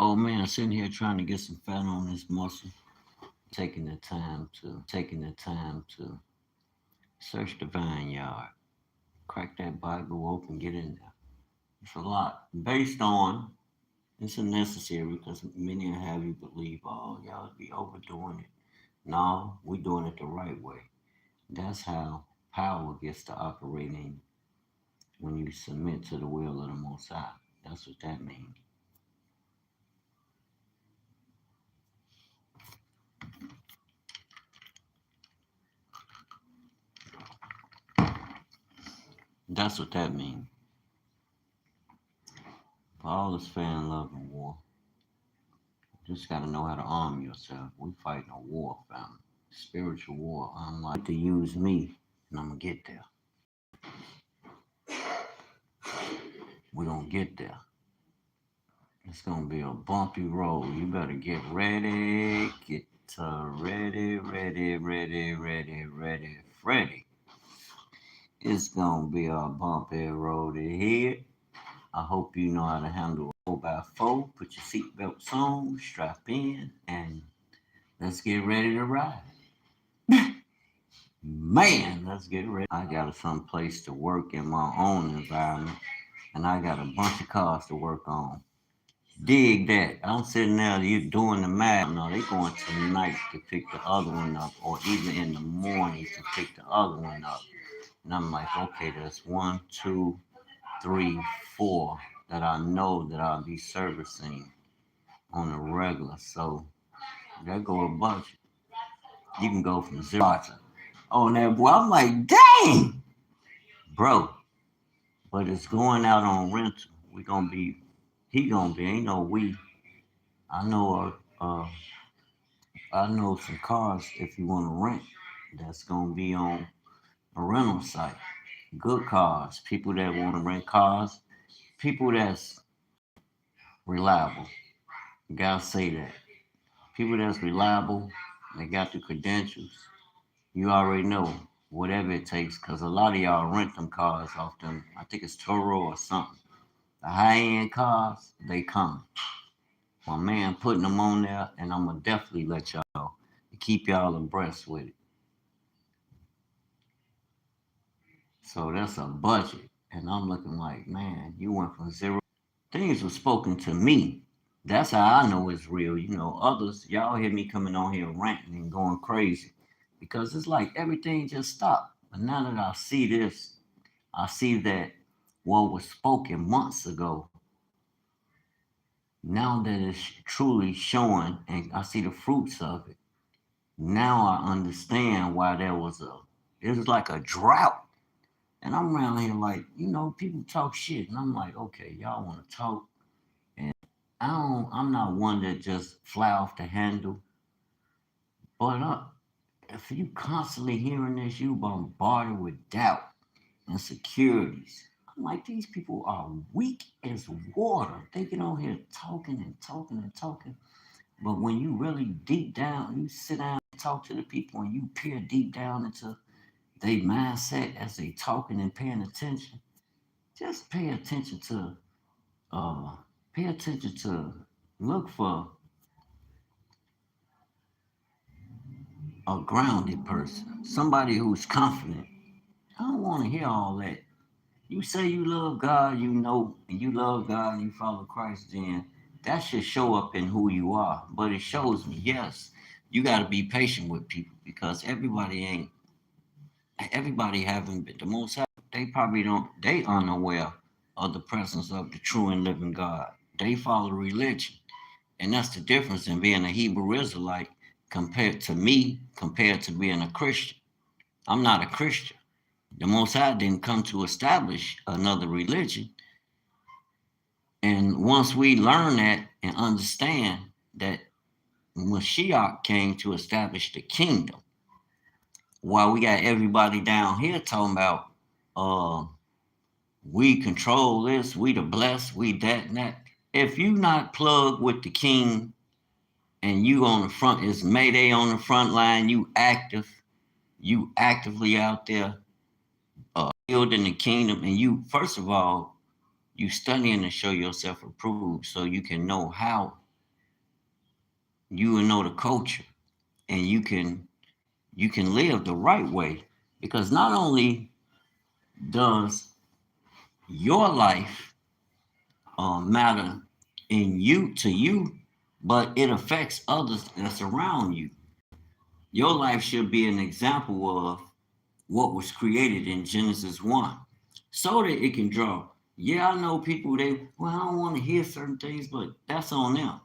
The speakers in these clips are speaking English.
Oh man, sitting here trying to get some fat on this muscle, taking the time to search the vineyard, crack that Bible open, get in there. It's a lot based on it's unnecessary because many will have you believe, oh y'all be overdoing it. No, we doing it the right way. That's how power gets to operating when you submit to the will of the Most High. That's what that means. That's what that means. For all this fan love and war, you just gotta know how to arm yourself. We fighting a war, family. Spiritual war. Unlike to use me, and I'm gonna get there. We're gonna get there. It's gonna be a bumpy road. You better get ready. Get ready. It's gonna be a bumpy road ahead. I hope you know how to handle a 4x4. Put your seatbelts on, strap in, and let's get ready to ride. Man, let's get ready. I got some place to work in my own environment, and I got a bunch of cars to work on. Dig that. I'm sitting there, you doing the math. No, they going tonight to pick the other one up, or even in the morning to pick the other one up. And I'm like, okay, that's one, two, three, four that I know that I'll be servicing on a regular. So there go a bunch. You can go from zero to on that boy. I'm like, dang, bro. But it's going out on rental. We gonna be, he gonna be, ain't no we. I know I know some cars if you want to rent that's gonna be on a rental site. Good cars, people that want to rent cars, people that's reliable. You gotta say that. People that's reliable, they got the credentials. You already know whatever it takes, cause a lot of y'all rent them cars off them. I think it's Toro or something. The high end cars, they come. My man putting them on there, and I'm gonna definitely let y'all know to keep y'all abreast with it. So that's a budget. And I'm looking like, man, you went from zero. Things were spoken to me. That's how I know it's real. You know, others, y'all hear me coming on here ranting and going crazy because it's like everything just stopped. But now that I see this, I see that what was spoken months ago, now that it's truly showing and I see the fruits of it, now I understand why it was like a drought. And I'm around here like, people talk shit. And I'm like, okay, y'all want to talk. And I'm not one that just fly off the handle. But if you constantly hearing this, you bombarded with doubt, insecurities. I'm like, these people are weak as water. They get on here talking and talking and talking. But when you really deep down, you sit down and talk to the people and you peer deep down into their mindset as they talking and paying attention, just uh pay attention to look for a grounded person, somebody who's confident. I don't want to hear all that. You say you love God, and you love God and you follow Christ, then that should show up in who you are. But it shows me, yes, you got to be patient with people because everybody haven't been the most. They probably don't. They unaware of the presence of the true and living God. They follow religion. And that's the difference in being a Hebrew Israelite compared to being a Christian. I'm not a Christian. The Most High didn't come to establish another religion. And once we learn that and understand that Mashiach came to establish the kingdom, while we got everybody down here talking about uh we control this, we the blessed, we that and that. If you not plugged with the king and you on the front, is Mayday on the front line, you actively out there building the kingdom, and you, first of all, you studying to show yourself approved so you can know how you will know the culture, and you can live the right way, because not only does your life matter in you to you, but it affects others that's around you. Your life should be an example of what was created in Genesis 1, so that it can draw. Yeah, I know people, well, I don't want to hear certain things, but that's on them.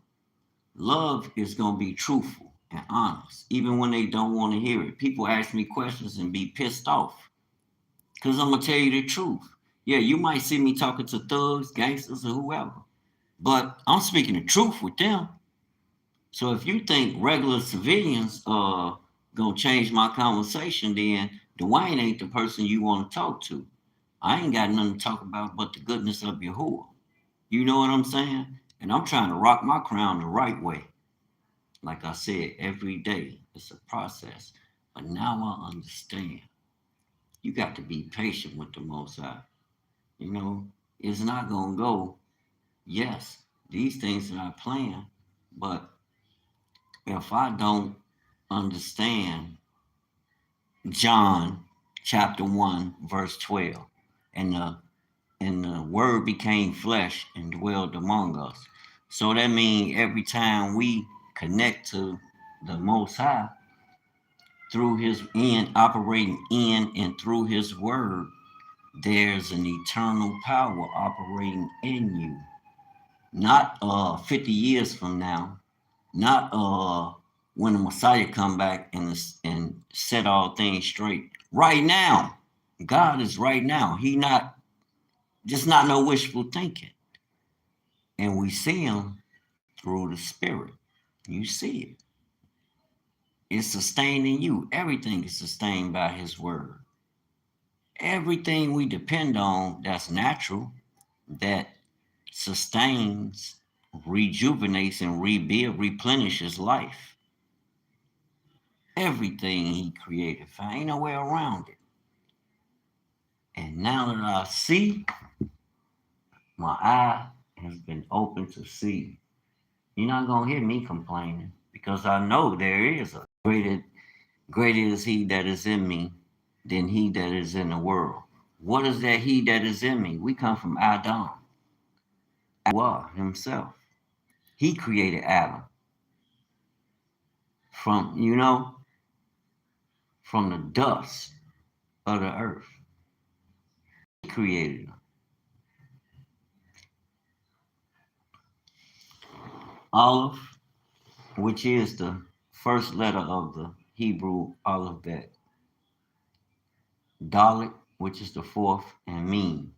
Love is going to be truthful and honest, even when they don't want to hear it. People ask me questions and be pissed off because I'm going to tell you the truth. Yeah, you might see me talking to thugs, gangsters, or whoever, but I'm speaking the truth with them. So if you think regular civilians are gonna change my conversation, then Dwayne ain't the person you want to talk to. I ain't got nothing to talk about but the goodness of Yahuwah. You know what I'm saying? And I'm trying to rock my crown the right way. Like I said, every day it's a process. But now I understand. You got to be patient with the Most High. You know, it's not gonna go. Yes, these things that I plan, but if I don't understand John chapter 1, verse 12, and the word became flesh and dwelled among us. So that means every time we connect to the Most High through his operating in and through his word, there's an eternal power operating in you. Not 50 years from now, not when the Messiah come back and set all things straight. Right now, God is right now. He not just not no wishful thinking, and we see him through the Spirit. You see it. It's sustaining you. Everything is sustained by His word. Everything we depend on that's natural, that sustains, rejuvenates, and replenishes life. Everything He created, ain't no way around it. And now that I see, my eye has been open to see. You're not gonna hear me complaining, because I know there is a greater is He that is in me than he that is in the world. What is that He that is in me? We come from Adam, Allah himself. He created Adam from, from the dust of the earth. He created him. Aleph, which is the first letter of the Hebrew alphabet. Dalet, which is the fourth, and Mem.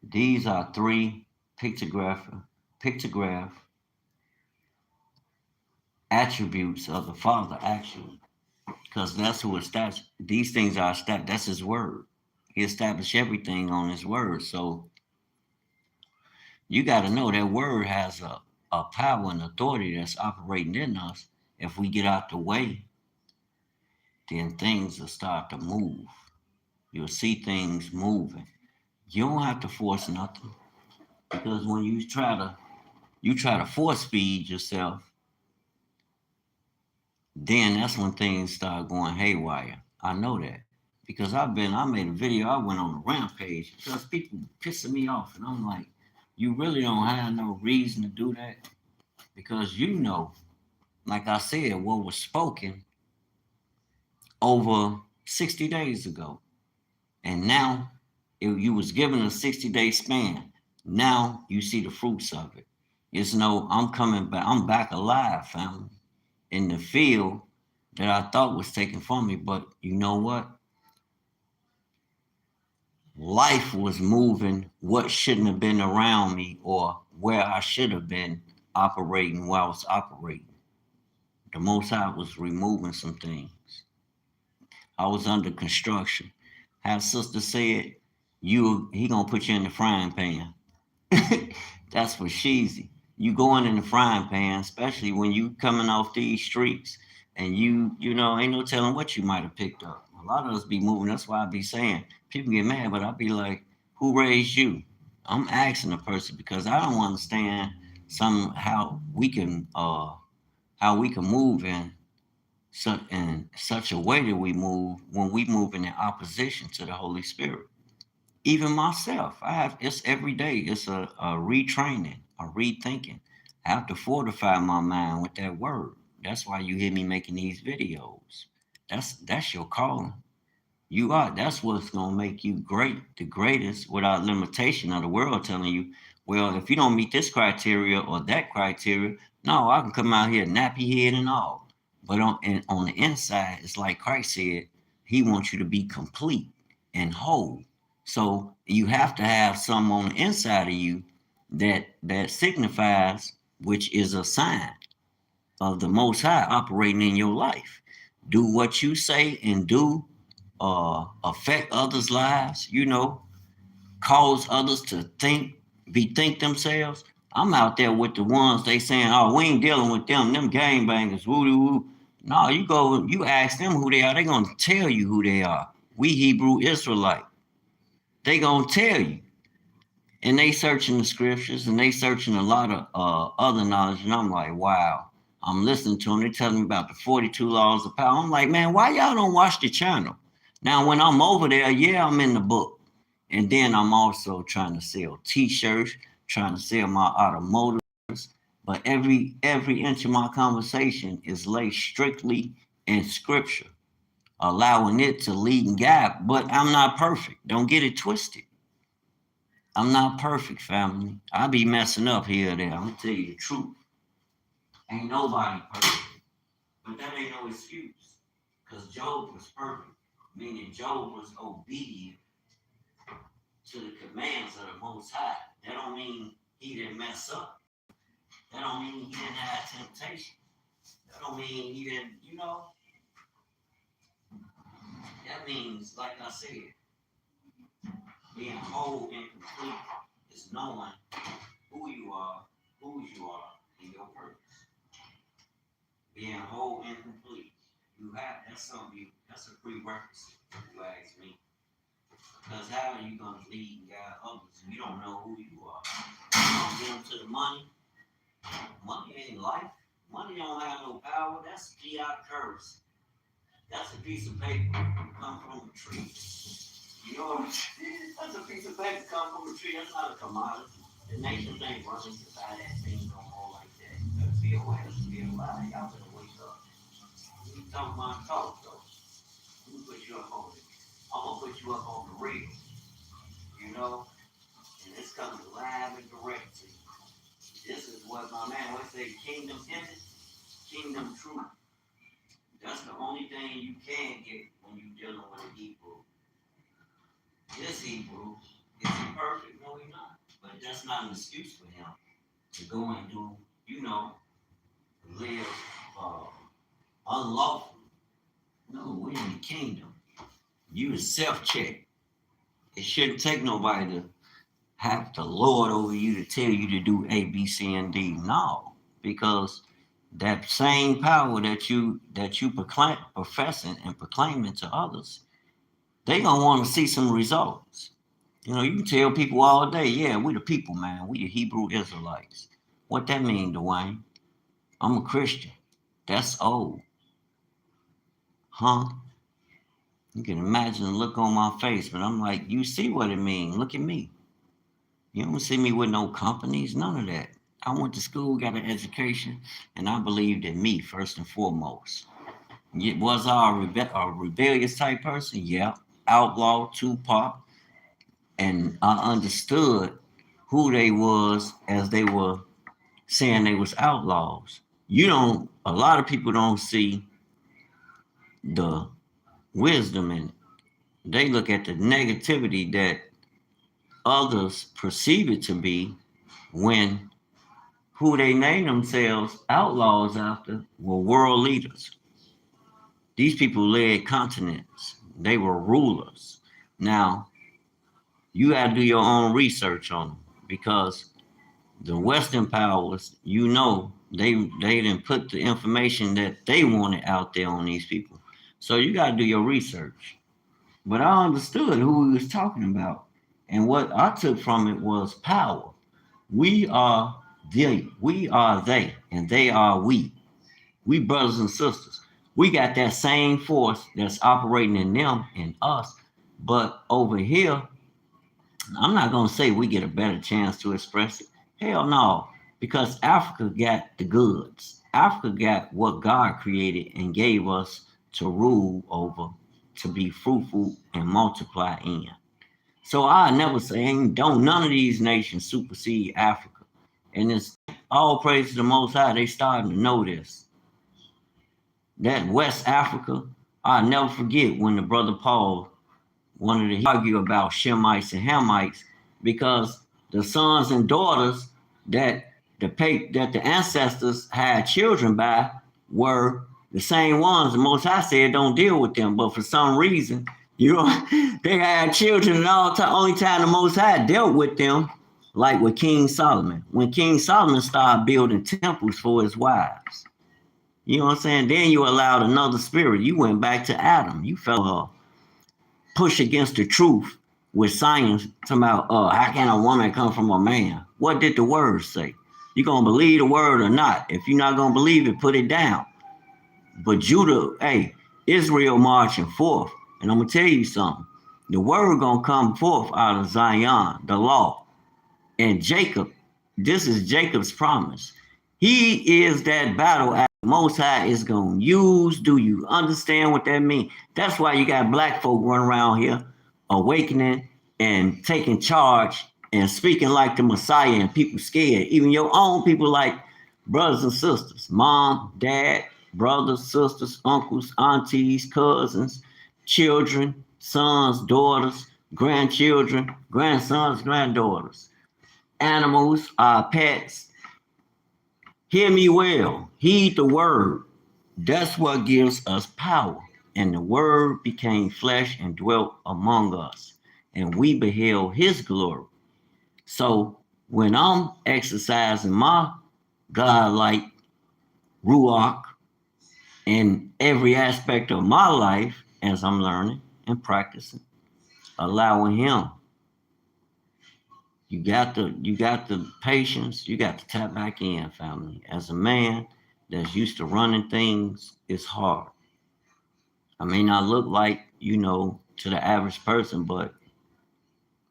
These are three pictograph attributes of the Father, actually, because that's who established these things. Are established. That's His word. He established everything on His word. So you got to know that word has a power and authority that's operating in us. If we get out the way, then things will start to move. You'll see things moving. You don't have to force nothing, because when you try to force feed yourself, then that's when things start going haywire. I know that because I made a video. I went on a rampage because people pissing me off, and I'm like, you really don't have no reason to do that, because like I said, what was spoken over 60 days ago, and now you was given a 60-day span. Now you see the fruits of it. It's I'm coming back. I'm back alive, family, in the field that I thought was taken from me. But you know what? Life was moving what shouldn't have been around me, or where I should have been operating while I was operating. The Most High was removing some things. I was under construction. Have sister said, he gonna put you in the frying pan. That's for sheezy. You going in the frying pan, especially when you coming off these streets, and you ain't no telling what you might have picked up. A lot of us be moving. That's why I be saying, people get mad, but I be like, who raised you? I'm asking the person, because I don't understand how we can how we can move in such a way that we move when we move in opposition to the Holy Spirit. Even myself, it's every day. It's a retraining, a rethinking. I have to fortify my mind with that word. That's why you hear me making these videos. That's your calling. You are. That's what's gonna make you great, the greatest, without limitation of the world telling you, well, if you don't meet this criteria or that criteria, no, I can come out here nappy head and all. But on the inside, it's like Christ said, He wants you to be complete and whole. So you have to have some on the inside of you that signifies, which is a sign of the Most High operating in your life. Do what you say and do affect others' lives, cause others to bethink themselves. I'm out there with the ones they saying, oh, we ain't dealing with them gangbangers, woo woo. No, you ask them who they are, they gonna tell you who they are. We Hebrew Israelite. They gonna tell you. And they searching the scriptures and they searching a lot of other knowledge. And I'm like, wow. I'm listening to them. They telling me about the 42 laws of power. I'm like, man, why y'all don't watch the channel? Now, when I'm over there, yeah, I'm in the book. And then I'm also trying to sell t-shirts, trying to sell my automotives. But every inch of my conversation is laid strictly in scripture, allowing it to lead and guide. But I'm not perfect. Don't get it twisted. I'm not perfect, family. I be messing up here and there. I'm gonna tell you the truth. Ain't nobody perfect. But that ain't no excuse. Because Job was perfect. Meaning Job was obedient to the commands of the Most High. That don't mean he didn't mess up. That don't mean he didn't have temptation. That don't mean he didn't, that means, like I said, being whole and complete is knowing who you are, whose you are, and your purpose. Being whole and complete. That's a prerequisite, if you ask me. Because how are you going to lead and guide others if you don't know who you are? You don't get them to the money. Money ain't life. Money don't have no power. That's a GI curse. That's a piece of paper come from a tree. You know what I'm saying? That's a piece of paper come from a tree. That's not a commodity. The nations ain't running to buy that thing no more like that. You better be aware, be alive. Y'all better wake up. You talk my talk though. Who put you up on it? I'm gonna put you up on the real. And it's coming live and direct to you. This is what my man would say, kingdom image, kingdom truth. That's the only thing you can get when you're dealing with a Hebrew. This Hebrew, is he perfect? No, he's not. But that's not an excuse for him to go and do, live unlawfully. No, we're in the kingdom. You is self-check. It shouldn't take nobody to have to lord over you to tell you to do A, B, C, and D. No, because that same power that you professing and proclaiming to others, they gonna want to see some results. You can tell people all day, yeah, we the people, man. We the Hebrew Israelites. What that mean, Dwayne? I'm a Christian. That's old. Huh? You can imagine the look on my face, but I'm like, you see what it means. Look at me. You don't see me with no companies, none of that. I went to school, got an education, and I believed in me first and foremost. Was I a rebellious type person? Yeah. Outlaw, Tupac. And I understood who they was as they were saying they was outlaws. A lot of people don't see the wisdom in it. They look at the negativity that others perceive it to be when who they name themselves outlaws after were world leaders. These people led continents. They were rulers. Now, you got to do your own research on them because the Western powers, they didn't put the information that they wanted out there on these people. So you got to do your research. But I understood who he was talking about. And what I took from it was power. We are they, and they are we. We brothers and sisters. We got that same force that's operating in them and us. But over here, I'm not gonna say we get a better chance to express it. Hell no, because Africa got the goods. Africa got what God created and gave us to rule over, to be fruitful and multiply in. So I never say, ain't don't none of these nations supersede Africa. And it's all praise to the Most High. They starting to know this. That West Africa, I'll never forget when the brother Paul wanted to argue about Shemites and Hamites because the sons and daughters that the ancestors had children by were the same ones. The Most High said don't deal with them, but for some reason, they had children and all time. Only time the Most High dealt with them, like with King Solomon. When King Solomon started building temples for his wives, you know what I'm saying? Then you allowed another spirit. You went back to Adam. You fell push against the truth with science, talking about how can a woman come from a man? What did the word say? You gonna believe the word or not? If you're not gonna believe it, put it down. But Judah, hey, Israel marching forth, and I'm gonna tell you something. The word gonna come forth out of Zion, the law, and Jacob. This is Jacob's promise. He is that battle axe Most High is gonna use. Do you understand what that means? That's why you got black folk running around here awakening and taking charge and speaking like the Messiah, and people scared. Even your own people, like brothers and sisters, mom, dad, brothers, sisters, uncles, aunties, cousins, children, sons, daughters, grandchildren, grandsons, granddaughters, animals, our pets. Hear me well. Heed the word. That's what gives us power. And the word became flesh and dwelt among us. And we beheld his glory. So when I'm exercising my God-like ruach in every aspect of my life, as I'm learning and practicing, allowing him, you got the patience, you got to tap back in, family. As a man that's used to running things, it's hard. I may not look like, to the average person, but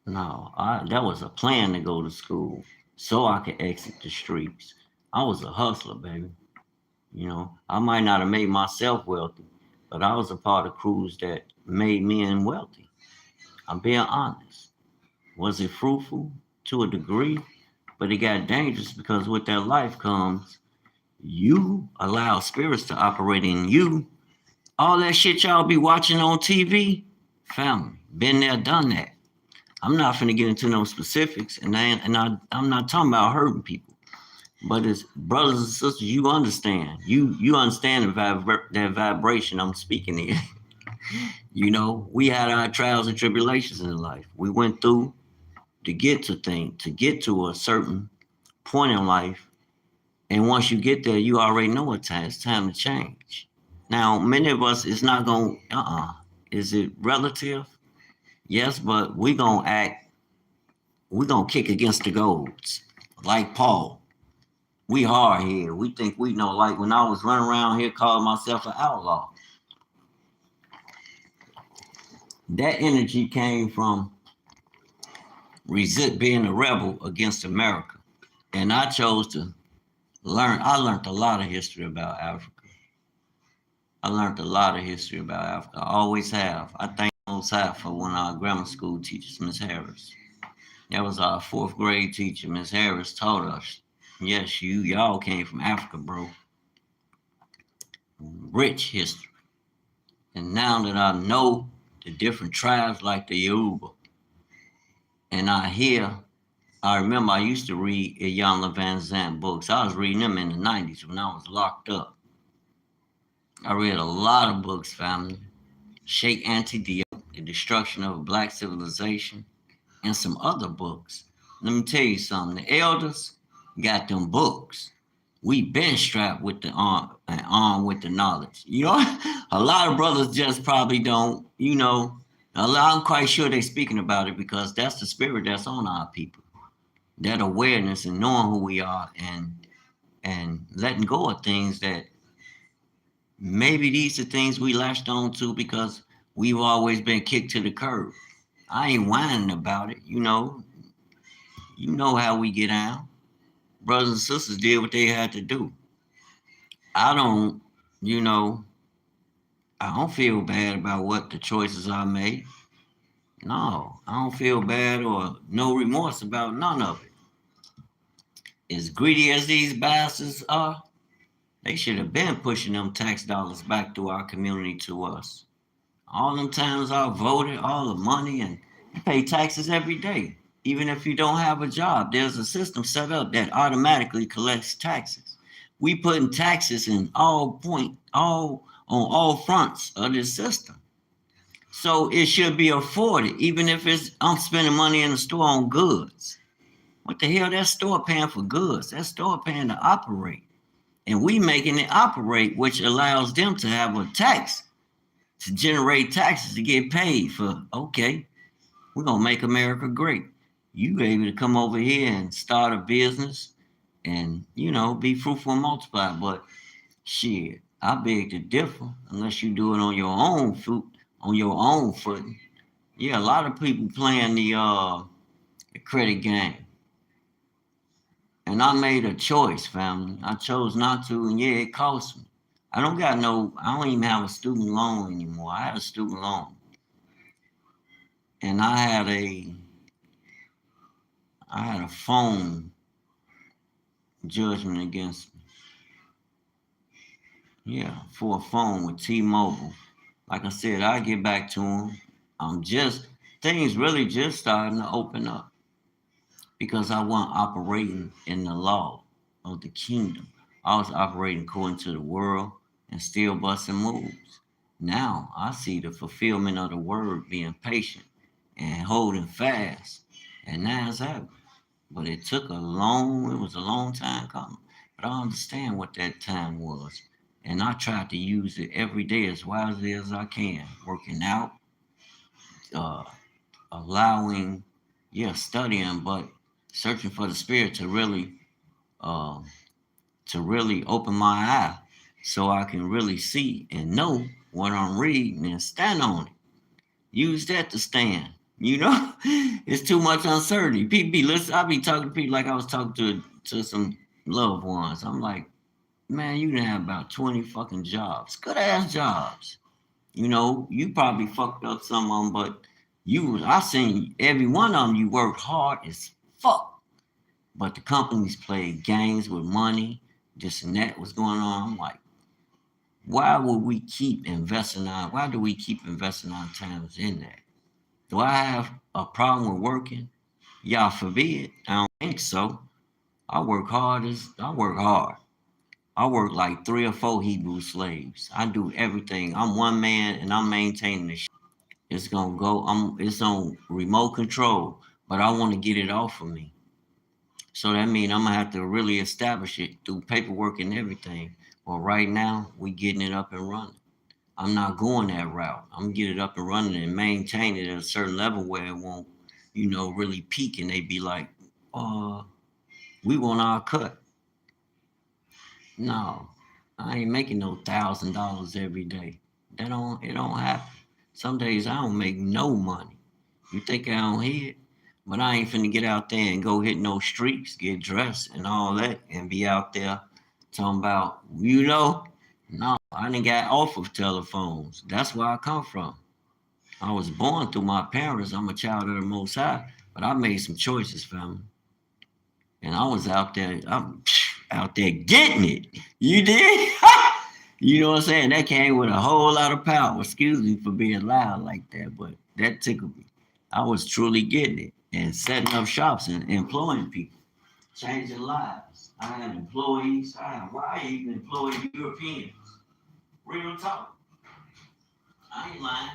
no, that was a plan to go to school so I could exit the streets. I was a hustler, baby. I might not have made myself wealthy, but I was a part of crews that made men wealthy. I'm being honest. Was it fruitful? To a degree, but it got dangerous because with that life comes, you allow spirits to operate in you. All that shit y'all be watching on TV, family, been there, done that. I'm not finna get into no specifics, and I'm not talking about hurting people, but it's brothers and sisters. You understand? You understand that vibration I'm speaking here. We had our trials and tribulations in life. We went through to get to a certain point in life. And once you get there, you already know it's time to change. Now, many of us, it's not going, is it relative? Yes, but we're going to kick against the goads. Like Paul. We hard here. We think we know, like when I was running around here calling myself an outlaw. That energy came from being a rebel against America. And I chose to I learned a lot of history about Africa. I always have. I thank Most High for one of our grammar school teachers, Miss Harris. That was our 4th grade teacher. Miss Harris taught us, yes, y'all came from Africa, bro. Rich history. And now that I know the different tribes like the Yoruba, and I remember I used to read Iyanla Vanzant books. I was reading them in the 90s when I was locked up. I read a lot of books, family. Sheikh Anta Diop, The Destruction of a Black Civilization, and some other books. Let me tell you something. The elders got them books. We been strapped with the arm with the knowledge. A lot of brothers just probably don't, I'm quite sure they're speaking about it because that's the spirit that's on our people. That awareness and knowing who we are and letting go of things that maybe these are things we latched on to because we've always been kicked to the curb. I ain't whining about it, you know. You know how we get down. Brothers and sisters did what they had to do. I don't, you know, I don't feel bad about what the choices I made. No, I don't feel bad or no remorse about none of it. As greedy as these bastards are, they should have been pushing them tax dollars back through our community to us. All them times I voted, all the money, and you pay taxes every day. Even if you don't have a job, there's a system set up that automatically collects taxes. We putting taxes in all on all fronts of this system. So it should be afforded, even if it's I'm spending money in the store on goods. What the hell? That store paying for goods. That store paying to operate. And we making it operate, which allows them to have a tax to generate taxes to get paid for, okay, we're gonna make America great. You able to come over here and start a business and be fruitful and multiply. But shit, I beg to differ unless you do it on your own foot, on your own footing. Yeah, a lot of people playing the credit game. And I made a choice, family. I chose not to, and yeah, it cost me. I don't even have a student loan anymore. I had a student loan. And I had a phone judgment against me. Yeah, for a phone with T-Mobile. Like I said, I get back to them. Things really just starting to open up because I wasn't operating in the law of the kingdom. I was operating according to the world and still busting moves. Now I see the fulfillment of the word being patient and holding fast. And now it's happening. But it was a long time coming. But I understand what that time was. And I tried to use it every day as wisely as I can. Working out, uh, allowing, yeah, studying, but searching for the spirit uh, to really open my eye so I can really see and know what I'm reading and stand on it. Use that to stand. It's too much uncertainty. People be listen. I be talking to people like I was talking to some loved ones. I'm like, man, you can have about 20 fucking jobs, good ass jobs. You probably fucked up some of them, but I seen every one of them. You worked hard as fuck, but the companies played games with money. This and that was going on. I'm like, why do we keep investing our times in that? Do I have a problem with working? Y'all forbid. I don't think so. I work hard. I work like 3 or 4 Hebrew slaves. I do everything. I'm one man and I'm maintaining the shit. It's gonna go. It's on remote control, but I want to get it off of me. So that means I'm gonna have to really establish it through paperwork and everything. Well, right now we getting it up and running. I'm not going that route. I'm gonna get it up and running and maintain it at a certain level where it won't, really peak and they be like, we want our cut. No, I ain't making no $1,000 every day. It don't happen. Some days I don't make no money. You think I don't hit? But I ain't finna get out there and go hit no streets, get dressed and all that, and be out there talking about, no, I didn't got off of telephones. That's where I come from. I was born through my parents. I'm a child of the Most High, but I made some choices, family. And I was I'm out there getting it. You did? You know what I'm saying? That came with a whole lot of power. Excuse me for being loud like that, but that tickled me. I was truly getting it and setting up shops and employing people, changing lives. I had employees. I even employed Europeans. Real talk. I ain't lying.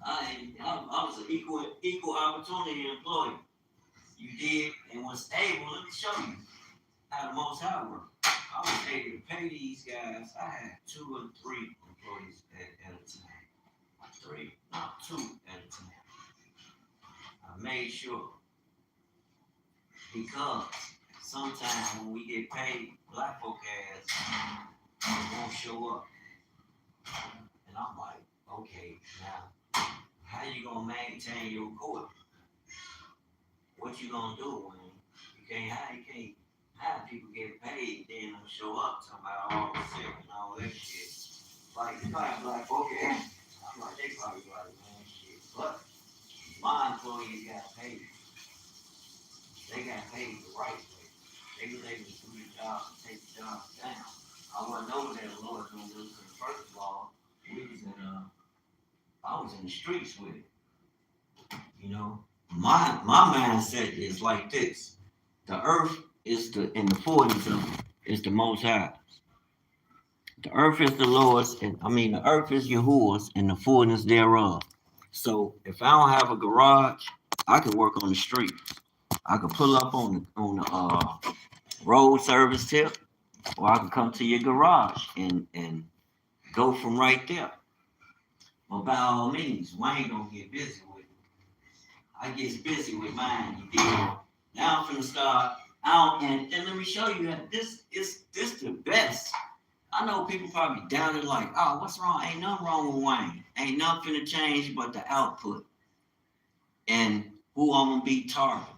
I was an equal opportunity employee. You did and was able. Let me show you how the Most High work. I was able to pay these guys. I had 2 or 3 employees at a time. 3, not 2 at a time. I made sure because sometimes when we get paid, black folk ass, They won't show up. And I'm like, okay, now, how you gonna maintain your court? What you gonna do when you can't have people get paid, then them show up talking about all the sick and all that shit. Like, you probably like, okay. I'm like, they probably like, man, shit. But my employees got paid. They got paid the right way. They was able to do the job and take the job down. I wasn't over there, the Lord gonna do, because first of all, I was in the streets with it. You know, my mindset is like this: the earth is in the fullness of is the Most High. The earth is the Lord's, and I mean the earth is Yahuwah's, and the fullness thereof. So if I don't have a garage, I can work on the street. I could pull up on the road service tip, or I can come to your garage and go from right there. But by all means, Wayne gonna get busy with it. I get busy with mine. You dig? Now I'm finna start out, and let me show you that this the best. I know people probably doubted like, oh, what's wrong? Ain't nothing wrong with Wayne. Ain't nothing to change but the output and who I'm gonna be targeting.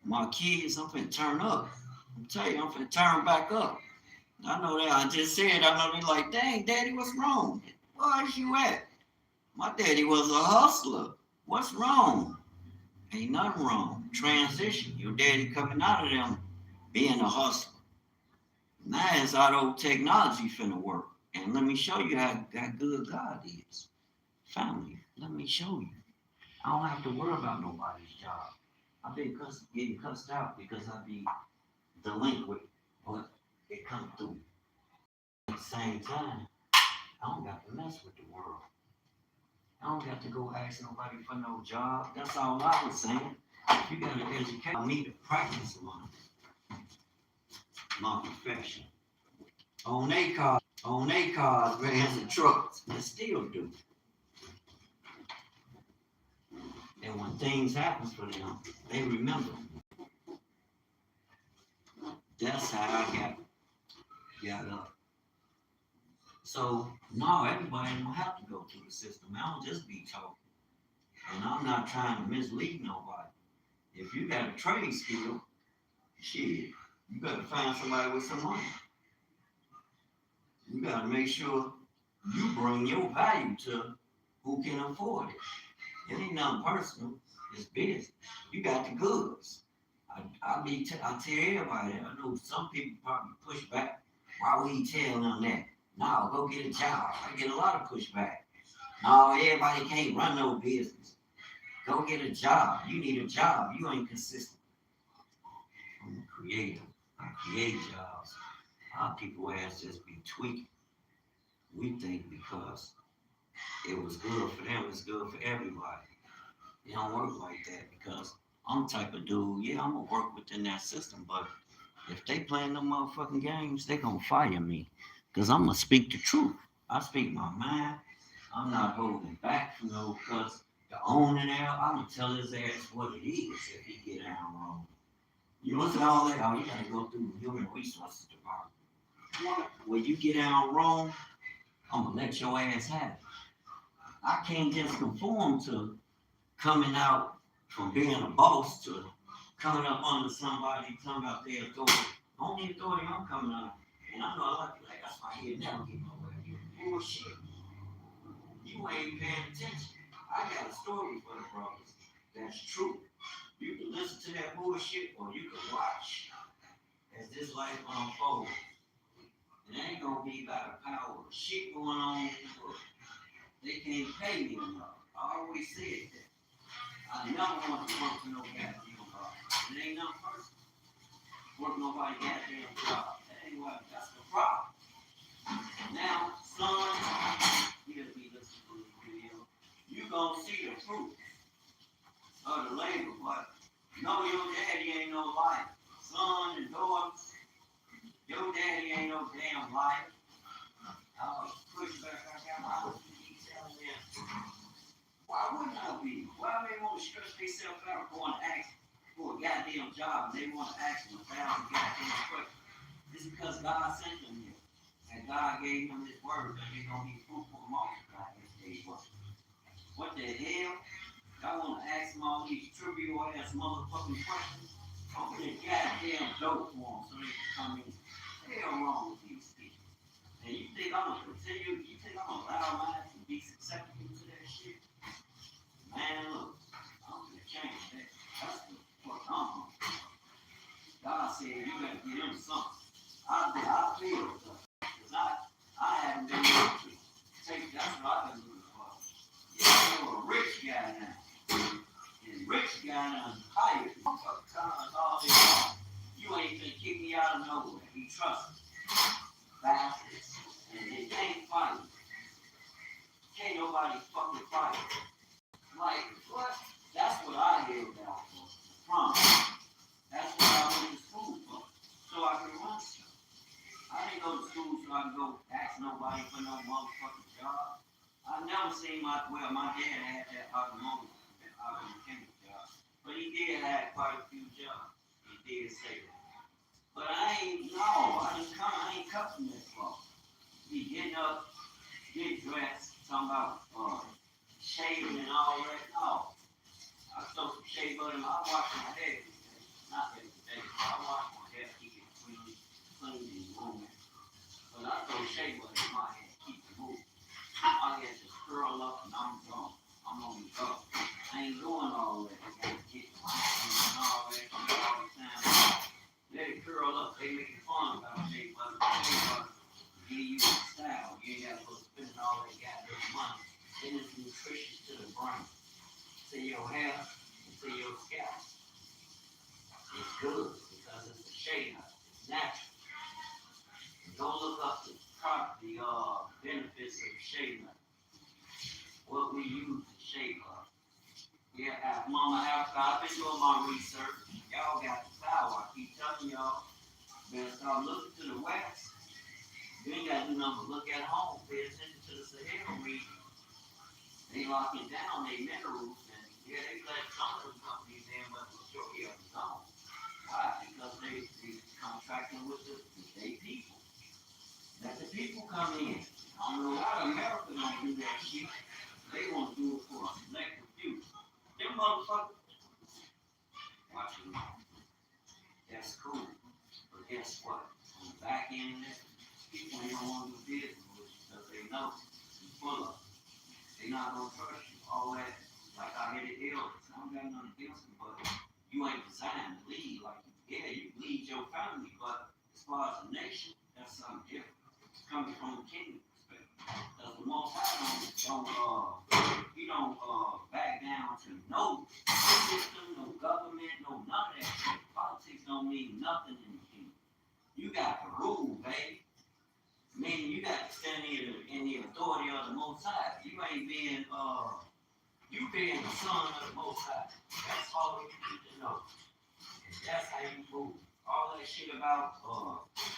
My kids, I'm finna turn up. I'm telling you, I'm finna turn back up. I know that. I just said, I know they're like, dang, daddy, what's wrong? Where's you at? My daddy was a hustler. What's wrong? Ain't nothing wrong. Transition. Your daddy coming out of them being a hustler. Now it's auto technology finna work. And let me show you how good God is. Family, let me show you. I don't have to worry about nobody's job. I've been getting cussed out because I be delinquent, but it come through. At the same time, I don't got to mess with the world. I don't got to go ask nobody for no job. That's all I was saying. You got to educate me to practice my profession. On they cars, vans, and trucks, they still do. And when things happen for them, they remember. That's how I got up. So no, everybody don't have to go through the system. I don't just be talking. And I'm not trying to mislead nobody. If you got a trade skill, shit, you better find somebody with some money. You gotta make sure you bring your value to who can afford it. It ain't nothing personal. It's business. You got the goods. I tell everybody that. I know some people probably push back. Why would he tell them that? No, go get a job. I get a lot of pushback. No, everybody can't run no business. Go get a job. You need a job. You ain't consistent. I'm a creator. I create jobs. A lot of people ask just be tweaking. We think because it was good for them, it's good for everybody. It don't work like that because I'm the type of dude, yeah, I'm gonna work within that system, but if they playing them motherfucking games, they gonna fire me. Cause I'm gonna speak the truth. I speak my mind. I'm not holding back from no cuss. The owner there, I'm gonna tell his ass what it is if he get out wrong. You know what's all that? Oh, you gotta go through the human resources department. What? When you get out wrong, I'm gonna let your ass have it. I can't just conform to coming out from being a boss to coming up under somebody talking about their authority. Only authority I'm coming out. And I know a lot of people like, that's why he'll never get nowhere. Bullshit. You ain't paying attention. I got a story for the brothers. That's true. You can listen to that bullshit or you can watch as this life unfolds. It ain't gonna be about the power of shit going on in the world. They can't pay me enough. I always said that. I never want to work for no goddamn job. It ain't nothing personal. Work nobody goddamn job. That ain't what, that's the problem. Now, son, here's me listening to this video. You gonna see the fruit of the labor, but no, your daddy ain't no life. Son and daughter, your daddy ain't no damn life. I was pushing back, I got my house to keep telling them. Why wouldn't I be? Why they want to stress themselves out going to ask for a goddamn job and they want to ask them 1,000 goddamn questions? It's because God sent them here. And God gave him his word that they're going to be fruitful and multiply his day work. What the hell? Y'all want to ask him all these trivial ass motherfucking questions? Open the goddamn door for them so they can come in. Hell wrong with these people. And you think I'm going to continue? You think I'm going to allow mine to be susceptible to that shit? Man, look, I'm going to change that. That's what I'm on. God said you got to get him something. I feel stuff. Because I haven't been able to take, that's what I've been looking for. Yeah, you're a rich guy now. And rich guy now is hired. All this. You ain't gonna kick me out of nowhere. He trusts me. Bastards. And they can't fight. Can't nobody fucking fight. Like, what? That's what I held out for. Promise. That's what I went to school for. So I can run stuff. I didn't go to school so I could go ask nobody for no motherfucking job. I never seen my dad had that automotive mechanic job. But he did have quite a few jobs. He did say that. But I ain't cutting that far. He getting up, get dressed, talking about shaving and all that. No. I throw some shea butter in my, I wash my hair. Not every day, but I wash my hair, keep it clean and moving. But I throw shea butter in my hair, keep it moving. My hair just curl up and I'm gone. I'm on the go. I ain't doing all that. I gotta get my and all that. All the time. Let it curl up. They making fun about shea butter. Shea butter give you a style. You ain't gotta go spending all that goddamn money. Then it's nutritious to the brain, to your hair, and to your scalp. It's good because it's a shea nut. It's natural. And go look up the benefits of shea nut. What we use to shea butter. Yeah, Mama Africa, I've been doing my research. Y'all got the power. I keep telling y'all, better start looking to the west. You ain't got to do nothing but look at home. Pay attention to the Sahara region. They locking down their minerals, and yeah, they let some of the companies in, but the majority of them don't. Why? Because they contracting with the state people. Let the people come in. I don't know why America don't do that shit. They want to do it for a selective few. Them motherfuckers. Watch them. That's cool. But guess what? On the back end of that, people ain't don't want to do business with you because they know you're full of it. They not gonna trust you. All that, like I hit it elders. I don't got nothing against them, but you ain't designed to lead. Like, yeah, you lead your family, but as far as a nation, that's something different. It's coming from a kingdom perspective. Because the Most High don't back down to no system, no government, no none of that shit. Politics don't mean nothing in the kingdom. You got to rule, baby. Meaning you got to stand in the authority of the Most High. You ain't being you being the son of the Most High. That's all you need to know. And that's how you move. All that shit about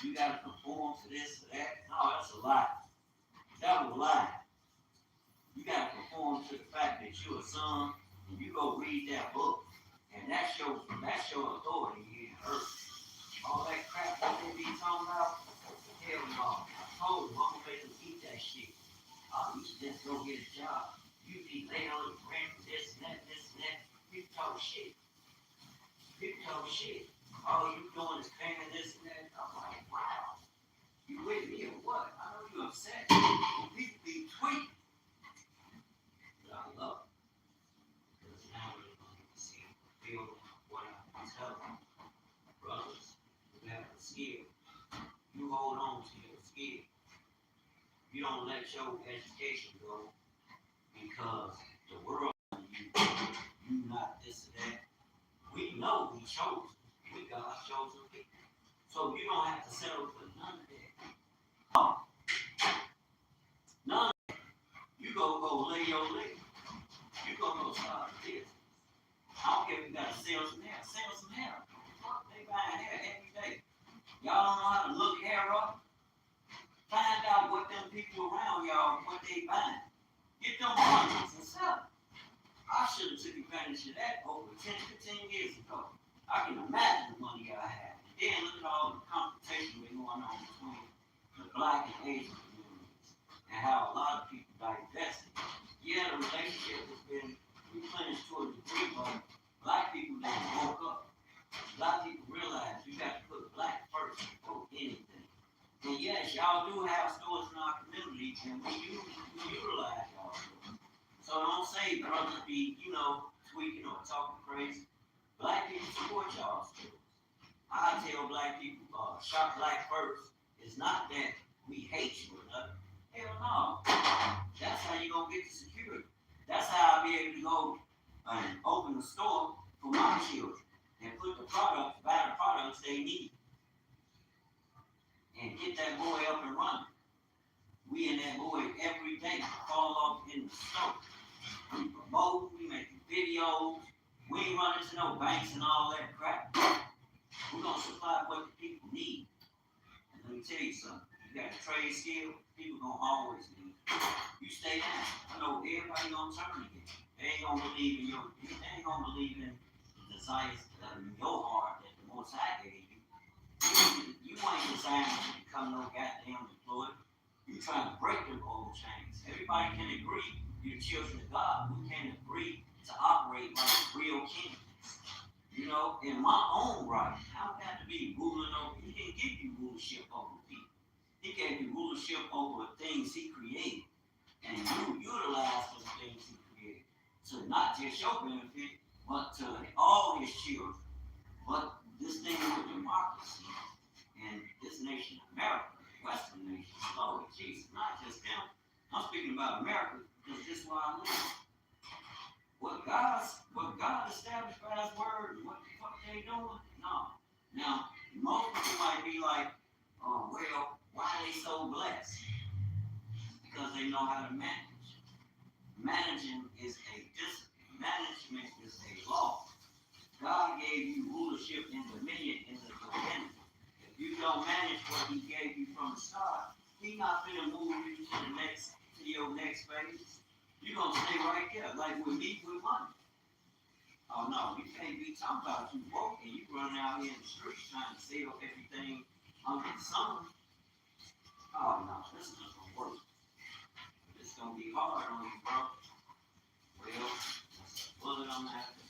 you gotta conform to this or that. No, that's a lie. That was a lie. You gotta conform to the fact that you're a son, and you go read that book, and that's your authority here on earth. All that crap that they be talking about, hell no. I told them I'm gonna make them eat that shit. You should just go get a job. You be laying on the ground for this and that, this and that. People talk shit. People talk shit. All you doing is paying this and that. I'm like, wow. You with me or what? I know you upset. People be tweeting. But I love it. Because now they're going to see and feel what I'm telling them. Brothers, you have a skill. You hold on to your skill. You don't let your education go because the world, you not this or that. We know we chose. We God's chosen people. So you don't have to settle for none of that. None of that. You go lay your leg. You go start a business. I don't care if you gotta sell some hair. Sell some hair. They buying hair every day. Y'all don't know how to look hair up. Find out what them people around y'all, what they buying. Get them hundreds and sell. I should have took advantage of that over 10, 15 years ago. I can imagine the money I had. And then look at all the confrontation going on between the Black and Asian communities, and how a lot of people divested. Yeah, the relationship has been replenished to a degree, but black people then woke up. Black people realize you got to put black first before anything. And yes, y'all do have stores in our community, and we utilize y'all stores. So don't say brothers be, tweaking or talking crazy. Black people support y'all stores. I tell black people, shop black first. It's not that we hate you or nothing. Hell no. That's how you're going to get the security. That's how I'll be able to go and open a store for my children and put buy the products they need, and get that boy up and running. We and that boy every day fall off in the store. We promote, we making videos, we ain't running to no banks and all that crap. We're gonna supply what the people need. And let me tell you something, you got a trade skill, people gonna always need it. You stay down. I know everybody gonna turn again. They ain't gonna believe in the desires in your heart that the Most High gave you. You ain't designed to become no goddamn employee. You trying to break them old chains. Everybody can agree you're children of God. We can't agree to operate like real kings. In my own right, I don't have to be ruling over. He didn't give you rulership over people. He gave you rulership over things he created. And you utilize those things he created. To not just your benefit, but to all his children. But this thing with democracy and this nation, America, Western nation, Lord Jesus, not just them. I'm speaking about America because this is where I live. What God established by his word, what the fuck they doing? No. Now, most people might be like, well, why are they so blessed? Because they know how to manage. Managing is a discipline. Management is a law. God gave you rulership and dominion in the beginning. If you don't manage what he gave you from the start, he's not going to move you to your next phase. You're going to stay right there, like with me with money. Oh no, you can't be talking about you broke and you running out here in the streets trying to sell everything under the sun. Oh no, this is not going to work. It's going to be hard on you, bro. Well, that's a bullet on the apple.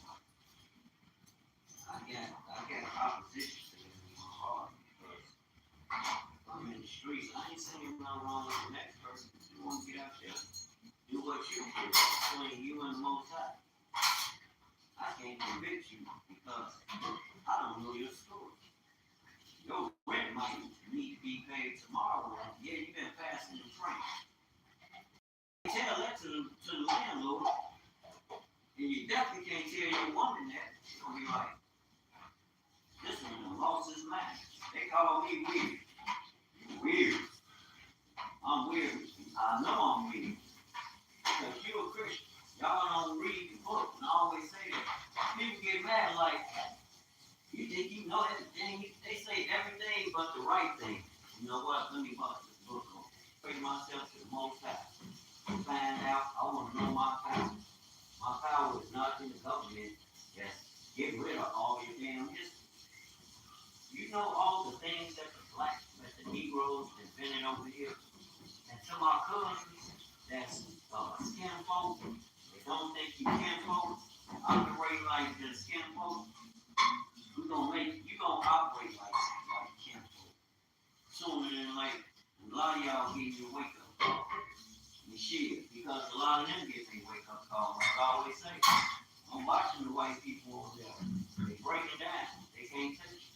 I got opposition to it in my heart because I'm in the streets. I ain't saying nothing wrong with the next person. You want to get out there, do what you do between you and the Most High. I can't convict you because I don't know your story. Your rent might need to be paid tomorrow. Yeah, you've been fasting and praying. Tell that to the landlord, and you definitely can't tell your woman that. She's gonna be like, this one lost his mind. They call me weird. Weird. I'm weird. I know I'm weird. Because you're a Christian. Y'all don't read the book. And I always say that. People get mad like, you think you know everything? They say everything but the right thing. You know what? Let me bust this book on. Pray myself to the Most High. Find out. I want to know my power. My power is not in the government. Just get rid of all your damn history. You know all the things that the Negroes invented over here? And to my cousins, that's skin folk. They don't think you skin folk. Operate like the skin folk. You gonna operate like skin folk. Sooner than later. A lot of y'all get your wake up call. And shit, because a lot of them get their wake up call. Like I always say, I'm watching the white people over there. They break it down. They can't take it.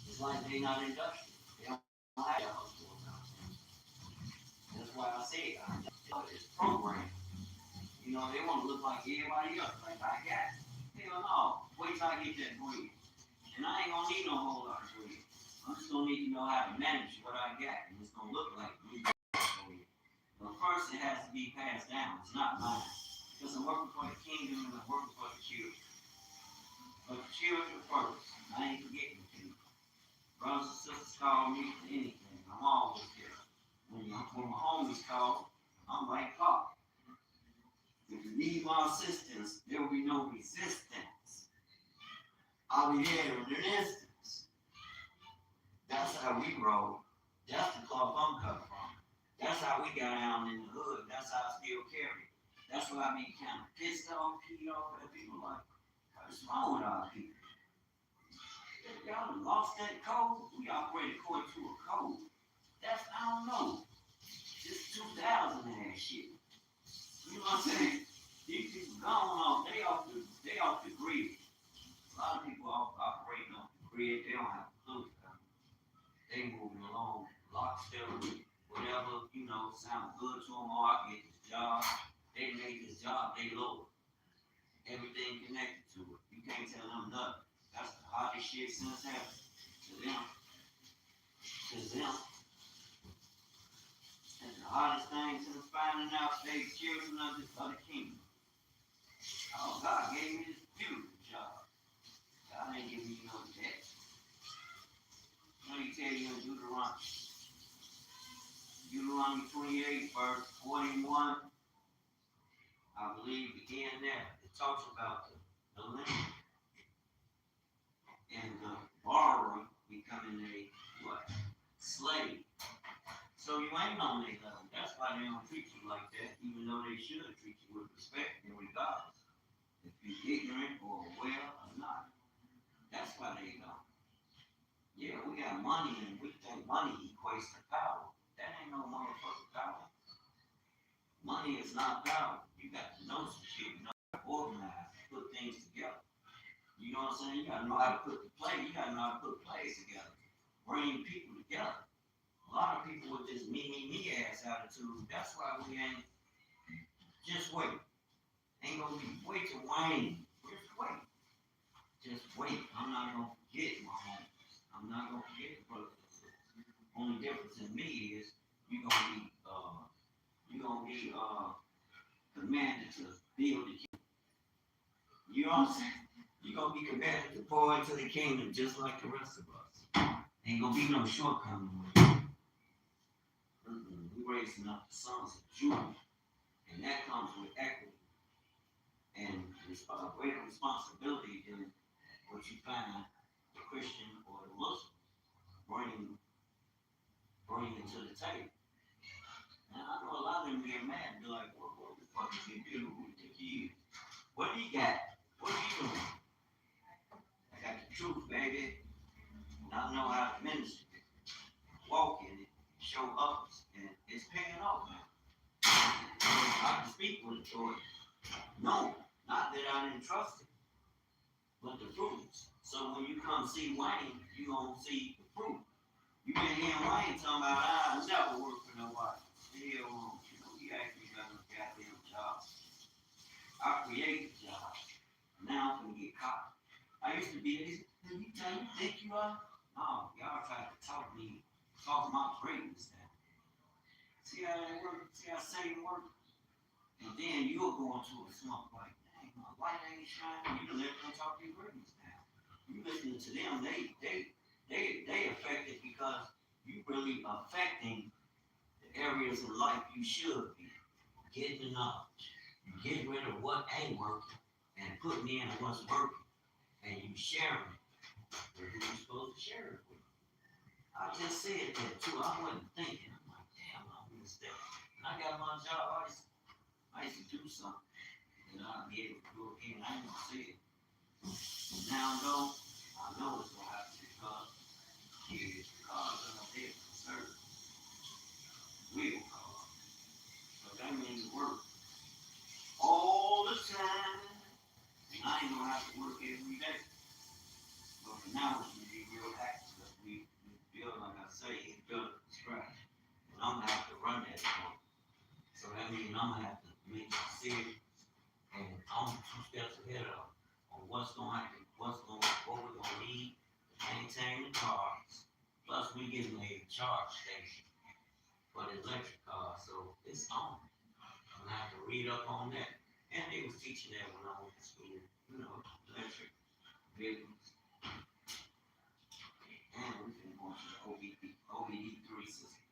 It's like they not industrial. They don't have y'all going on. That's why I say it's programmed. They want to look like everybody else, like I got it. Hell no. Wait till I get that bread. And I ain't gonna need no whole lot of bread. I'm just gonna need to know how to manage what I got. And it's gonna look like me. But first it has to be passed down. It's not mine. Because I'm working for the kingdom and I'm working for the children. But the children first. I ain't forgetting the children. Brothers and sisters call me for anything. I'm always there. When my homies call, I'm like, Pop. If you need my assistance, there will be no resistance. I'll be there in an instance. That's how we roll. That's the cloth I'm cut from. That's how we got down in the hood. That's how I still carry. That's why I be kind of pissed off, peed off at people like, what's wrong with our people? Y'all done lost that code. We operate according to a code. That's, I don't know. This 2000 and shit. You know what I'm saying? These people gone off. They off the grid. A lot of people operating off the grid. They don't have a clue. They moving along, lockstep, whatever, sound good to them. Oh, I get this job. They make this job, they lower. Everything connected to it. You can't tell them nothing. That's the hottest shit since happened. To them. That's the hottest thing since finding out they children of this other kingdom. Oh, God gave me this beautiful job. God ain't give me no debt. Let me tell you in Deuteronomy 28, verse 41, I believe again there, it talks about the land and the borrower becoming a what? Slave. So you ain't on their level. That's why they don't treat you like that, even though they should treat you with respect and regardless. If you're ignorant or aware or not. That's why they don't. Yeah, we got money and we think money equates to power. That ain't no motherfucking power. Money is not power. You got to know some shit, how to organize, put things together. You know what I'm saying? You got to know how to put plays together. Bring people together. A lot of people with this me ass attitude, that's why we ain't, just wait. Ain't gonna be, wait till Wayne. Just wait. Just wait. I'm not gonna forget my homies. I'm not gonna forget the brothers and sisters. Only difference in me is you're gonna be commanded to build the kingdom. You know what I'm saying? You're gonna be commanded to pour into the kingdom just like the rest of us. Ain't gonna be no shortcoming with it. We raising up the sons of Judah, and that comes with equity and greater responsibility than what you find the Christian or the Muslim bringing to the table. Now I know a lot of them get mad and be like, what the fuck is he doing? Who do you think he is? What do you got? What are you doing? I got the truth, baby. And I know how to minister it, walk in it, show others, and it's paying off now. I can speak with authority. No, not that I didn't trust it, but the fruits. So when you come see Wayne, you gonna see the fruit. You been hearing Wayne talking about I never work for nobody. Hell wrong. He actually got no goddamn job. I created the job. Now I'm gonna get caught. I used to be, you think you are? No, y'all try to talk my greatness now. See how that works? See how Satan works? And then you'll go into a slump like, dang, my light ain't shining. You let them talk your greatness now. You listening to them, they affected because you really affecting the areas of life you should be. Getting the knowledge. You get rid of what ain't working and putting in what's working. And you sharing it with who you're supposed to share it with. I just said that too. I wasn't thinking. I'm like, damn, I missed that. And I got my job. I used to do something. And I'd be able to do it again. I didn't see it. And now though, I know it's gonna happen because I'm a dead serve. Will cause. But that means work. All the time. And I ain't gonna have to work every day. But for now, it's gonna be real active. We build, like I say, it's built from scratch. And I'm gonna have to run that point. So that means I'm gonna have to make decisions. And I'm 2 steps ahead of on what's gonna happen, what we're gonna need to maintain the cars. Plus, we getting a charge station for the electric car, so it's on. I'm gonna have to read up on that. And they was teaching that when I went to school, electric vehicles. And we've been going to the OBD3 system.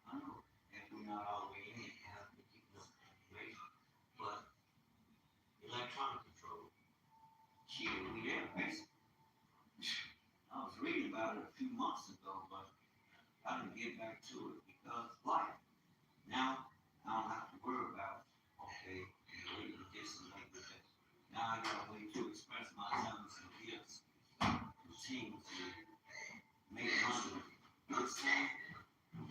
I know, if we're not all the way in, it has to be keeping up with information. But electronic control, shit, we there, basically. I was reading about it a few months ago, but I didn't get back to it because life. Now I don't have to worry about, okay, late with this and late with that. Now I got a way to express my talents and gifts, continue to make money. Good thing, I'm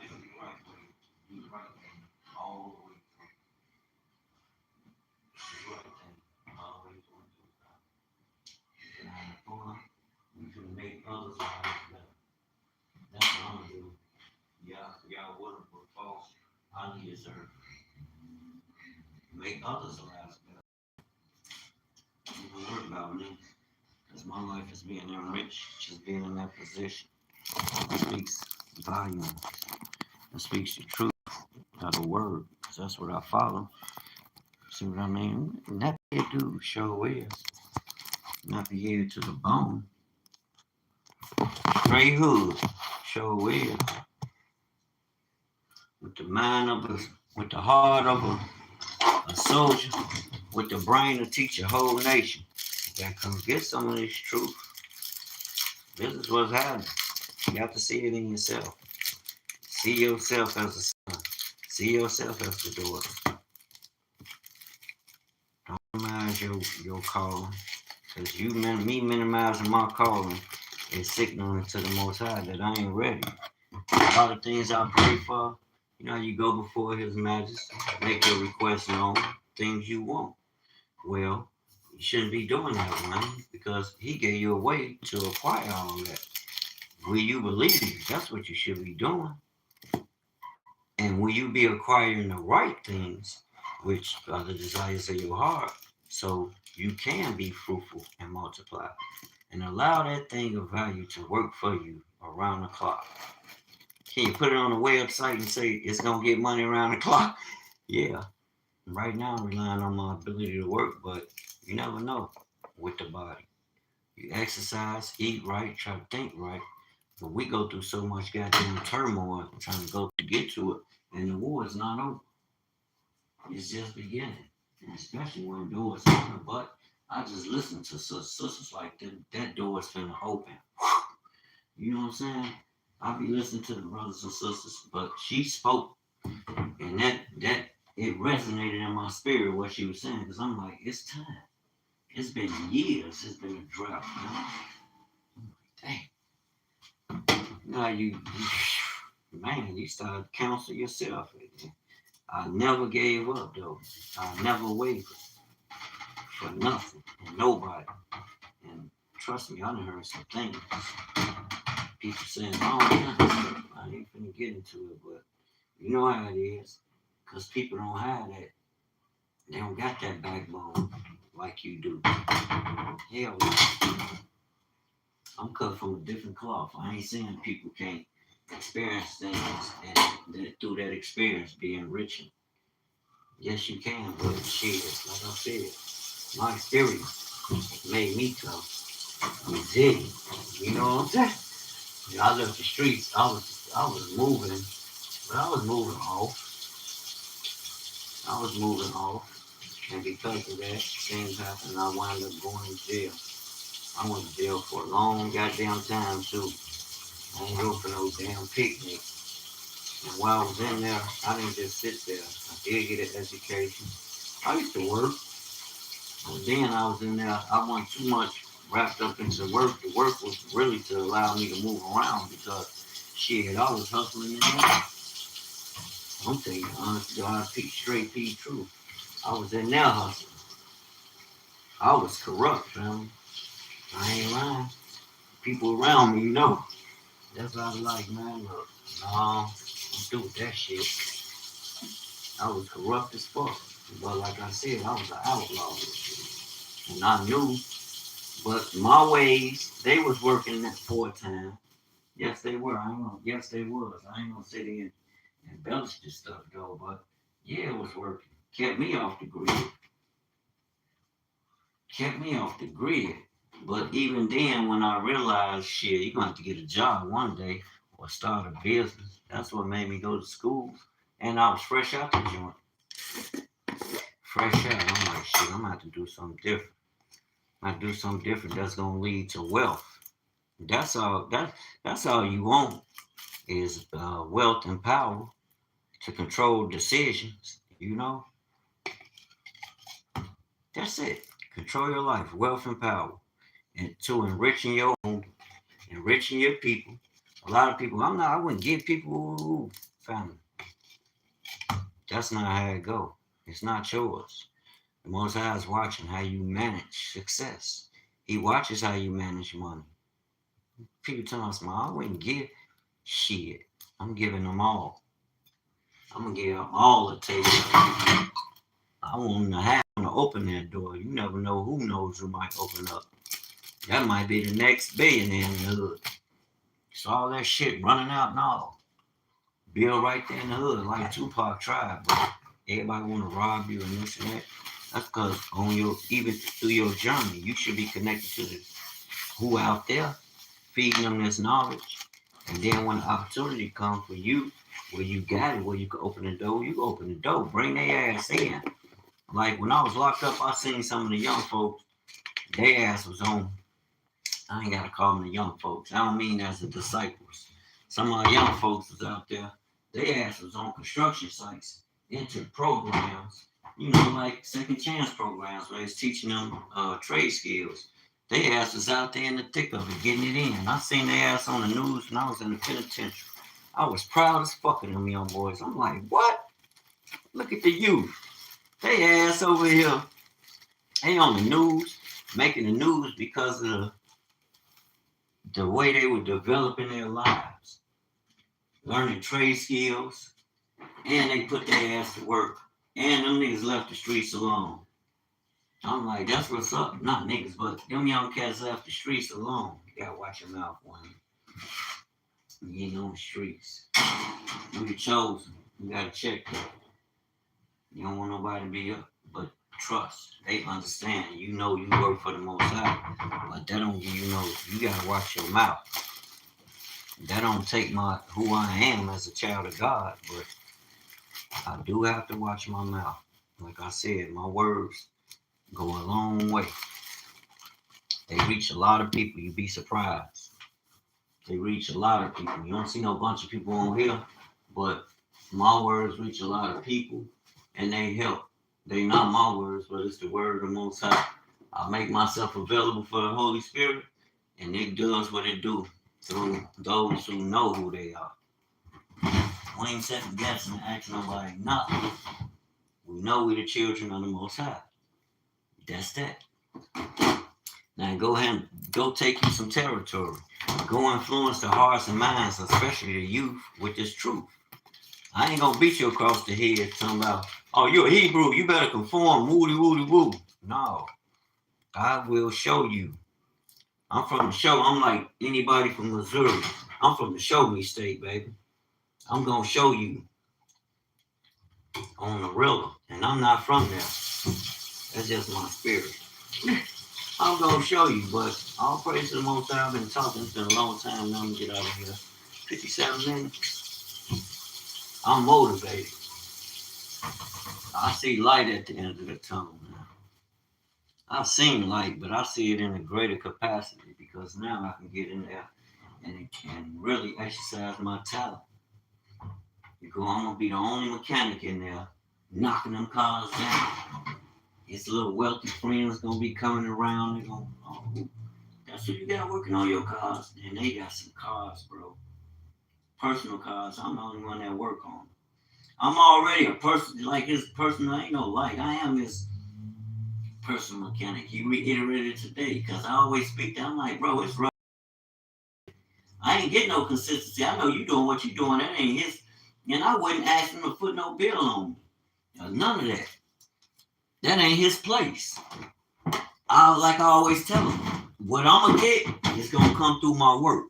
make it the right way, do the right thing, all the way through. The right thing, all the way through. And I'm going, we can make others' lives better. That's what I'm gonna do. Y'all wouldn't put false on this earth. Make others' lives better. You don't worry about me. Because my life is being enriched, just being in that position. It speaks volumes. It speaks the truth of the word. Because that's what I follow. See what I mean? And that they do sure is. Not the ear to the bone. Straight hood sure is. With the mind of a, with the heart of a soldier, with the brain to teach a whole nation. You gotta come get some of this truth. This is what's happening. You have to see it in yourself. See yourself as a son. See yourself as the daughter. Don't minimize your calling. Because me minimizing my calling is signaling to the Most High that I ain't ready. A lot of things I pray for, you know, you go before His Majesty, make your requests known, things you want. Well, you shouldn't be doing that, man, because He gave you a way to acquire all that. Will you believe it? That's what you should be doing. And will you be acquiring the right things, which are the desires of your heart, so you can be fruitful and multiply? And allow that thing of value to work for you around the clock. Can you put it on a website and say it's going to get money around the clock? Yeah. Right now, I'm relying on my ability to work, but you never know with the body. You exercise, eat right, try to think right. But we go through so much goddamn turmoil trying to go to get to it, and the war is not over. It's just beginning. And especially when doors open. But I just listen to sisters like that door is finna open. You know what I'm saying? I be listening to the brothers and sisters, but she spoke, and that it resonated in my spirit what she was saying, because I'm like, it's time. It's been years. It's been a drought. Dang. Now you start to counsel yourself. I never gave up though. I never wavered for nothing and nobody. And trust me, I done heard some things. People saying, oh, I ain't finna get into it, but you know how it is. Because people don't have that. They don't got that backbone like you do. Hell yeah. I'm cut from a different cloth. I ain't saying people can't experience things and through that experience be enriching. Yes, you can, but shit, like I said, my experience made me tough, resilient. You know what I'm saying? I left the streets. I was moving, but I was moving off. And because of that, things happened. I wound up going to jail. I went to jail for a long goddamn time too. I ain't go for no damn picnic. And while I was in there, I didn't just sit there. I did get an education. I used to work. And then I was in there, I wasn't too much wrapped up into work. The work was really to allow me to move around because shit, I was hustling in there. I'm telling you, honest God, straight P truth. I was in there hustling. I was corrupt, family. I ain't lying. People around me know. That's what I was like, man, look, no, I'm through with that shit. I was corrupt as fuck. But like I said, I was an outlaw. And I knew, but my ways, they was working that 4 time. Yes, they were. Yes, they was. I ain't gonna sit here and embellish this stuff though, but yeah, it was working. Kept me off the grid. But even then, when I realized, shit, you're going to have to get a job one day or start a business. That's what made me go to school. And I was fresh out the joint. Fresh out. I'm like, shit, I'm going to have to do something different. I do something different that's going to lead to wealth. That's all you want. is wealth and power to control decisions. That's it. Control your life, wealth and power, and to enriching your own, enriching your people. A lot of people, I wouldn't give people family. That's not how it go. It's not yours. The Most High is watching how you manage success. He watches how you manage money. People tell us, I wouldn't give shit. I'm giving them all. I'm gonna give them all the table. I want them to have to open that door. You never know who knows who might open up. That might be the next billionaire in the hood. So all that shit running out now. Bill right there in the hood, like Tupac tried, but everybody want to rob you and this and that. That's because even through your journey, you should be connected to who out there, feeding them this knowledge. And then when the opportunity comes for you, where you got it, where you can open the door, you open the door, bring their ass in. Like when I was locked up, I seen some of the young folks, their ass was on. I ain't gotta call them the young folks. I don't mean as the disciples. Some of our young folks was out there, their ass was on construction sites, into programs, like second chance programs where it's teaching them trade skills. Their ass was out there in the thick of it, getting it in. I seen their ass on the news when I was in the penitentiary. I was proud as fuck of them young boys. I'm like, what? Look at the youth. They ass over here. They on the news, making the news because of the way they were developing their lives, learning trade skills, and they put their ass to work. And them niggas left the streets alone. I'm like, that's what's up. Not niggas, but them young cats left the streets alone. You gotta watch your mouth when you ain't on the streets. You the chosen. You gotta check that. You don't want nobody to be up, but trust. They understand. You work for the Most High, but that don't give you you gotta watch your mouth. That don't take who I am as a child of God, but I do have to watch my mouth. Like I said, my words go a long way. They reach a lot of people. You'd be surprised. They reach a lot of people. You don't see no bunch of people on here, but my words reach a lot of people, and they help. They not my words, but it's the word of the Most High. I make myself available for the Holy Spirit, and it does what it do through those who know who they are. We ain't second guessing and asking nobody nothing. We know we the children of the Most High. That's that. Now go ahead and go take you some territory. Go influence the hearts and minds, especially the youth, with this truth. I ain't gonna beat you across the head talking about, oh, you're a Hebrew, you better conform, woody, woody, woo. No. I will show you. I'm from the show. I'm like anybody from Missouri. I'm from the show me state, baby. I'm gonna show you on the river. And I'm not from there. That's just my spirit. I'm gonna show you, but all praise to the Most High. I've been talking. It's been a long time. Now I'm gonna get out of here. 57 minutes. I'm motivated. I see light at the end of the tunnel now. I've seen light, but I see it in a greater capacity because now I can get in there and really exercise my talent. Because I'm gonna be the only mechanic in there knocking them cars down. His little wealthy friends gonna be coming around. They gonna, oh, that's what you got working on your cars. And they got some cars, bro. Personal cars. I'm the only one that work on them. I'm already a person, like his personal, ain't no like. I am his personal mechanic. He reiterated today because I always speak that. I'm like, bro, it's right. I ain't getting no consistency. I know you doing what you doing. That ain't his. And I wouldn't ask him to put no bill on me. None of that. That ain't his place. Like I always tell him, what I'm going to get is going to come through my work.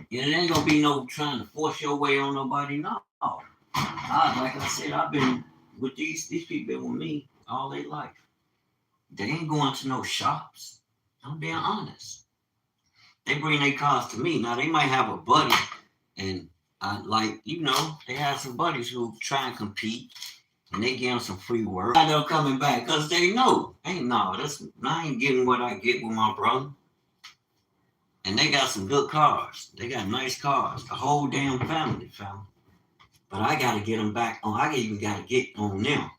It ain't going to be no trying to force your way on nobody. No. Like I said, I've been with these people been with me all their life. They ain't going to no shops. I'm being honest. They bring their cars to me. Now, they might have a buddy, and they have some buddies who try and compete, and they give them some free work. I know coming back, because they know. I ain't getting what I get with my brother. And they got some good cars. They got nice cars. The whole damn family, fam. But I gotta get them back on. I even gotta get on them.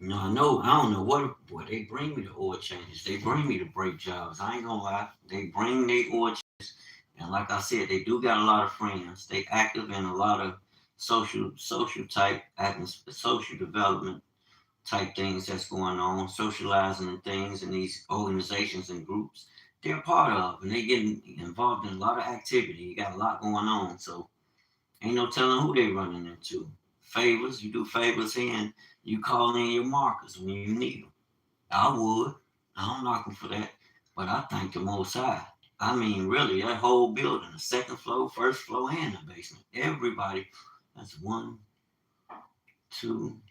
I don't know what, boy, they bring me the oil changes. They bring me the brake jobs. I ain't gonna lie. They bring me oil changes. And like I said, they do got a lot of friends. They active in a lot of social type, social development type things that's going on, socializing and things in these organizations and groups they're part of, and they getting involved in a lot of activity. You got a lot going on, so ain't no telling who they running into. Favors, you do favors here, and you call in your markers when you need them. I would. I don't knock them for that, but I thank the Most High. I mean, really, that whole building, the second floor, first floor, and the basement. Everybody, that's 1, 2,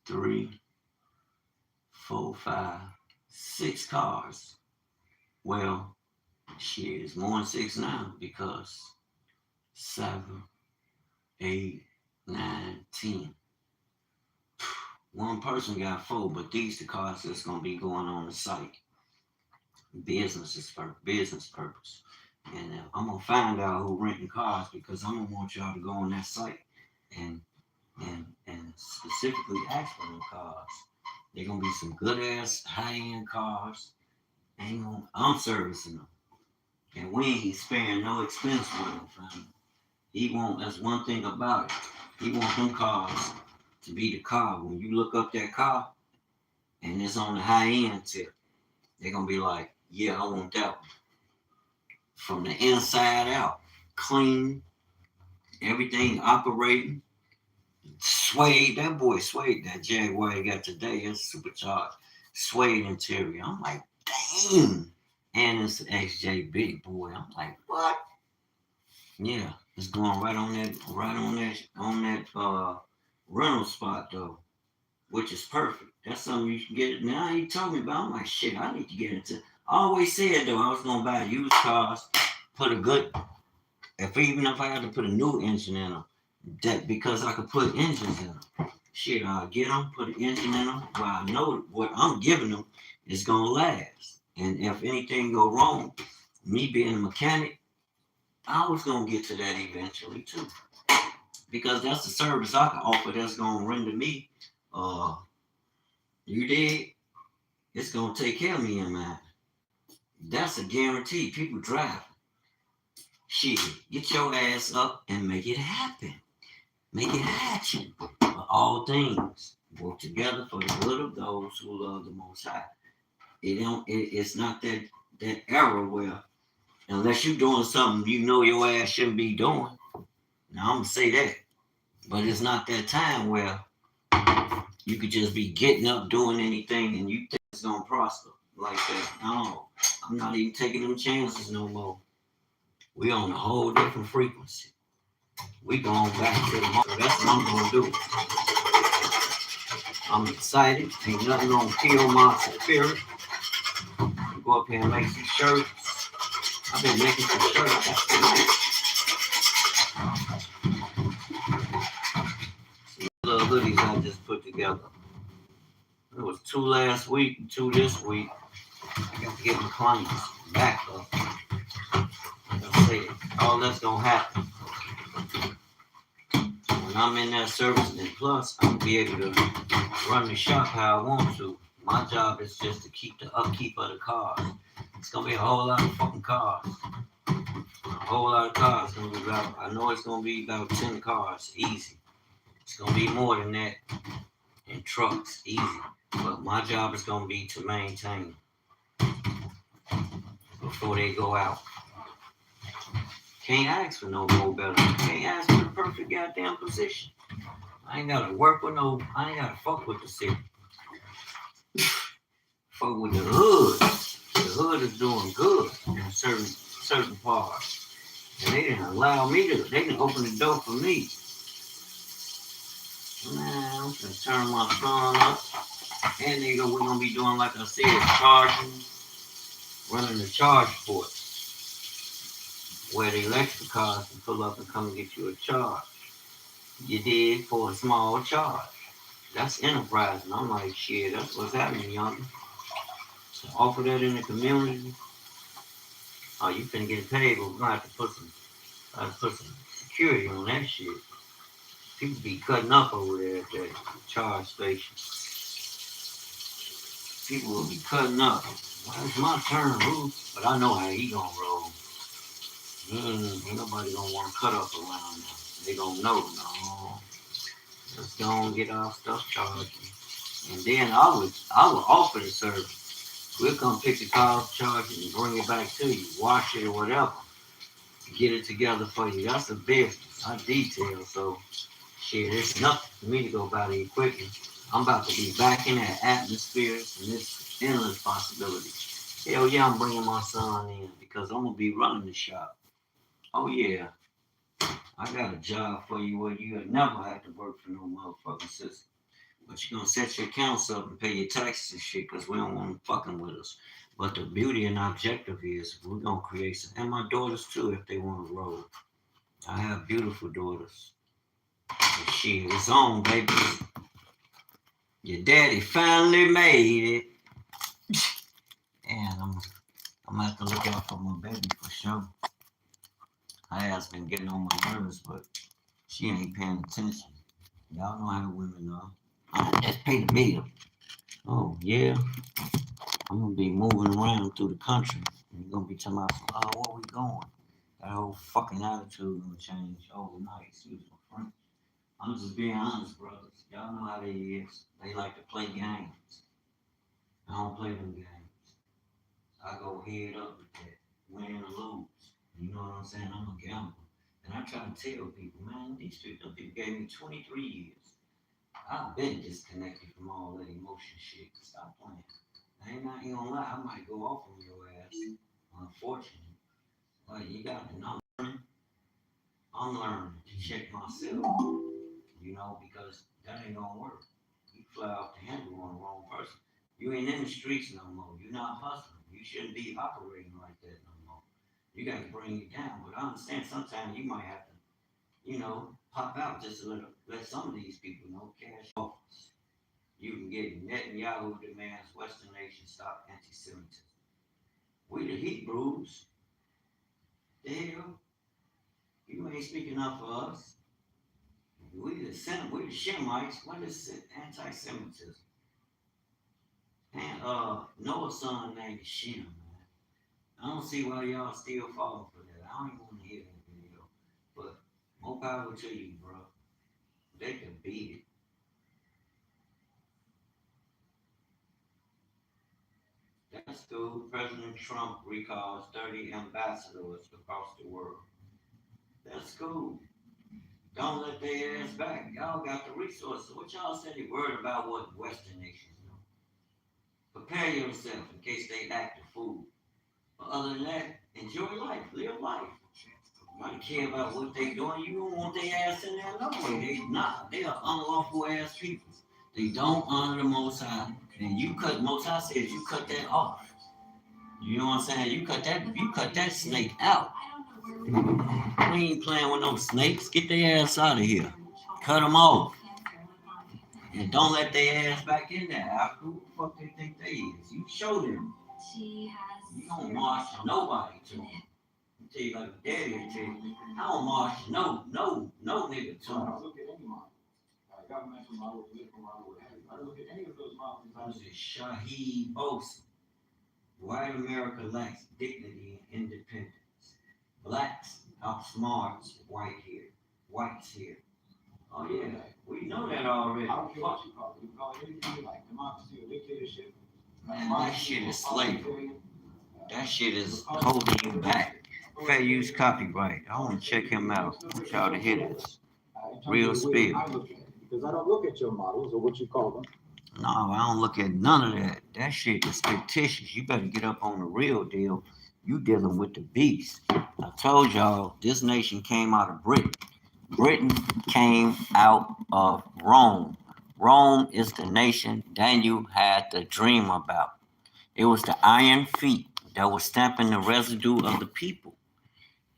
3, 4, 5, 6 cars. Well, shit, it's more than six now because 7, 8, 9, 10. One person got four, but these the cars that's gonna be going on the site. Business purpose. And I'm gonna find out who renting cars because I'm gonna want y'all to go on that site and and specifically ask for them cars. They're gonna be some good ass high end cars. I'm servicing them. And we ain't sparing no expense with him, fam. He won't, that's one thing about it. He want them cars to be the car. When you look up that car and it's on the high end tip, they're gonna be like, yeah, I want that one. From the inside out, clean, everything operating. Suede, that boy suede, that Jaguar he got today, it's supercharged. Suede interior. I'm like, dang. And it's an XJ big boy. I'm like, what? Yeah, it's going right on that rental spot though, which is perfect. That's something you can get. Now he told me about. I'm like, shit, I need to get into. I always said though, I was gonna buy used cars, put a good. Even if I had to put a new engine in them, that because I could put engines in them. Shit, I'll get them, put an engine in them. Well, I know what I'm giving them is gonna last. And if anything go wrong, me being a mechanic, I was gonna get to that eventually too, because that's the service I can offer that's gonna render me. Uh, you did. It's gonna take care of me and mine. That's a guarantee. People drive. Shit, get your ass up and make it happen. Make it happen. For all things work together for the good of those who love the Most High. It's not that era where unless you're doing something you know your ass shouldn't be doing. Now I'm gonna say that, but it's not that time where you could just be getting up doing anything and you think it's gonna prosper like that. No, I'm not even taking them chances no more. We on a whole different frequency. We going back to the mark. So that's what I'm gonna do. I'm excited. Ain't nothing gonna kill my spirit. Go up here and make some shirts. I've been making some shirts. Some little hoodies I just put together. It was 2 last week and 2 this week. I got to get my clients back up. Like I said, all that's gonna happen. When I'm in that service, and plus I'll be able to run the shop how I want to. My job is just to keep the upkeep of the cars. It's gonna be a whole lot of fucking cars. A whole lot of cars. I know it's gonna be about 10 cars, easy. It's gonna be more than that in trucks, easy. But my job is gonna be to maintain before they go out. Can't ask for no more better. Can't ask for the perfect goddamn position. I ain't gotta I ain't gotta fuck with the city. Fuck with the hood. The hood is doing good in certain parts. And they didn't they didn't open the door for me. Man, I'm gonna turn my son up. And we're gonna be doing, like I said, charging, running the charge port, where the electric cars can pull up and come and get you a charge. You did for a small charge. That's enterprising. I'm like, shit, that's what's happening, young. So offer that in the community. Oh, you finna get paid, but we're gonna have to put some security on that shit. People be cutting up over there at that charge station. People will be cutting up. Well, it's my turn, Ruth. But I know how he gonna roll. Ain't nobody gonna want to cut up around them. They gonna know, no. Let's go and get our stuff charged. And then I would offer the service. We'll come pick the car up, charge it, and bring it back to you. Wash it or whatever. Get it together for you. That's a business. I detail, so shit, it's nothing for me to go buy the equipment. I'm about to be back in that atmosphere and this endless possibility. Hell yeah, I'm bringing my son in because I'm gonna be running the shop. Oh yeah, I got a job for you where you never have to work for no motherfucking system. But you're gonna set your accounts up and pay your taxes and shit because we don't want them fucking with us. But the beauty and objective is we're gonna create some, and my daughters too if they want to roll. I have beautiful daughters. But shit, it's on, baby. Your daddy finally made it. And I'm gonna have to look out for my baby for sure. I has been getting on my nerves, but she ain't paying attention. Y'all know how women are. Just pay the bill. Oh yeah, I'm gonna be moving around through the country. And you're gonna be talking about, oh, where we going? That whole fucking attitude gonna change overnight. Excuse my French. I'm just being honest, brothers. Y'all know how they is. They like to play games. I don't play them games. I go head up with that, win or lose. You know what I'm saying? I'm a gambler. And I try to tell people, man, these people gave me 23 years. I've been disconnected from all that emotion shit. Stop playing. I ain't not gonna lie, I might go off on your ass. Unfortunately. But you got to know. I'm learning to check myself, you know, because that ain't gonna work. You fly off the handle on the wrong person. You ain't in the streets no more. You're not hustling. You shouldn't be operating like that no more. You got to bring it down. But I understand sometimes you might have to, you know, pop out just a little. Let some of these people know cash offers. You can get Netanyahu demands Western nations stop anti-Semitism. We the Hebrews. The hell, you ain't speaking up for us. We the Shemites. What is anti-Semitism? And Noah's son named Shem, man. I don't see why y'all still falling for that. I don't even want to hear that video. But more power to you, bro. They can beat it. That's cool. President Trump recalls 30 ambassadors across the world. That's cool. Don't let their ass back. Y'all got the resources. What y'all said you worried about what Western nations do? Prepare yourself in case they act a fool. But other than that, enjoy life. Live life. I don't care about what they doing. You don't want their ass in there no way. They not. They are unlawful ass people. They don't honor the Most High. And you cut. Most High says you cut that off. You know what I'm saying? You cut that snake out. We ain't playing with no snakes. Get their ass out of here. Cut them off. And don't let their ass back in there. After who the fuck they think they is? You show them. You don't march nobody to them. I tell you like a daddy will tell you. I don't march no nigga to them. Governmental model, political model, what have you. I don't look at any of those models. Sometimes it's Shaheed Bosa. White America lacks dignity and independence. Blacks outsmarts whites here. Oh yeah, we know that already. I don't care what you call it. You call it anything you like, democracy or dictatorship. Man, that shit is slavery. That shit is holding you back. Fair use copyright. I want to check him out. I want y'all to hear this. Real spill. Because I don't look at your models or what you call them. No, I don't look at none of that. That shit is fictitious. You better get up on the real deal. You dealing with the beast. I told y'all this nation came out of Britain. Britain came out of Rome. Rome is the nation Daniel had the dream about. It was the iron feet that was stamping the residue of the people.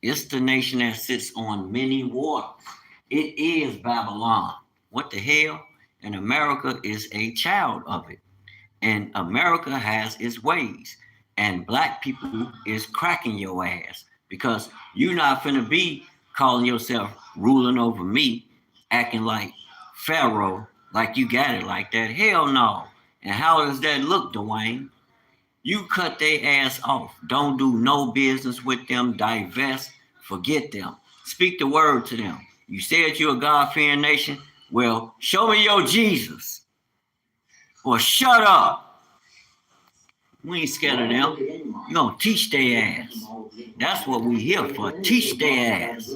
It's the nation that sits on many waters. It is Babylon. What the hell? And America is a child of it. And America has its ways. And black people is cracking your ass because you not finna be calling yourself ruling over me, acting like Pharaoh, like you got it like that. Hell no. And how does that look, Dwayne? You cut their ass off. Don't do no business with them. Divest. Forget them. Speak the word to them. You said you're a God-fearing nation. Well, show me your Jesus. Or shut up. We ain't scared of them. We're going to teach their ass. That's what we here for. Teach their ass.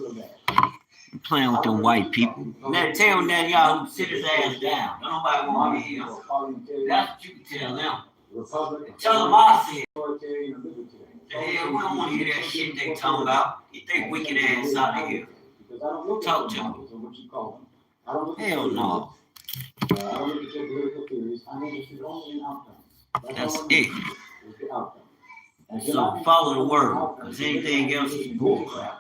I'm playing with them white people. Now tell Netanyahu to sit his ass down. Nobody want to hear him. That's what you can tell them. Tell them I said. Hell, we don't want to hear that shit they talking about. Get their wicked ass out of here. Talk to me. Hell no. That's it. So follow the word, because anything else is bullcrap.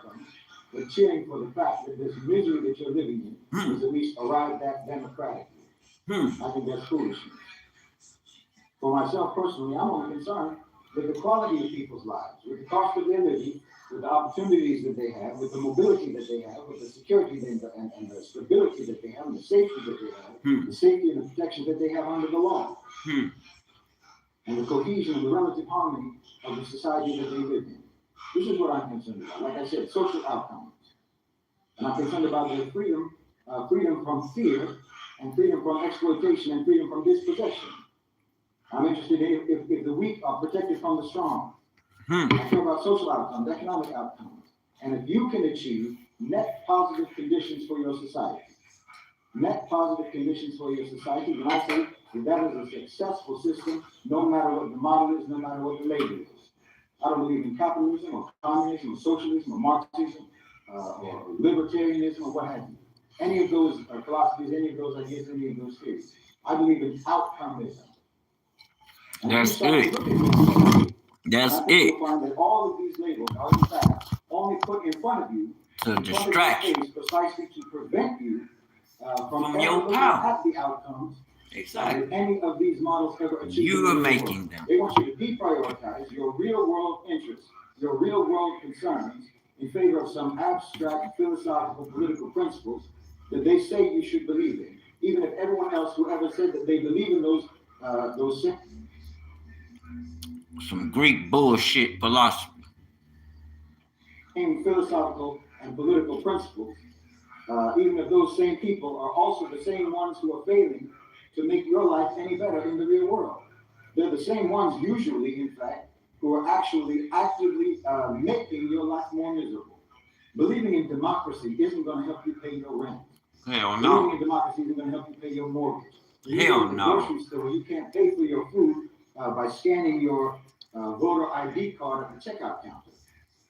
But cheering for the fact that this misery that you're living in is at least arrived at democratically. I think that's foolishness. For myself personally, I'm only concerned with the quality of people's lives, with the cost of their living, with the opportunities that they have, with the mobility that they have, with the security and the stability that they have, and the safety that they have, the safety and the protection that they have under the law, and the cohesion and the relative harmony of the society that they live in. This is what I'm concerned about. Like I said, social outcomes. And I'm concerned about their freedom from fear, and freedom from exploitation, and freedom from dispossession. I'm interested in if the weak are protected from the strong. I care about social outcomes, economic outcomes. And if you can achieve net positive conditions for your society, net positive conditions for your society, then I say that is a successful system, no matter what the model is, no matter what the label is. I don't believe in capitalism or communism or socialism or Marxism or libertarianism or what have you. Any of those philosophies, any of those ideas, any of those theories. I believe in outcomeism. That's it. That's it. You'll find that all of these labels are in fact only put in front of you to distract you, precisely to prevent you from your power at the outcomes. Exactly. Any of these models ever achieve. You are making them. They want you to deprioritize your real world interests, your real world concerns, in favor of some abstract philosophical political principles that they say you should believe in, even if everyone else who ever said that they believe in those some Greek bullshit philosophy. In philosophical and political principles, even if those same people are also the same ones who are failing to make your life any better in the real world. They're the same ones, usually, in fact, who are actually actively making your life more miserable. Believing in democracy isn't going to help you pay your rent. Hell no. Believing in democracy isn't going to help you pay your mortgage. Hell no. Grocery store, you can't pay for your food by scanning your voter ID card at the checkout counter.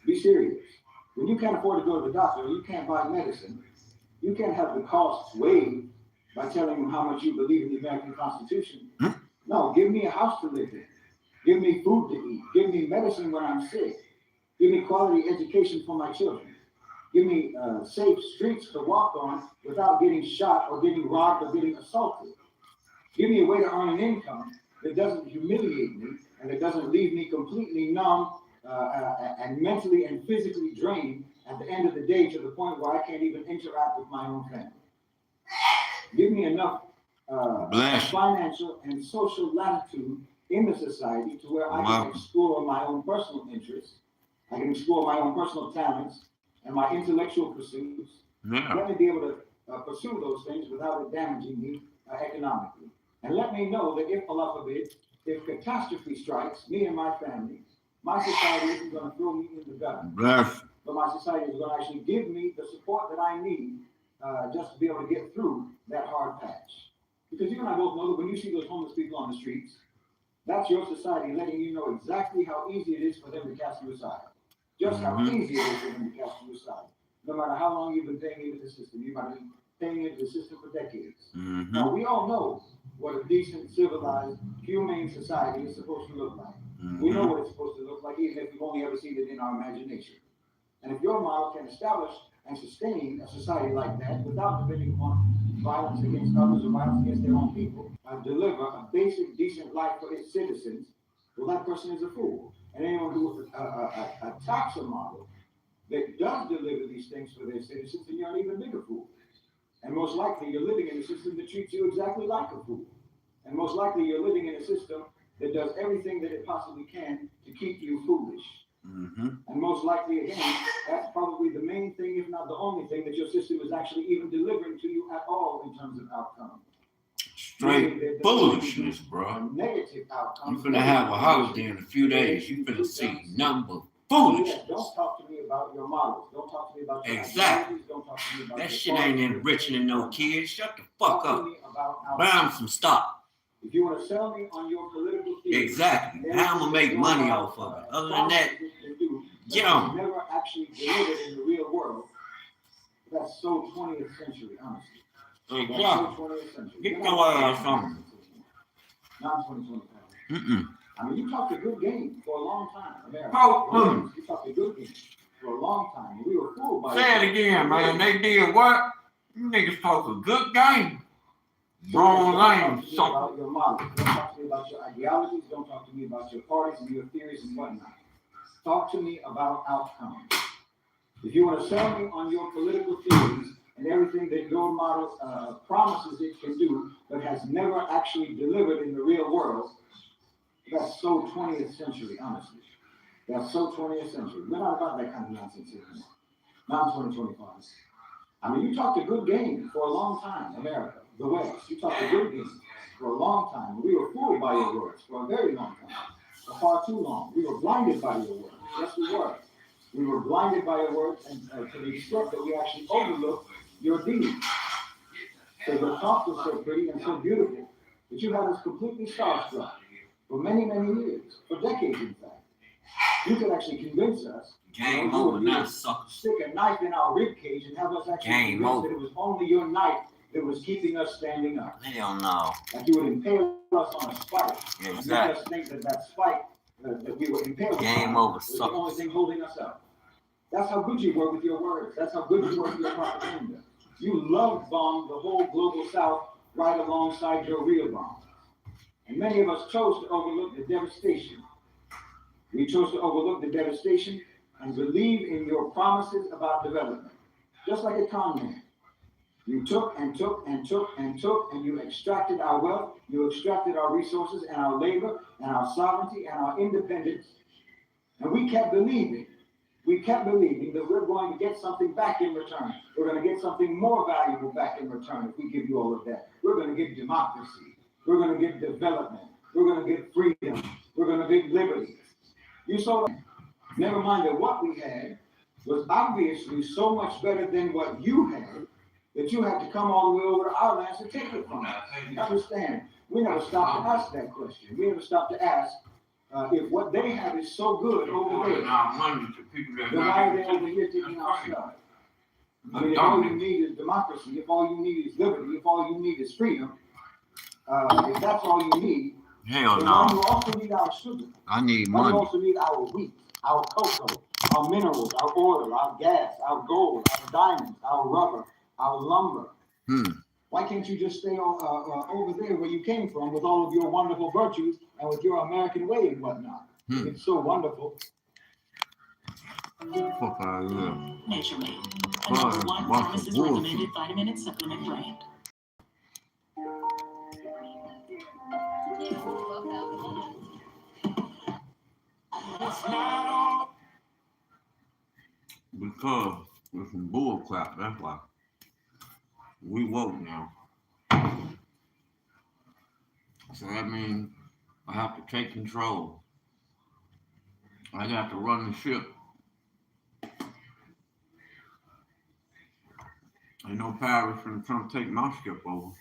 Be serious. When you can't afford to go to the doctor, you can't buy medicine, you can't have the costs waived by telling them how much you believe in the American Constitution. No, give me a house to live in. Give me food to eat. Give me medicine when I'm sick. Give me quality education for my children. Give me safe streets to walk on without getting shot or getting robbed or getting assaulted. Give me a way to earn an income that doesn't humiliate me and that doesn't leave me completely numb and mentally and physically drained at the end of the day to the point where I can't even interact with my own family. Give me enough financial and social latitude in the society to where I can explore my own personal interests, I can explore my own personal talents and my intellectual pursuits. Let me be able to pursue those things without it damaging me economically. And let me know that if, Allah forbid, if catastrophe strikes me and my family, my society isn't going to throw me in the gutter. But my society is going to actually give me the support that I need just to be able to get through that hard patch. Because you and I both know that when you see those homeless people on the streets, that's your society letting you know exactly how easy it is for them to cast you aside. Just how easy it is for them to cast you aside. No matter how long you've been paying into the system, you might have been paying into the system for decades. Now, we all know what a decent, civilized, humane society is supposed to look like. We know what it's supposed to look like, even if we've only ever seen it in our imagination. And if your model can establish and sustain a society like that without depending upon violence against others or violence against their own people, deliver a basic, decent life for its citizens, well, that person is a fool. And anyone who attacks a model that does deliver these things for their citizens, then you're an even bigger fool. And most likely you're living in a system that treats you exactly like a fool. And most likely you're living in a system that does everything that it possibly can to keep you foolish. Mm-hmm. And most likely, again, that's probably the main thing, if not the only thing, that your system is actually even delivering to you at all in terms of outcome. Straight foolishness, bro. Negative outcome. You finna have a holiday in a few days. You finna see number Oh, foolishness. yeah, don't talk to me about your models. Don't talk to me about your Exactly. ideologies. Don't talk to me about That your shit ain't thoughts. enriching no kids. Shut the Talk fuck to up. me about Buy outcomes. them some stock. If you want to sell me on your political theory, Exactly. How I'm gonna make money off of it. Other than that, get on. Never actually delivered in the real world. That's so 20th century, honestly. Exactly. That's so 20th century. Get your ass on. Not 2025. Mm-mm. I mean, you talked a good game for a long time, America. Oh, You talked a good game for a long time. We were fooled by say it again, man. They did what? You niggas talk a good game. Wrong lane, Don't talk to me sucker. about your models. Don't talk to me about your ideologies. Don't talk to me about your parties and your theories and whatnot. Talk to me about outcomes. If you want to sell me on your political theories and everything that your model promises it can do, but has never actually delivered in the real world, that's so 20th century, honestly. That's so 20th century. We're not about that kind of nonsense anymore. Not in 2025. I mean, you talked a good game for a long time, America, the West. You talked a good game for a long time. We were fooled by your words for a very long time, for far too long. We were blinded by your words. Yes, we were. We were blinded by your words, and to the extent that we actually overlooked your deeds. So your talk was so pretty and so beautiful that you had us completely starstruck for many, many years, for decades, in fact. You could actually convince us. Game over now, sucker. Stick a knife in our rib cage and have us actually Game convinced over. that it was only your knife that was keeping us standing up. Hell no. Like you would impale us on a spike. Yeah, And exactly. make us think that spike that we were impaled Game on over, was the suckers. only thing holding us up. That's how good you were with your words. That's how good you were with your propaganda. You love bombed the whole global South right alongside your real bomb. And many of us chose to overlook the devastation. We chose to overlook the devastation and believe in your promises about development. Just like a con man. You took and took and took and took, and you extracted our wealth, you extracted our resources and our labor and our sovereignty and our independence. And we kept believing that we're going to get something back in return. We're going to get something more valuable back in return if we give you all of that. We're going to get democracy. We're going to get development. We're going to get freedom. We're going to get liberty. You saw that. Never mind that what we had was obviously so much better than what you had that you had to come all the way over to our lands to take it from us. Understand? We never stopped to ask that question. We never stopped to ask if what they have is so good over there, then why are they over here taking our stuff? I mean, if all you need is democracy, if all you need is liberty, if all you need is freedom, if that's all you need, Hell then why do no. you also need our sugar? I need Why do you money. also need our wheat, our cocoa, our minerals, our oil, our gas, our gold, our diamonds, our rubber, our lumber? Why can't you just stay over there where you came from with all of your wonderful virtues and with your American way and whatnot? It's so wonderful. Fuck out of here. Naturally, a Boy, number one bunch of pharmacist bullshit. recommended vitamin and supplement brand. Because it's some bull crap, that's why. We woke now. So that means I have to take control. I got to run the ship. Ain't no Paris finna come take my ship over.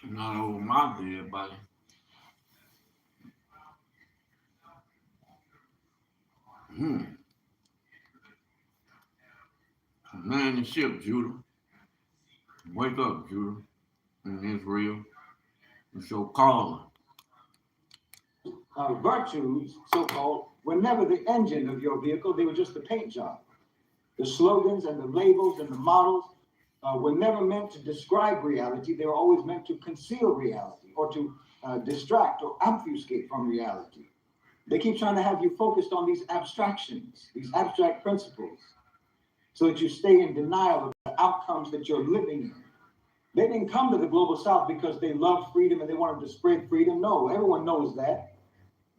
Not over my dead body. Man the ship, Judah. Wake up, Judah. In Israel. It's your calling. Virtues, so-called, were never the engine of your vehicle. They were just the paint job. The slogans and the labels and the models were never meant to describe reality. They were always meant to conceal reality or to distract or obfuscate from reality. They keep trying to have you focused on these abstractions, these abstract principles, so that you stay in denial of the outcomes that you're living in. They didn't come to the global south because they loved freedom and they wanted to spread freedom. No, everyone knows that.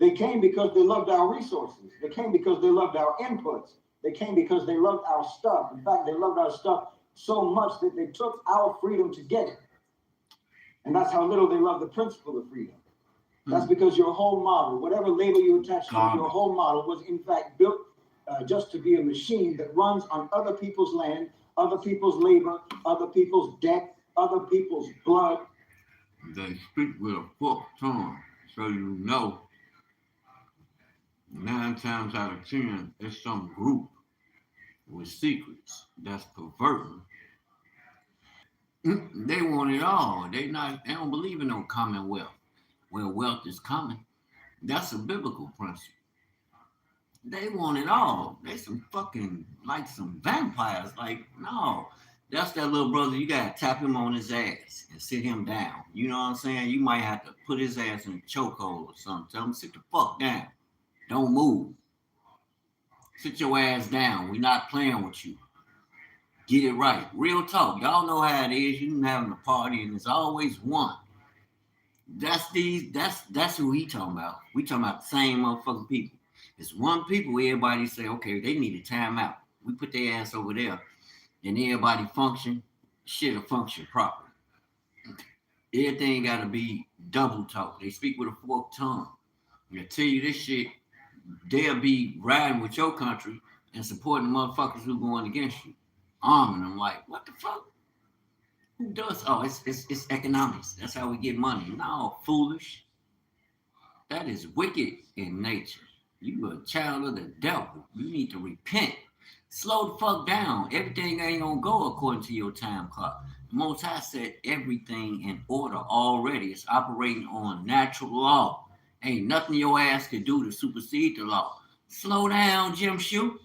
They came because they loved our resources. They came because they loved our inputs. They came because they loved our stuff. In fact, they loved our stuff so much that they took our freedom to get it. And that's how little they love the principle of freedom. That's because your whole model, whatever label you attach to it, your whole model was in fact built just to be a machine that runs on other people's land, other people's labor, other people's debt, other people's blood. They speak with a forked tongue, so you know 9 times out of 10, it's some group with secrets that's perverting. They want it all. They don't believe in no commonwealth where wealth is coming. That's a biblical principle. They want it all. They some fucking like some vampires. Like, no. That's that little brother. You gotta tap him on his ass and sit him down. You know what I'm saying? You might have to put his ass in a chokehold or something. Tell him sit the fuck down. Don't move. Sit your ass down. We're not playing with you. Get it right. Real talk. Y'all know how it is. You having a party and there's always one. That's who he talking about. We talking about the same motherfucking people. It's one people where everybody say, okay, they need a timeout. We put their ass over there. And everybody function. Shit'll function properly. Everything gotta be double talk. They speak with a forked tongue. I tell you this shit, they'll be riding with your country and supporting the motherfuckers who going against you. Arming them like, what the fuck? Who does? Oh, it's economics. That's how we get money. No, foolish. That is wicked in nature. You a child of the devil. You need to repent. Slow the fuck down. Everything ain't gonna go according to your time clock. The Most High set everything in order already. It's operating on natural law. Ain't nothing your ass can do to supersede the law. Slow down, Jim Shoe.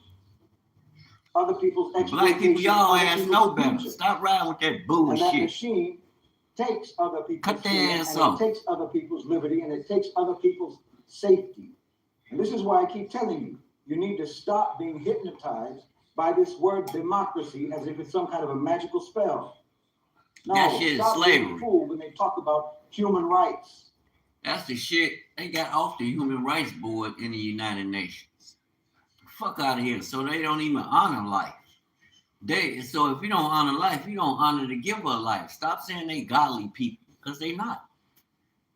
Other people's Black people, y'all ass know better. Future. Stop riding with that And bullshit. that machine takes other people's Cut their ass freedom, and off. it takes other people's liberty, and it takes other people's safety. And this is why I keep telling you, you need to stop being hypnotized by this word democracy as if it's some kind of a magical spell. No, That shit is stop slavery. being fooled when they talk about human rights. That's the shit they got off the Human Rights Board in the United Nations. Fuck out of here. So they don't even honor life. So if you don't honor life, you don't honor the giver of life. Stop saying they godly people, because they not.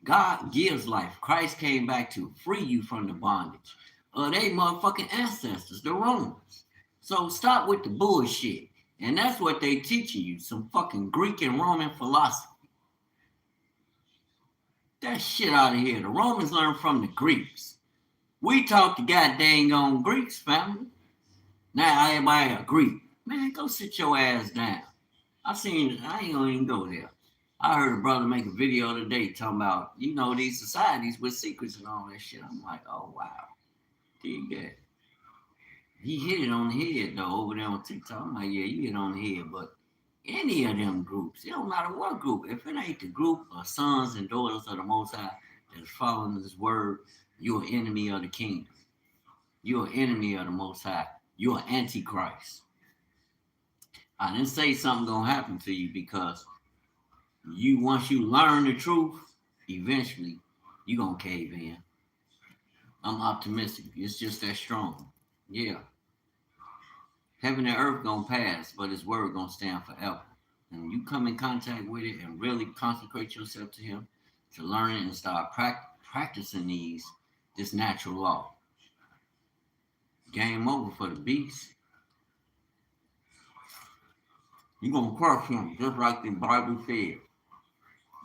God gives life. Christ came back to free you from the bondage of they motherfucking ancestors, the Romans. So stop with the bullshit. And that's what they teaching you, some fucking Greek and Roman philosophy. That shit out of here. The Romans learned from the Greeks. We taught the goddamn on Greeks, family. Now everybody a Greek. Man, go sit your ass down. I ain't gonna even go there. I heard a brother make a video today talking about, these societies with secrets and all that shit. I'm like, oh, wow. Dig that. He hit it on the head, though, over there on TikTok. I'm like, yeah, you hit it on the head. But any of them groups, it don't matter what group. If it ain't the group of sons and daughters of the Most High that's following this word, you're an enemy of the kingdom. You're an enemy of the Most High. You're an antichrist. I didn't say something gonna happen to you because once you learn the truth, eventually you gonna cave in. I'm optimistic. It's just that strong. Yeah. Heaven and earth gonna pass, but his word gonna stand forever. And you come in contact with it and really consecrate yourself to him, to learn it and start practicing this natural law. Game over for the beast. You're going to crush him, just like the Bible said.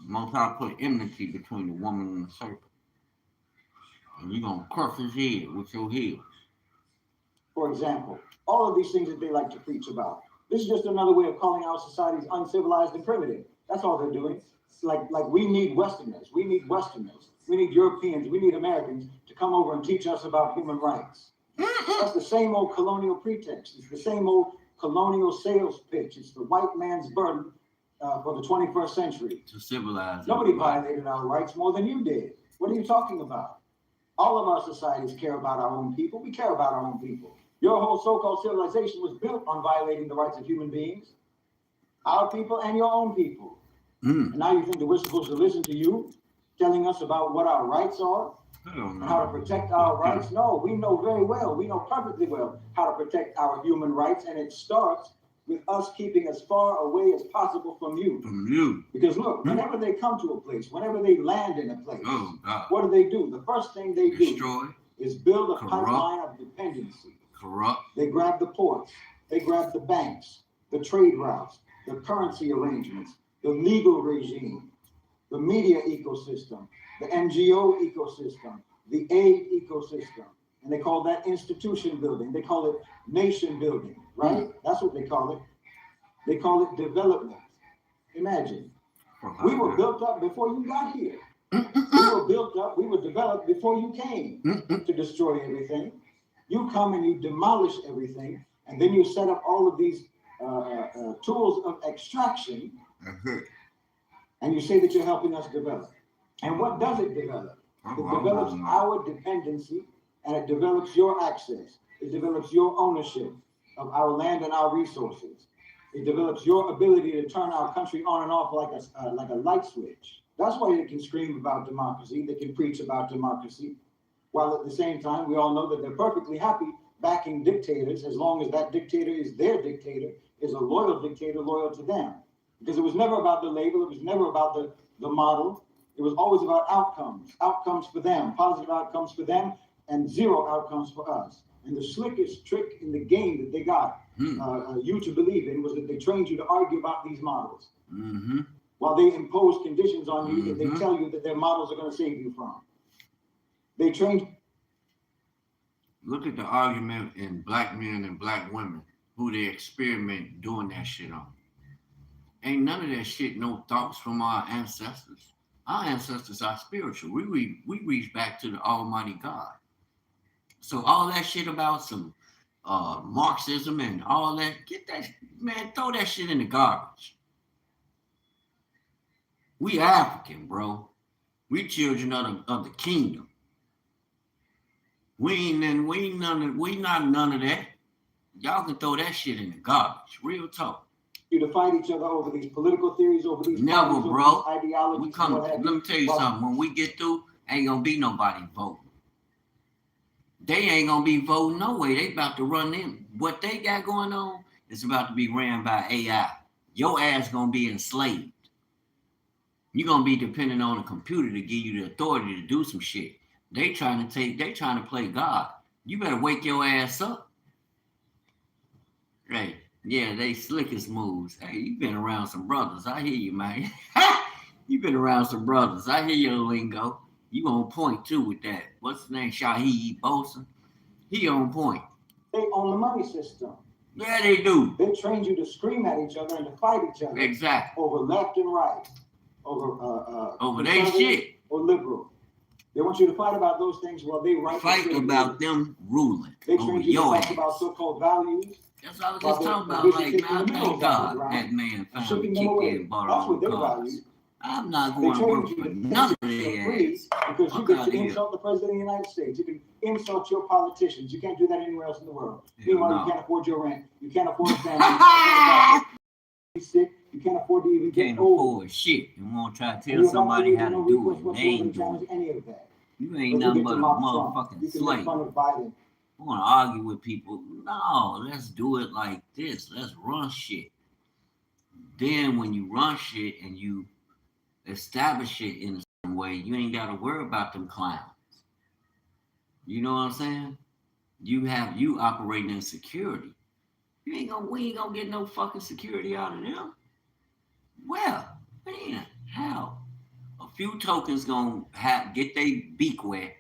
Most High put enmity between the woman and the serpent. And you're going to crush his head with your heel. For example, all of these things that they like to preach about. This is just another way of calling our societies uncivilized and primitive. That's all they're doing. It's like we need Westerners. We need Westerners. We need Europeans. We need Americans to come over and teach us about human rights. That's the same old colonial pretext. It's the same old colonial sales pitch. It's the white man's burden for the 21st century. To civilize. Nobody everybody. violated our rights more than you did. What are you talking about? All of our societies care about our own people. We care about our own people. Your whole so-called civilization was built on violating the rights of human beings, our people and your own people. Mm. And now you think that we're supposed to listen to you, telling us about what our rights are Hell and no. how to protect our rights? No, we know very well. We know perfectly well how to protect our human rights, and it starts with us keeping as far away as possible from you. From you. Because look, whenever they come to a place, whenever they land in a place, Oh God. what do? The first thing they do Destroy. is build a Corrupt. pipeline of dependency. Corrupt. They grab the ports, they grab the banks, the trade routes, the currency arrangements, the legal regime, the media ecosystem, the NGO ecosystem, the aid ecosystem. And they call that institution building. They call it nation building, right? That's what they call it. They call it development. Imagine, we were built up before you got here. We were built up, we were developed before you came to destroy everything. You come and you demolish everything, and then you set up all of these tools of extraction, and you say that you're helping us develop. And what does it develop? It develops our dependency, and it develops your access. It develops your ownership of our land and our resources. It develops your ability to turn our country on and off like a light switch. That's why they can scream about democracy. They can preach about democracy, while at the same time, we all know that they're perfectly happy backing dictators as long as that dictator is their dictator, is a loyal dictator, loyal to them. Because it was never about the label. It was never about the model. It was always about outcomes for them, positive outcomes for them, and zero outcomes for us. And the slickest trick in the game that they got you to believe in was that they trained you to argue about these models, while they impose conditions on you that they tell you that their models are going to save you from. They trained. Look at the argument in black men and black women who they experiment doing that shit on. Ain't none of that shit no thoughts from our ancestors. Our ancestors are spiritual. We reach back to the Almighty God. So all that shit about some Marxism and all that, get that, man, throw that shit in the garbage. We African, bro. We children of the kingdom. We not none of that. Y'all can throw that shit in the garbage. Real talk. You to fight each other over these political theories, over these Never, parties, over bro. these ideologies. We come. and what have Let me tell you Well, something. When we get through, ain't gonna be nobody voting. They ain't gonna be voting no way. They about to run in. What they got going on is about to be ran by AI. Your ass gonna be enslaved. You're gonna be dependent on a computer to give you the authority to do some shit. They trying to play God. You better wake your ass up. Hey, yeah, they slickest moves. Hey, you been around some brothers. I hear you, man. You been around some brothers. I hear your lingo. You on point too with that. What's his name? Shaheed Bosun. He on point. They own the money system. Yeah, they do. They trained you to scream at each other and to fight each other Exactly. over left and right, over they conservative shit. or liberal. They want you to fight about those things while they write. Fight about them ruling They over trained you to your talk ass. about so-called values. That's what I was while just they're talking about. busy Like, kicking man, the thank minerals out God the ground that man and found a shipping them kick away. and bought That's all what the they cars. value. I'm not They going to work trained for you to none of free their ass. because you Fuck get outta to here. insult the president of the United States. You can insult your politicians. You can't do that anywhere else in the world. Hell Meanwhile, no. you can't afford your rent. You can't afford a family. You can't afford to be sick. You can't afford to even Can't get old. afford shit. You want to try to And tell you're somebody how no to do recourse it. They whatsoever ain't to doing challenge it. any of that. You But ain't you nothing get but to a mock Trump. motherfucking You can make slave. fun of Biden. I want to argue with people. No, let's do it like this. Let's run shit. Then when you run shit and you establish it in some way, you ain't got to worry about them clowns. You know what I'm saying? You operating in security. We ain't gonna get no fucking security out of them. Well, man, how? A few tokens gonna get their beak wet,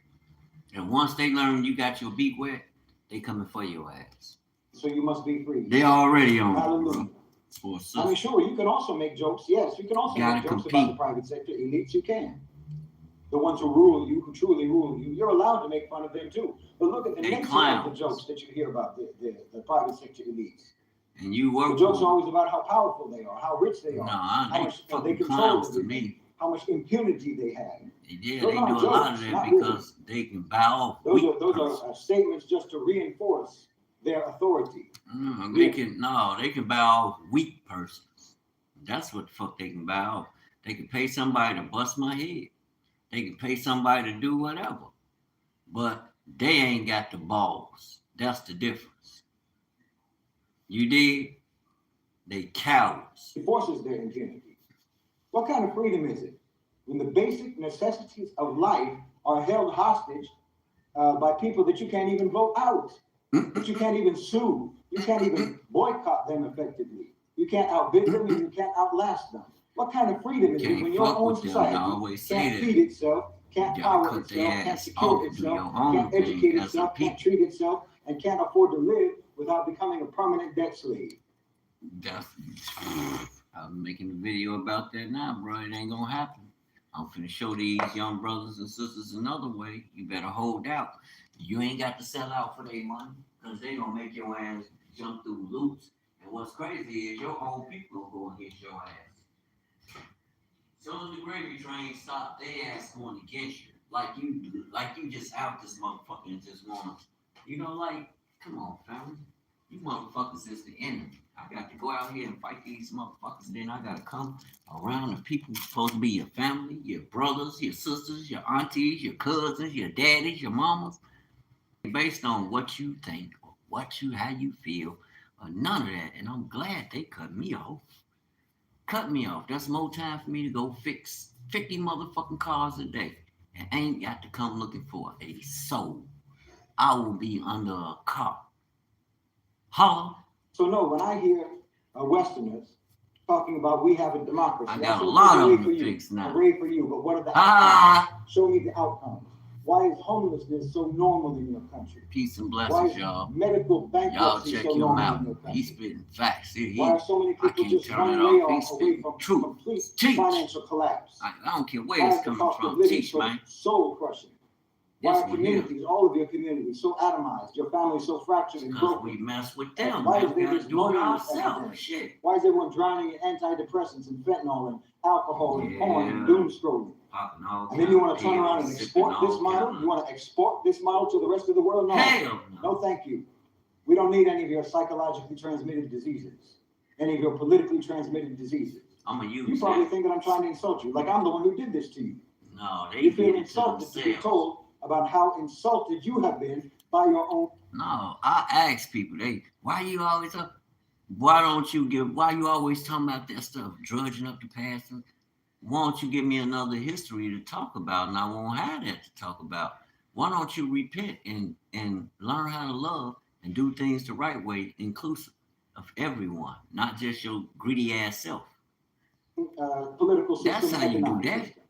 and once they learn you got your beak wet, they coming for your ass. So you must be free. They already on it, Hallelujah. bro. For a I mean, sister. sure, you can also make jokes. Yes, you can also Gotta make jokes compete. about the private sector elites. You can. The ones who rule you, who truly rule you, you're allowed to make fun of them too. But look at the They nature of clowns. the jokes that you hear about the private sector elites. And you The work joke's for them. always about how powerful they are, how rich they No, are, I, how they much they fucking control clowns to everything, me. how much impunity they have. Yeah, Those they aren't do a lot of jokes, that not really. because they can bow off Those weak are person. statements just to reinforce their authority. They can they can bow off weak persons. That's what the fuck they can bow off. They can pay somebody to bust my head. They can pay somebody to do whatever. But they ain't got the balls. That's the difference. You dig? They cowards. It forces their impunity. What kind of freedom is it when the basic necessities of life are held hostage by people that you can't even vote out, that you can't even sue, you can't even boycott them effectively, you can't outbid them, and you can't outlast them? What kind of freedom is it Can't when your fuck own with them. I society always say can't that. feed itself, can't You gotta power cut their itself, can't ass secure off, do itself, your own can't educate thing as a itself, can't people. treat itself, and can't afford to live without becoming a permanent debt slave? That's, I'm making a video about that now, bro. It ain't gonna happen. I'm finna show these young brothers and sisters another way. You better hold out. You ain't got to sell out for their money, because they gonna make your ass jump through loops. And what's crazy is your own people gonna go against your ass. Soon as the gravy train stop, they ass going against you. Like you just out this motherfucker and just wanna, like, come on, family. You motherfuckers is the enemy. I got to go out here and fight these motherfuckers. Then I gotta come around the people who's supposed to be your family, your brothers, your sisters, your aunties, your cousins, your daddies, your mamas. Based on what you think or how you feel, or none of that. And I'm glad they cut me off. Cut me off. That's more time for me to go fix 50 motherfucking cars a day. And ain't got to come looking for a soul. I will be under a car. Holla. So no, when I hear Westerners talking about we have a democracy, I got a say, lot "Hooray of them for to you, fix now." hooray for you, but what are the outcomes? Ah, Show me the outcomes. Why is homelessness so normal in your country? peace and Why blessings, is y'all. medical Y'all bankruptcy check so him normal out. in your He's country? spitting facts. Why are so many I people can't just turn one it off. He's layoff away spitting from truth. complete Teach. financial collapse? I don't care where Why it's is the coming cost of from. living Teach, so man. soul crushing? Why This are one here. communities, all of your communities, so atomized, your family so fractured and Because broken? we mess with them. Why Man, is we there gotta this do it loneliness ourselves. epidemic? Shit. Why is everyone drowning in antidepressants and fentanyl and alcohol and porn and Yeah. doom scrolling? Popping all And then you want to kind turn of around and pills, export sipping this all model? kind You want to export this model to the rest of the world? No. Hell no. No, thank you. We don't need any of your psychologically transmitted diseases, any of your politically transmitted diseases. I'm gonna use You probably that. think that I'm trying to insult you, like I'm the one who did this to you. No, they You feel did it to insulted to be themselves. told about how insulted you have been by your own. No, I ask people, why you always why you always talking about that stuff, drudging up the past? Why don't you give me another history to talk about, and I won't have that to talk about? Why don't you repent and learn how to love and do things the right way, inclusive of everyone, not just your greedy ass self? Political system That's and how you do economic that. system.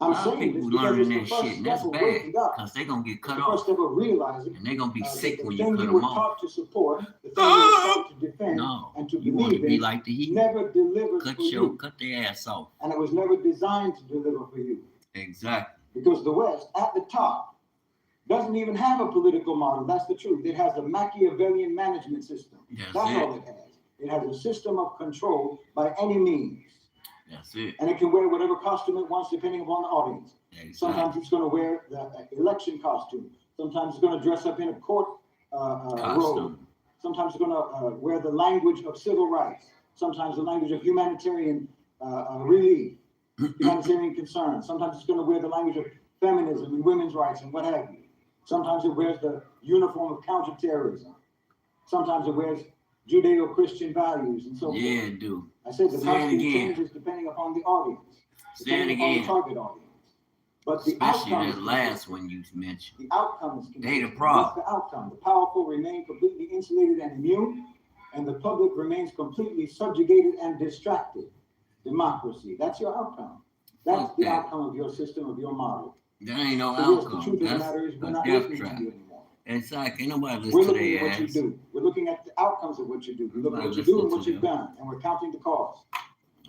A I'm lot of saying people this because learning it's that the first shit, and that's step of bad, waking up. because they're gonna get It's cut the first off, step of realizing and they're gonna be that sick the when you thing cut you were them off. taught to support, the thing you were taught to defend No, and to you want to believe be in, like the heat. never delivers for you. Cut their ass off. And it was never designed to deliver for you. Exactly. Because the West, at the top, doesn't even have a political model. That's the truth. It has a Machiavellian management system. That's all it. it has. It has a system of control by any means. That's it. And it can wear whatever costume it wants depending upon the audience. Exactly. Sometimes it's going to wear the election costume. Sometimes it's going to dress up in a court robe. Costume. Sometimes it's going to wear the language of civil rights. Sometimes the language of humanitarian relief, humanitarian concern. Sometimes it's going to wear the language of feminism and women's rights and what have you. Sometimes it wears the uniform of counterterrorism. Sometimes it wears Judeo-Christian values and so forth. Yeah, dude. I said the Say it costume again. changes depending upon the audience, Say it depending upon the again. target audience. But the Especially outcome that is last consistent. one you mentioned. The outcome is consistent. They the problem. What's the outcome? The powerful remain completely insulated and immune, and the public remains completely subjugated and distracted. Democracy. That's your outcome. That's Fuck the that. outcome of your system, of your model. That ain't no So yes, the outcome. truth of the That's matter is we're a not death listening trap. to you anymore. Exactly. Ain't nobody We're listen to looking at their what you ass. do. We're looking at the outcomes of what you do. We look at Nobody what you do listening and what to you've them. done, and we're counting the cost.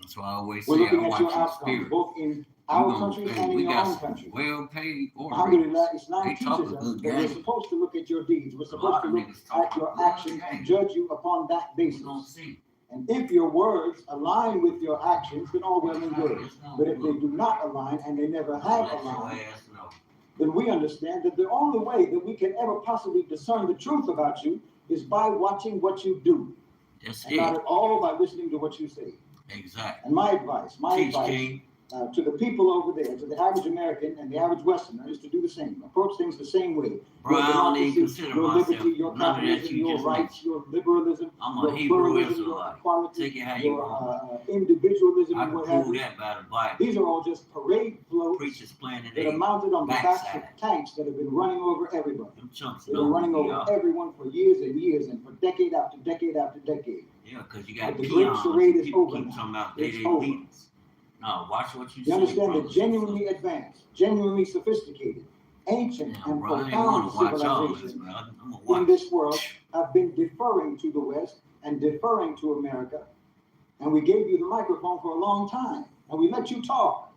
That's why I always We're say I looking at watch your your outcomes, spirit. both in our country and in We your got own some country. well-paid Alhamdulillah, orators. Islam They talk teaches a us good that we're game. supposed to look at your deeds. We're A supposed lot to of look niggas talk at your a good actions and game. judge you upon that We basis. gonna see. And if your words align with your actions, then all well and good. It's gonna But if they look. do not align, and they never have Let your aligned, ass know. then we understand that the only way that we can ever possibly discern the truth about you is by watching what you do, That's and not it. at all by listening to what you say. Exactly. And my advice Teach, King. to the people over there, to the average American and the average Westerner, is to do the same. Approach things the same way. Bro, Your I don't even democracy, consider your myself liberty, your none of that capitalism, you your just rights, mentioned. your liberalism, I'm a your Hebrew pluralism, your Israelite. equality, Take it how you your want. individualism, I and can what have prove you. that by the Bible. These are all just parade floats Preachers planning that are their mounted on the backs of backside. tanks that have been running over everybody. Them chumps They've know been running who we over are. everyone for years and years, and for decade after decade after decade. Yeah, because you got But the great peons. charade is People over keep now. talking about they It's over. leaders. No, watch what you You say. understand that brothers and genuinely sisters. advanced, genuinely sophisticated, ancient, Damn, and bro, I ain't profound want to watch all this, civilizations bro. I'm gonna in watch. this world have been deferring to the West and deferring to America. And we gave you the microphone for a long time, and we let you talk.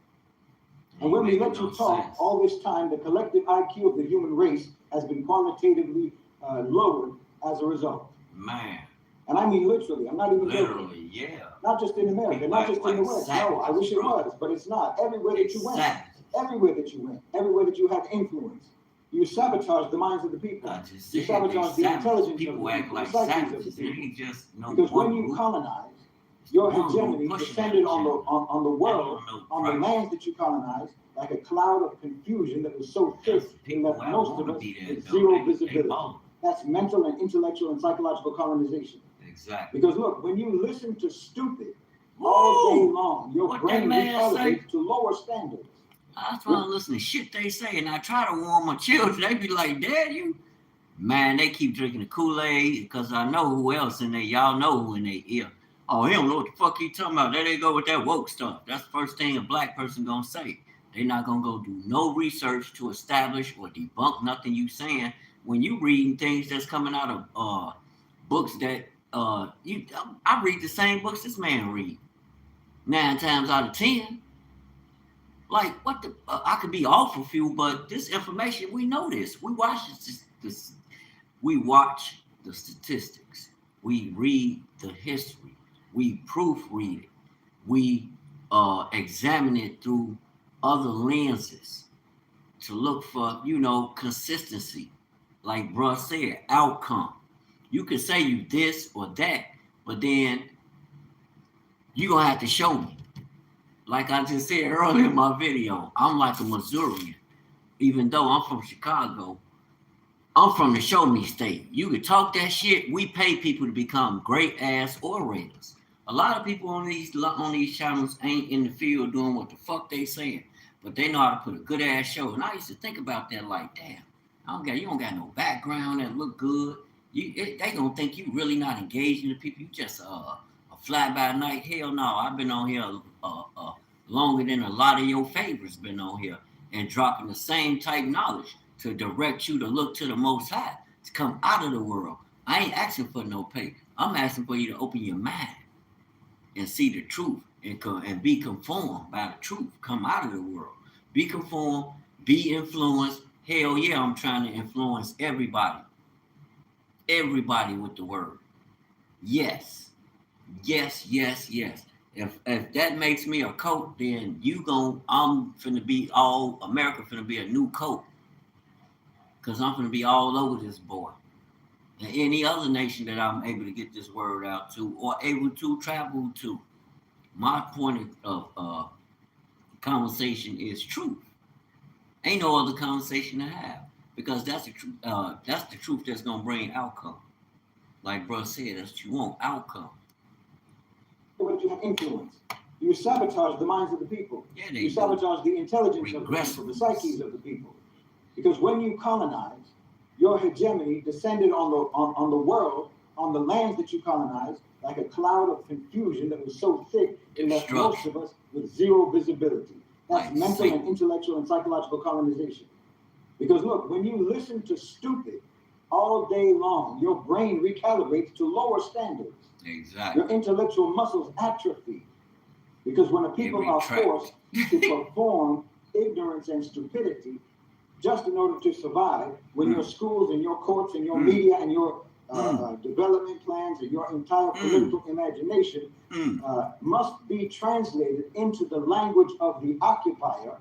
And when we Ain't let making you no talk, sense. all this time, the collective IQ of the human race has been qualitatively lowered as a result. Man, And I mean literally, I'm not even joking. literally, yeah. Not just in America, People not act just in the like West. No, I wish it savages, bro. was, but it's not. Everywhere that you went, Savages. everywhere that you went, everywhere that you had influence, you sabotage the minds of the people. I just You said they sabotage the savages. intelligence of People the act people, like the psyches of savages. the They people. ain't just no Because when one you group. colonize, your One group hegemony pushing descended that on the agenda. on the world, They don't know on the Christ. lands that you colonized, like a cloud of confusion that was so thick That's it people left I most of want to us be there, with though. zero They visibility. ballin'. That's mental and intellectual and psychological colonization. Exactly. Because look, when you listen to stupid all day Woo! long, your What brain that man say? recalibrates to lower standards. I try to listen to shit they say, and I try to warn my children. They be like, "Dad, you." Man, they keep drinking the Kool-Aid because I know who else in there. Y'all know who in their ear. Oh, he don't know what the fuck he talking about. There they go with that woke stuff. That's the first thing a black person gonna say. They not gonna go do no research to establish or debunk nothing you saying. When you reading things that's coming out of books that I read the same books this man read 9 times out of 10. Like what the? I could be off a few, but this information we know this. We watch this. We watch the statistics. We read the history. We proofread it. We examine it through other lenses to look for, consistency. Like bruh said, outcome. You can say you this or that, but then you're going to have to show me. Like I just said earlier in my video, I'm like a Missourian. Even though I'm from Chicago, I'm from the show me state. You can talk that shit. We pay people to become great ass orators. A lot of people on these channels ain't in the field doing what the fuck they saying, but they know how to put a good ass show. And I used to think about that like, damn, you don't got no background that look good. They gonna think you really not engaging the people. You just a fly by night. Hell no, I've been on here longer than a lot of your favorites been on here and dropping the same type knowledge to direct you to look to the Most High, to come out of the world. I ain't asking for no pay. I'm asking for you to open your mind and see the truth and be conformed by the truth. Come out of the world. Be conformed, be influenced. Hell yeah, I'm trying to influence everybody. Everybody with the word. Yes. Yes, yes, yes. If that makes me a coat, then I'm finna be America finna be a new coat. Cause I'm gonna be all over this boy. And any other nation that I'm able to get this word out to or able to travel to. My point of conversation is truth. Ain't no other conversation to have. Because that's the truth. That's the truth that's gonna bring outcome. Like bro said, that's what you want, outcome. But you have influence. You sabotage the minds of the people. Yeah, you sabotage the intelligence of the people, the psyches of the people. Because when you colonize, your hegemony descended on the world, on the lands that you colonized, like a cloud of confusion that was so thick it left most of us with zero visibility. That's mental and intellectual and psychological colonization. Because look, when you listen to stupid all day long, your brain recalibrates to lower standards. Exactly. Your intellectual muscles atrophy. Because when a people They are retract. forced to perform ignorance and stupidity just in order to survive, when your schools and your courts and your media and your development plans and your entire political imagination must be translated into the language of the occupier,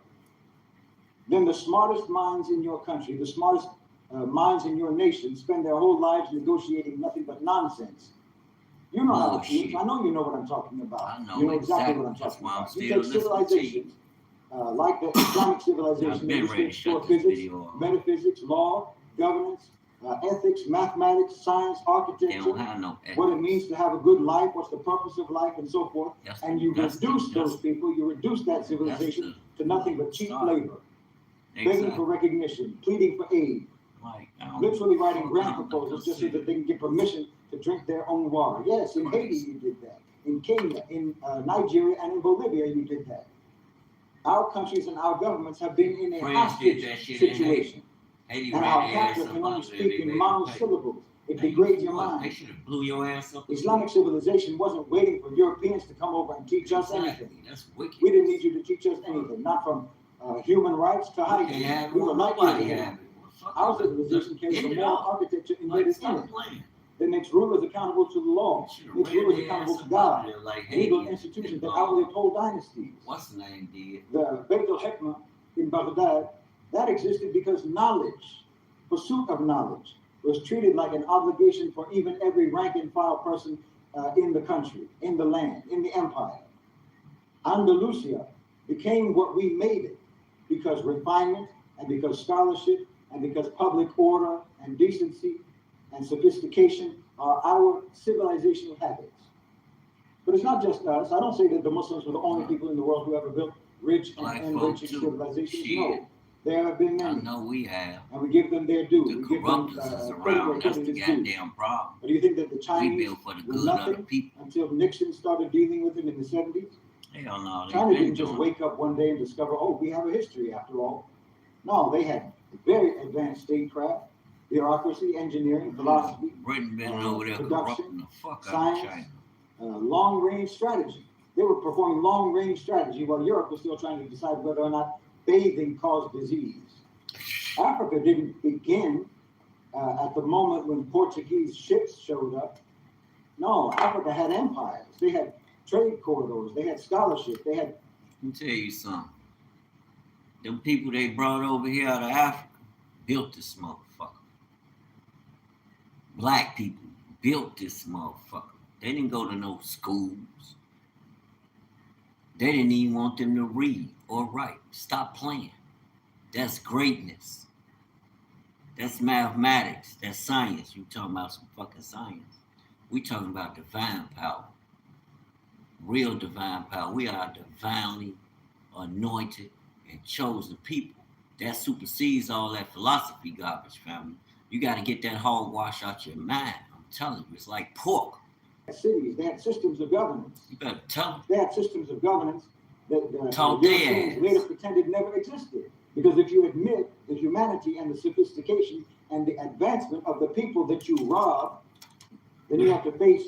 then the smartest minds in your country, the smartest minds in your nation spend their whole lives negotiating nothing but nonsense. You know how it is. I know you know what I'm talking about. I know you know exactly what I'm That's talking why I'm about. still You take listening to you. civilizations like the Islamic I've civilization, been which ready to stands shut for this physics, video off. metaphysics, law, governance, ethics, mathematics, science, They architecture, don't have no what it ethics. means to have a good life, what's the purpose of life, and so forth. That's And the- you that's the- reduce that's- those people, you reduce that civilization the- to nothing but cheap start. labor, begging Exactly. for recognition, pleading for aid, Like, I don't literally writing fuck grant with proposals just so consider. that they can get permission to drink their own water. Yes, in Haiti you did that. In Kenya, in Nigeria, and in Bolivia you did that. Our countries and our governments have been in a France did hostage that shit in situation. Haiti And ran our their ass captor up can only out there. speak They in made them pay. monosyllables. It Hey, degrades your what? They mind. should have blew your ass up. Islamic civilization wasn't waiting for Europeans to come over and teach us Exactly. anything. That's wicked. We didn't need you to teach us anything, not from human rights to You can't hygiene. have We it. were like Nobody you. have it. Well, fuck Our it. civilization carries End a it moral off. architecture Like, embedded in stop it playing. that makes rulers accountable to the law, Should've makes ran rulers their accountable ass to up God, out there like legal Haiti institutions and, that outlive whole dynasties. what's the name did? The Beit al-Hikmah in Baghdad, that existed because knowledge, pursuit of knowledge, was treated like an obligation for even every rank and file person in the country, in the land, in the empire. Andalusia became what we made it because refinement and because scholarship and because public order and decency and sophistication are our civilizational habits. But it's not just us. I don't say that the Muslims were the only people in the world who ever built rich and Black enriching folk too. civilizations. Shit. No, there have been I many, know we have. and we give them their due. The We give them corruptors is credit where around. That's credit the is due. goddamn problem. But do you think that the We Chinese built for the were good of the nothing people. until Nixon started dealing with it in the 70s? Hell no, China they've been didn't just doing wake up one day and discover, oh, we have a history after all. No, they had very advanced statecraft, bureaucracy, engineering, philosophy, Britain been over there production, corrupting the fuck out of science, China. long-range strategy. They were performing long-range strategy while Europe was still trying to decide whether or not bathing caused disease. Africa didn't begin at the moment when Portuguese ships showed up. No, Africa had empires. They had trade corridors. They had scholarship. They had. Let me tell you something. Them people they brought over here out of Africa built this motherfucker. Black people built this motherfucker. They didn't go to no schools. They didn't even want them to read or write. Stop playing. That's greatness. That's mathematics. That's science. You talking about some fucking science. We talking about divine power. Real divine power. We are divinely anointed and chosen people. That supersedes all that philosophy garbage, family. You got to get that hogwash out your mind. I'm telling you, it's like pork. Cities, they had systems of governance. You better tell them. They had systems of governance that Taught the their Europeans ass. later pretended never existed. Because if you admit the humanity and the sophistication and the advancement of the people that you rob, then you have to face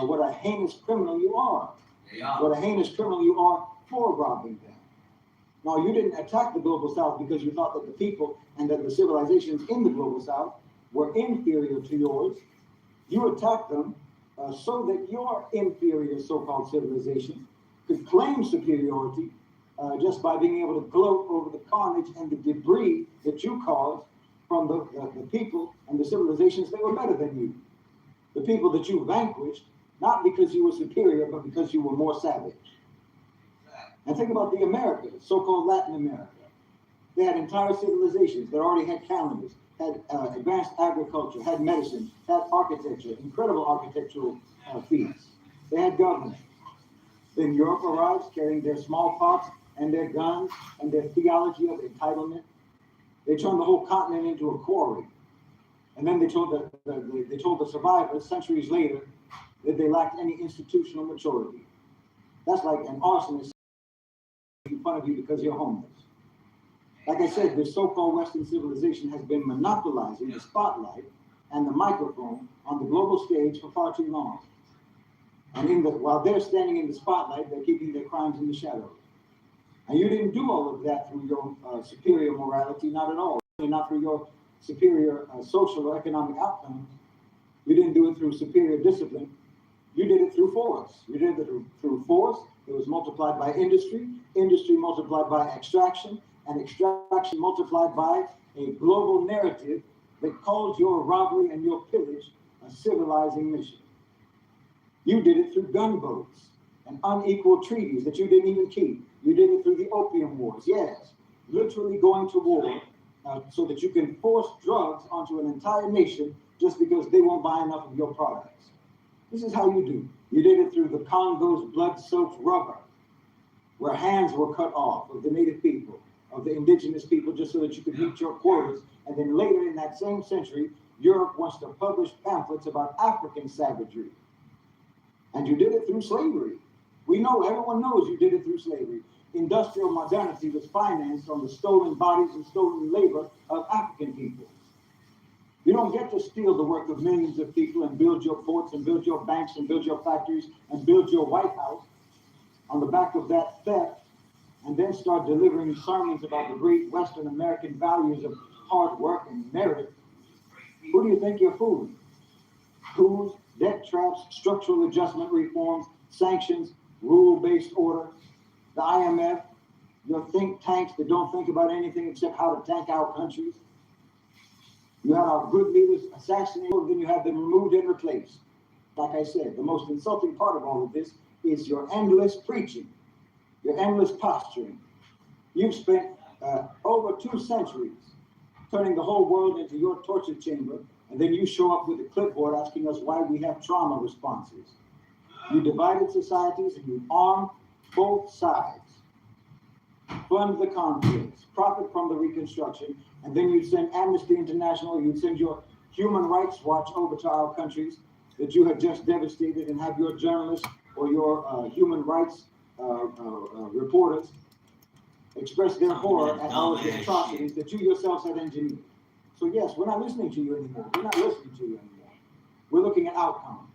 what a heinous criminal you are. They are. What a heinous criminal you are for robbing them. Now, you didn't attack the global south because you thought that the people and that the civilizations in the global south were inferior to yours. You attacked them so that your inferior so-called civilization could claim superiority just by being able to gloat over the carnage and the debris that you caused from the people and the civilizations that were better than you. The people that you vanquished, not because you were superior, but because you were more savage. And think about the Americas, so-called Latin America. They had entire civilizations that already had calendars, had advanced agriculture, had medicine, had architecture, incredible architectural feats. They had government. Then Europe arrives carrying their smallpox and their guns and their theology of entitlement. They turned the whole continent into a quarry. And then they told the survivors centuries later that they lacked any institutional maturity. That's like an arsonist making fun of you because you're homeless. Like I said, this so-called Western civilization has been monopolizing the spotlight and the microphone on the global stage for far too long. And while they're standing in the spotlight, they're keeping their crimes in the shadows. And you didn't do all of that through your superior morality, not at all. Not through your superior social or economic outcomes. You didn't do it through superior discipline. You did it through force. You did it through force. It was multiplied by industry, industry multiplied by extraction, and extraction multiplied by a global narrative that called your robbery and your pillage a civilizing mission. You did it through gunboats and unequal treaties that you didn't even keep. You did it through the opium wars, yes, literally going to war so that you can force drugs onto an entire nation just because they won't buy enough of your products. This is how you do. You did it through the Congo's blood-soaked rubber, where hands were cut off of the native people, of the indigenous people, just so that you could meet your quotas. And then later in that same century, Europe wants to publish pamphlets about African savagery. And you did it through slavery. We know, everyone knows you did it through slavery. Industrial modernity was financed on the stolen bodies and stolen labor of African people. You don't get to steal the work of millions of people and build your ports and build your banks and build your factories and build your White House on the back of that theft and then start delivering sermons about the great Western American values of hard work and merit. Who do you think you're fooling? Schools, debt traps, structural adjustment reforms, sanctions, rule-based order, the IMF, your think tanks that don't think about anything except how to tank our countries. You had our good leaders assassinated, then you had them removed and replaced. Like I said, the most insulting part of all of this is your endless preaching, your endless posturing. You've spent over 2 centuries turning the whole world into your torture chamber, and then you show up with a clipboard asking us why we have trauma responses. You divided societies and you armed both sides. Fund the conflicts, profit from the reconstruction, and then you'd send Amnesty International, you'd send your Human Rights Watch over to our countries that you have just devastated and have your journalists or your human rights reporters express their horror at all of the atrocities that you yourselves have engineered. So yes, we're not listening to you anymore. We're not listening to you anymore. We're looking at outcomes.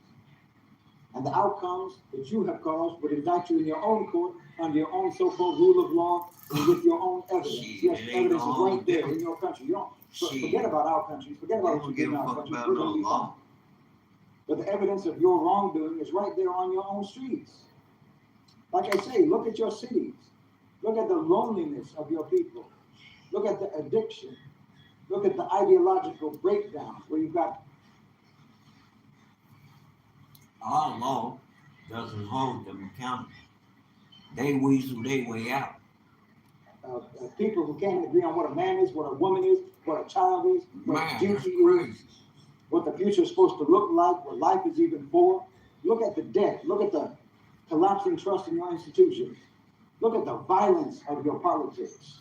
And the outcomes that you have caused would indict you in your own court under your own so-called rule of law and with your own evidence. Yes, evidence is right there in your country. You don't forget about our countries. Forget about what you did in our countries. We're going to be fine. But the evidence of your wrongdoing is right there on your own streets. Like I say, look at your cities. Look at the loneliness of your people. Look at the addiction. Look at the ideological breakdowns where you've got our law doesn't hold them accountable. They weasel their way out. People who can't agree on what a man is, what a woman is, what a child is, what duty is, what the future is supposed to look like, what life is even for. Look at the debt. Look at the collapsing trust in your institutions. Look at the violence of your politics.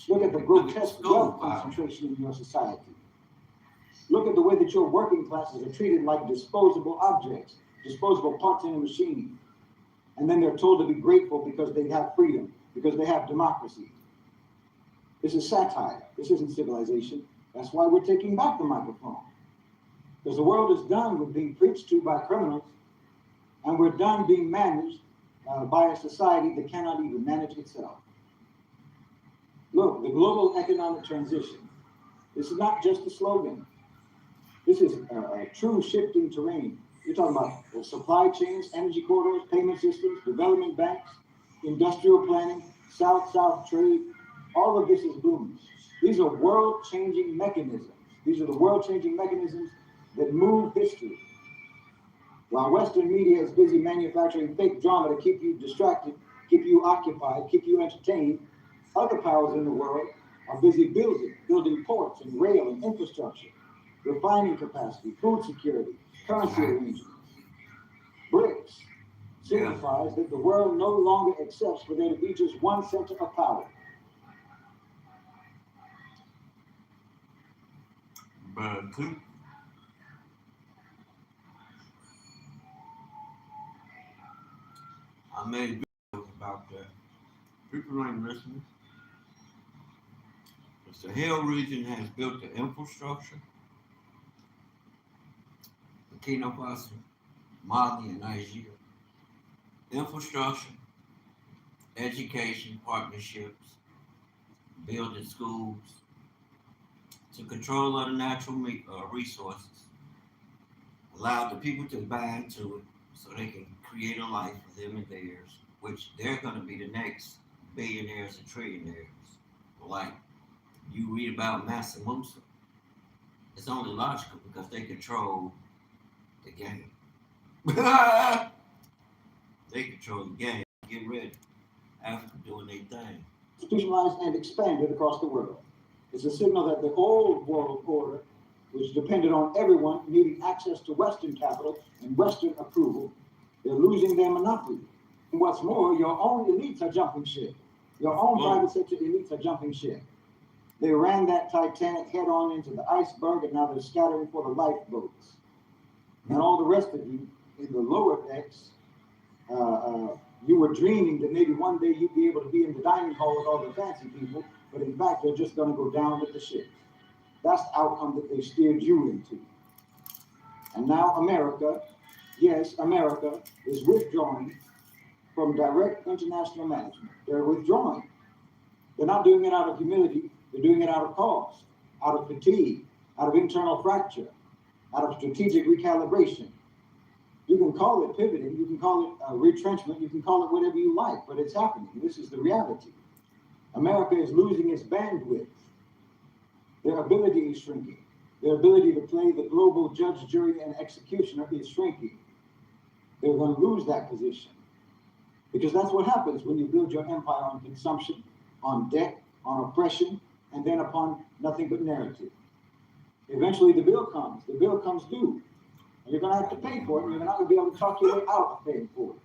Look at the grotesque wealth concentration in your society. Look at the way that your working classes are treated like disposable objects, disposable parts in a machine. And then they're told to be grateful because they have freedom, because they have democracy. This is satire. This isn't civilization. That's why we're taking back the microphone. Because the world is done with being preached to by criminals, and we're done being managed by a society that cannot even manage itself. Look, the global economic transition, this is not just a slogan. This is a true shifting terrain. You're talking about supply chains, energy corridors, payment systems, development banks, industrial planning, South-South trade. All of this is booming. These are world-changing mechanisms. These are the world-changing mechanisms that move history. While Western media is busy manufacturing fake drama to keep you distracted, keep you occupied, keep you entertained, other powers in the world are busy building ports and rail and infrastructure, refining capacity, food security, currency arrangements. BRICS signifies that the world no longer accepts for there to be just one center of power. I made videos about that. People ain't listening. The Sahel region has built the infrastructure. Burkina Faso Mali, and Nigeria. Infrastructure, education, partnerships, building schools, to control of the natural resources, allow the people to buy into it so they can create a life for them and theirs, which they're going to be the next billionaires and trillionaires. Like you read about Massa Musa, it's only logical because they control the game. They control the game. Get ready. Africa doing their thing. Institutionalized and expanded across the world. It's a signal that the old world order, which depended on everyone needing access to Western capital and Western approval, they're losing their monopoly. And what's more, your own elites are jumping ship. Your own private sector elites are jumping ship. They ran that Titanic head on into the iceberg, and now they're scattering for the lifeboats. And all the rest of you in the lower decks, you were dreaming that maybe one day you'd be able to be in the dining hall with all the fancy people, but in fact, they're just going to go down with the ship. That's the outcome that they steered you into. And now America, yes, America is withdrawing from direct international management. They're withdrawing. They're not doing it out of humility. They're doing it out of cost, out of fatigue, out of internal fracture, out of strategic recalibration. You can call it pivoting, you can call it retrenchment, you can call it whatever you like, but it's happening. This is the reality. America is losing its bandwidth. Their ability is shrinking. Their ability to play the global judge, jury, and executioner is shrinking. They're going to lose that position. Because that's what happens when you build your empire on consumption, on debt, on oppression, and then upon nothing but narrative. Eventually the bill comes due. And you're going to have to pay for it, and you're not going to be able to talk your way out of paying for it.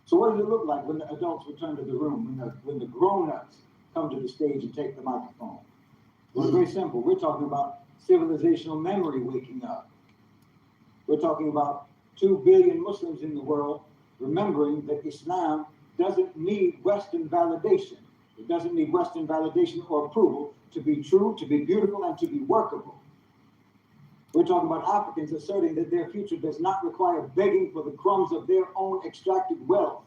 So what does it look like when the adults return to the room, when the grown-ups come to the stage and take the microphone? Well, it's very simple. We're talking about civilizational memory waking up. We're talking about 2 billion Muslims in the world remembering that Islam doesn't need Western validation. It doesn't need Western validation or approval to be true, to be beautiful, and to be workable. We're talking about Africans asserting that their future does not require begging for the crumbs of their own extracted wealth,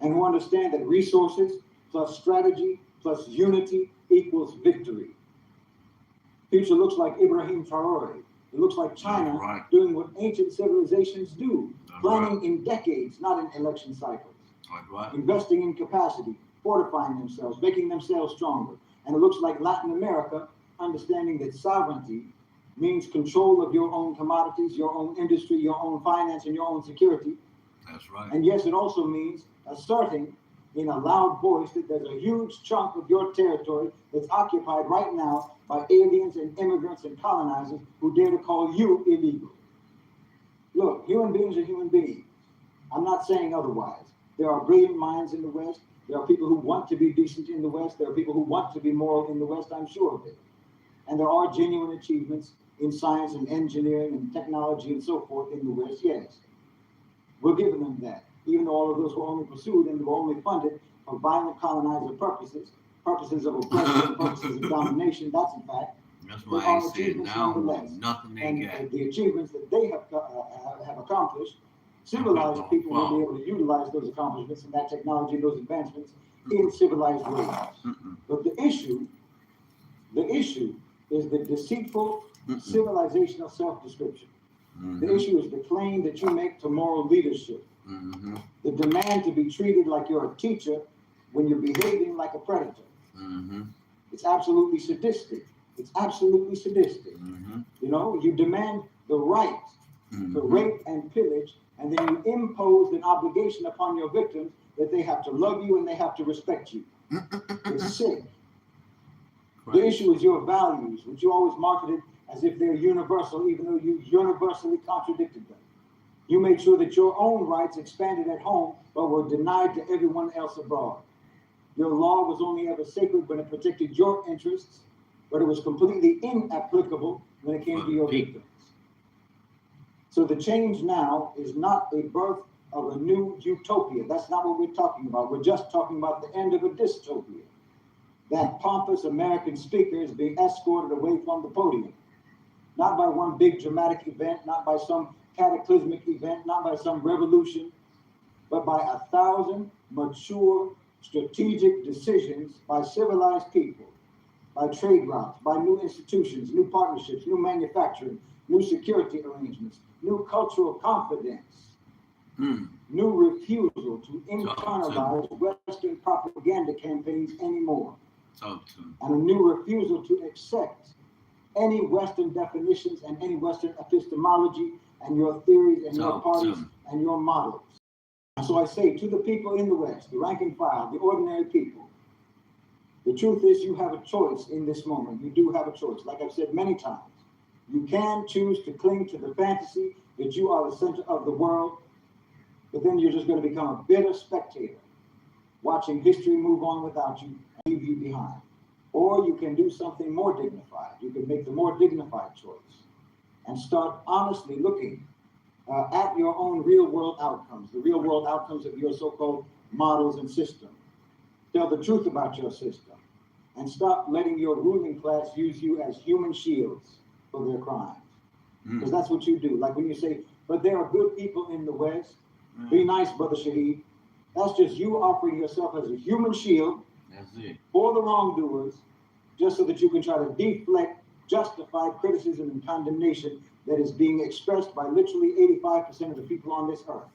and who understand that resources plus strategy plus unity equals victory. Future looks like Ibrahim Traore. It looks like China doing what ancient civilizations do, planning in decades, not in election cycles. Investing in capacity, fortifying themselves, making themselves stronger. And it looks like Latin America understanding that sovereignty means control of your own commodities, your own industry, your own finance, and your own security. That's right. And yes, it also means asserting in a loud voice that there's a huge chunk of your territory that's occupied right now by aliens and immigrants and colonizers who dare to call you illegal. Look, human beings are human beings. I'm not saying otherwise. There are brilliant minds in the West. There are people who want to be decent in the West. There are people who want to be moral in the West, I'm sure of it. And there are genuine achievements in science and engineering and technology and so forth in the West, yes. We're giving them that, even though all of those were only pursued and were only funded for violent colonizer purposes, purposes of oppression, purposes of domination. That's a fact. That's why I said now nothing they and got. The achievements that they have accomplished, civilized people will be able to utilize those accomplishments and that technology, those advancements in civilized ways. But the issue is the deceitful civilizational self-description. The issue is the claim that you make to moral leadership. The demand to be treated like you're a teacher when you're behaving like a predator. It's absolutely sadistic. It's absolutely sadistic. You know, you demand the right to rape and pillage, and then you impose an obligation upon your victims that they have to love you and they have to respect you. It's sick. The issue is your values, which you always marketed as if they're universal, even though you universally contradicted them. You made sure that your own rights expanded at home, but were denied to everyone else abroad. Your law was only ever sacred when it protected your interests, but it was completely inapplicable when it came to your victims. So the change now is not a birth of a new utopia. That's not what we're talking about. We're just talking about the end of a dystopia. That pompous American speaker is being escorted away from the podium. Not by one big dramatic event, not by some cataclysmic event, not by some revolution, but by 1,000 mature strategic decisions by civilized people, by trade routes, by new institutions, new partnerships, new manufacturing, new security arrangements, new cultural confidence, new refusal to internalize Western propaganda campaigns anymore, and a new refusal to accept any Western definitions and any Western epistemology and your theories and your parties and your models. And so I say to the people in the West, the rank and file, the ordinary people, the truth is you have a choice in this moment. You do have a choice. Like I've said many times, you can choose to cling to the fantasy that you are the center of the world, but then you're just going to become a bitter spectator, watching history move on without you and leave you behind. Or you can do something more dignified. You can make the more dignified choice and start honestly looking at your own real world outcomes, the real world outcomes of your so-called models and system. Tell the truth about your system and stop letting your ruling class use you as human shields for their crimes. Because that's what you do. Like when you say, but there are good people in the West, be nice, Brother Shaheed. That's just you offering yourself as a human shield for the wrongdoers, just so that you can try to deflect justified criticism and condemnation that is being expressed by literally 85% of the people on this earth.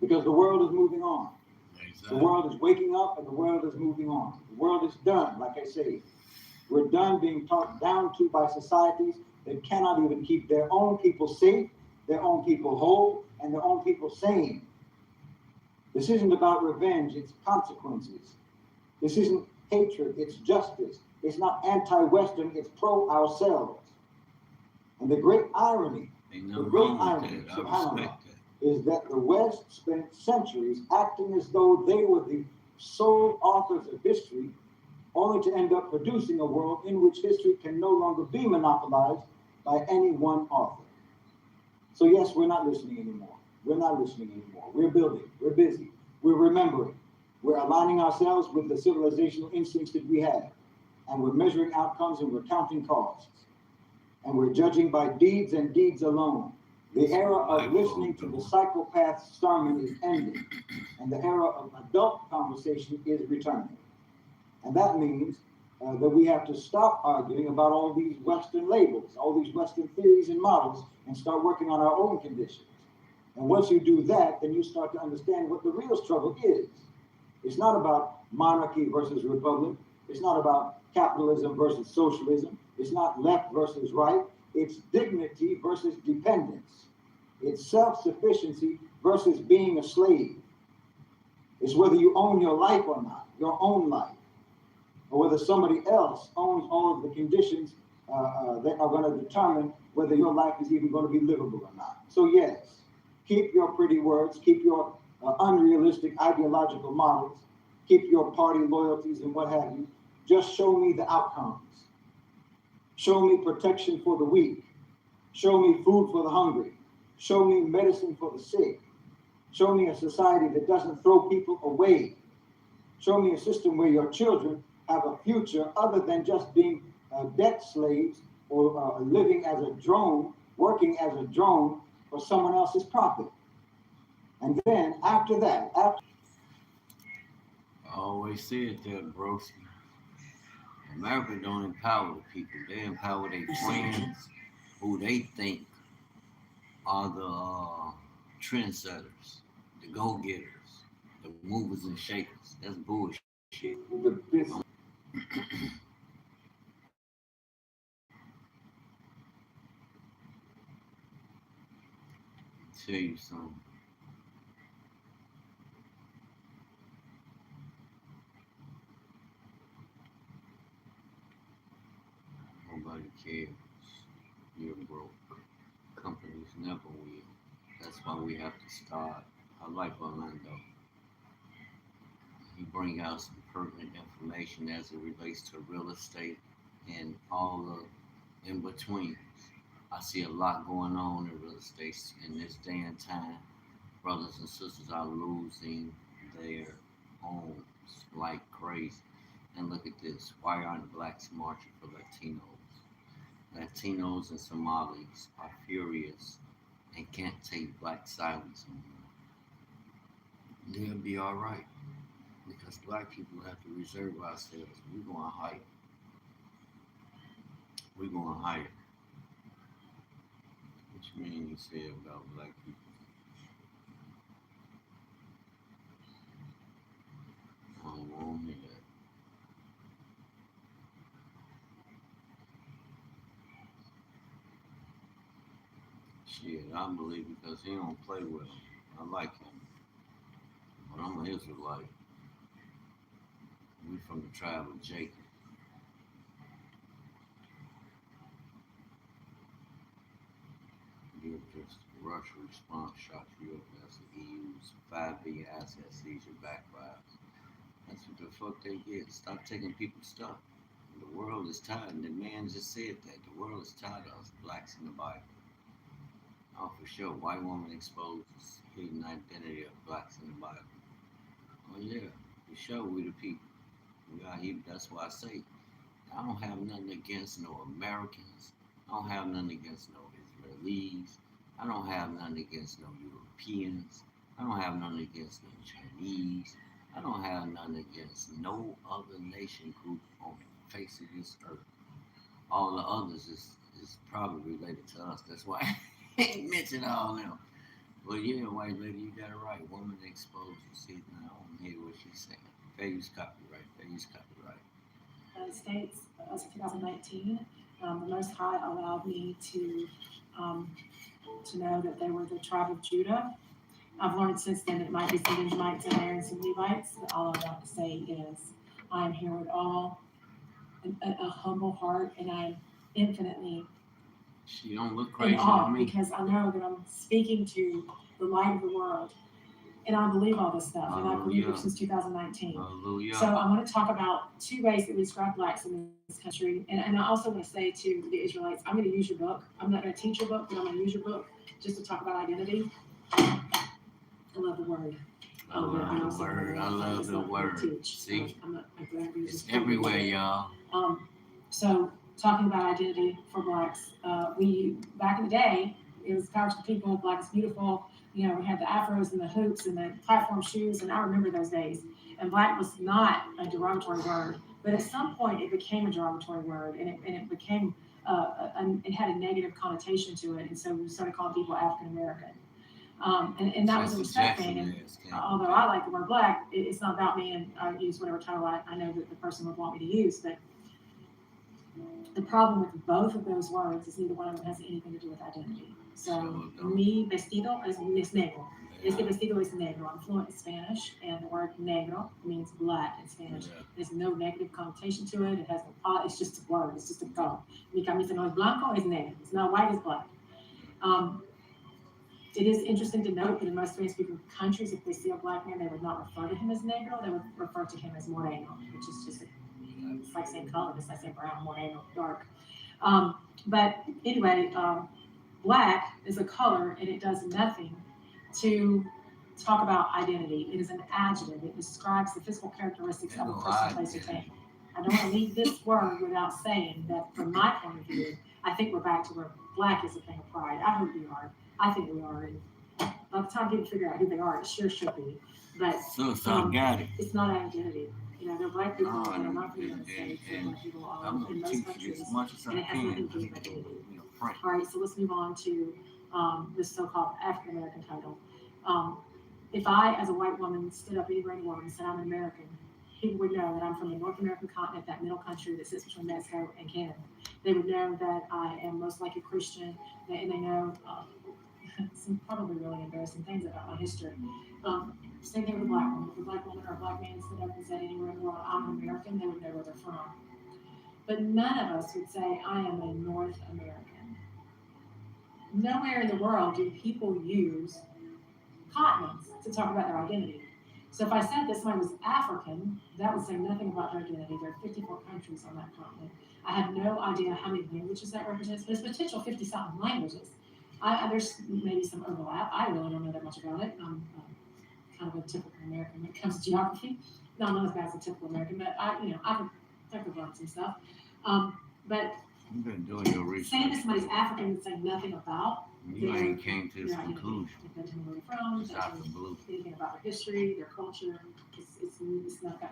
Because the world is moving on. The world is waking up and the world is moving on. The world is done, like I say. We're done being talked down to by societies that cannot even keep their own people safe, their own people whole, and their own people sane. This isn't about revenge, it's consequences. This isn't hatred, it's justice. It's not anti-Western, it's pro-ourselves. And the great irony, subhanAllah, is that the West spent centuries acting as though they were the sole authors of history, only to end up producing a world in which history can no longer be monopolized by any one author. So yes, we're not listening anymore. We're not listening anymore. We're building, we're busy, we're remembering, we're aligning ourselves with the civilizational instincts that we have, and we're measuring outcomes and we're counting costs, and we're judging by deeds and deeds alone. The era of listening to the psychopath sermon is ending, and the era of adult conversation is returning. And that means that we have to stop arguing about all these Western labels, all these Western theories and models, and start working on our own conditions. And once you do that, then you start to understand what the real struggle is. It's not about monarchy versus republic. It's not about capitalism versus socialism. It's not left versus right. It's dignity versus dependence. It's self-sufficiency versus being a slave. It's whether you own your life or not, your own life, or whether somebody else owns all of the conditions that are going to determine whether your life is even going to be livable or not. So yes, keep your pretty words, keep your unrealistic ideological models, keep your party loyalties and what have you. Just show me the outcomes. Show me protection for the weak. Show me food for the hungry. Show me medicine for the sick. Show me a society that doesn't throw people away. Show me a system where your children have a future other than just being debt slaves or living as a drone, working as a drone for someone else's profit. And then after that, I always said that, bro. America don't empower the people. They empower their twins, who they think are the trendsetters, the go-getters, the movers and shakers. That's bullshit. the business. Tell you something. Nobody cares. You're broke. Companies never will. That's why we have to start. I like Orlando. He bring out some pertinent information as it relates to real estate and all the in-betweens. I see a lot going on in real estate in this day and time. Brothers and sisters are losing their homes like crazy. And look at this. Why aren't blacks marching for Latinos? Latinos and Somalis are furious They can't take black silence anymore. They'll be all right because black people have to reserve ourselves. We're going higher. We're going higher. What you mean you say about black people? I don't want to hear that. Shit, I believe because he don't play with him. I like him. But I'm an Israelite. We from the tribe of Jacob. Give just Russia response shot you up as the EU's 5 billion asset seizure backfires. That's what the fuck they get. Stop taking people's stuff. The world is tired, and the man just said that. The world is tired of us blacks in the Bible. Oh, for sure. White woman exposes hidden identity of blacks in the Bible. Oh, yeah. For sure, we the people. We are here. That's why I say I don't have nothing against no Americans. I don't have nothing against no Israelis. I don't have nothing against no Europeans. I don't have nothing against no Chinese. I don't have nothing against no other nation group on the face of this earth. All the others is probably related to us. That's why I ain't mentioned all them. Well, yeah, white lady, you got it right. Woman exposed. You see, now I don't hear what she's saying. Fair use copyright. Fair use copyright. United States, as of 2019, the Most High allowed me to know that they were the tribe of Judah. I've learned since then that it might be some Benjamites in there and some Levites, but all I want to say is I am here with all a humble heart, and I'm infinitely She don't look crazy in awe to me. because I know that I'm speaking to the light of the world, and I believe all this stuff, and I've believed it since 2019. Hallelujah. So I want to talk about 2 ways that we describe blacks in this country, and I also want to say to the Israelites, I'm going to use your book. I'm not going to teach your book, but I'm going to use your book just to talk about identity. I love the word. I love the word. I love the word. See, it's everywhere, y'all. So talking about identity for blacks, we back in the day, it was powerful people, black is beautiful. You know, we had the afros and the hoops and the platform shoes, and I remember those days. And black was not a derogatory word, but at some point it became a derogatory word, and it became it had a negative connotation to it, and so we started calling people African American. And that was a respect thing. And although I like the word black, it's not about me, and I use whatever title I know that the person would want me to use. But the problem with both of those words is neither one of them has anything to do with identity. So, mi vestido es negro. Este vestido es negro. I'm fluent in Spanish, and the word negro means black in Spanish. There's no negative connotation to it. It has no, it's just a word. It's just a color. Mi camisa no es blanco, es negro. It's not white, it's black. It is interesting to note that in most Spanish-speaking countries, if they see a black man, they would not refer to him as negro. They would refer to him as moreno, which is just it's like same color. It's like same brown, moreno, dark. But anyway, black is a color, and it does nothing to talk about identity. It is an adjective. It describes the physical characteristics of a person, place, or thing. I don't want to leave this word without saying that from my point of view, I think we're back to where black is a thing of pride. I hope we are. I think we are. And by the time people figure out who they are, it sure should be. But got it. It's not identity. You know, they're black people, and they're not people in the States, and black people are in most countries, and it has nothing to do with identity. All right, so let's move on to this so-called African American title. If I, as a white woman, stood up anywhere in the world and said I'm an American, people would know that I'm from the North American continent, that middle country that sits between Mexico and Canada. They would know that I am most likely Christian, and they know some probably really embarrassing things about my history. Same thing with a black woman. If a black woman or a black man stood up and said anywhere in the world, I'm an American, they would know where they're from. But none of us would say, I am a North American. Nowhere in the world do people use continents to talk about their identity. So if I said that somebody was African, that would say nothing about their identity. There are 54 countries on that continent. I have no idea how many languages that represents, but it's potential 50-something languages. There's maybe some overlap. I really don't know that much about it. I'm kind of a typical American when it comes to geography. No, I'm not as bad as a typical American, but I could learn some stuff. But You've been doing your research. saying that somebody's African and saying nothing about You ain't came to this their identity. conclusion. It doesn't tell me where they're from, it It's out doesn't the blue. anything about their history, their culture. It's not got,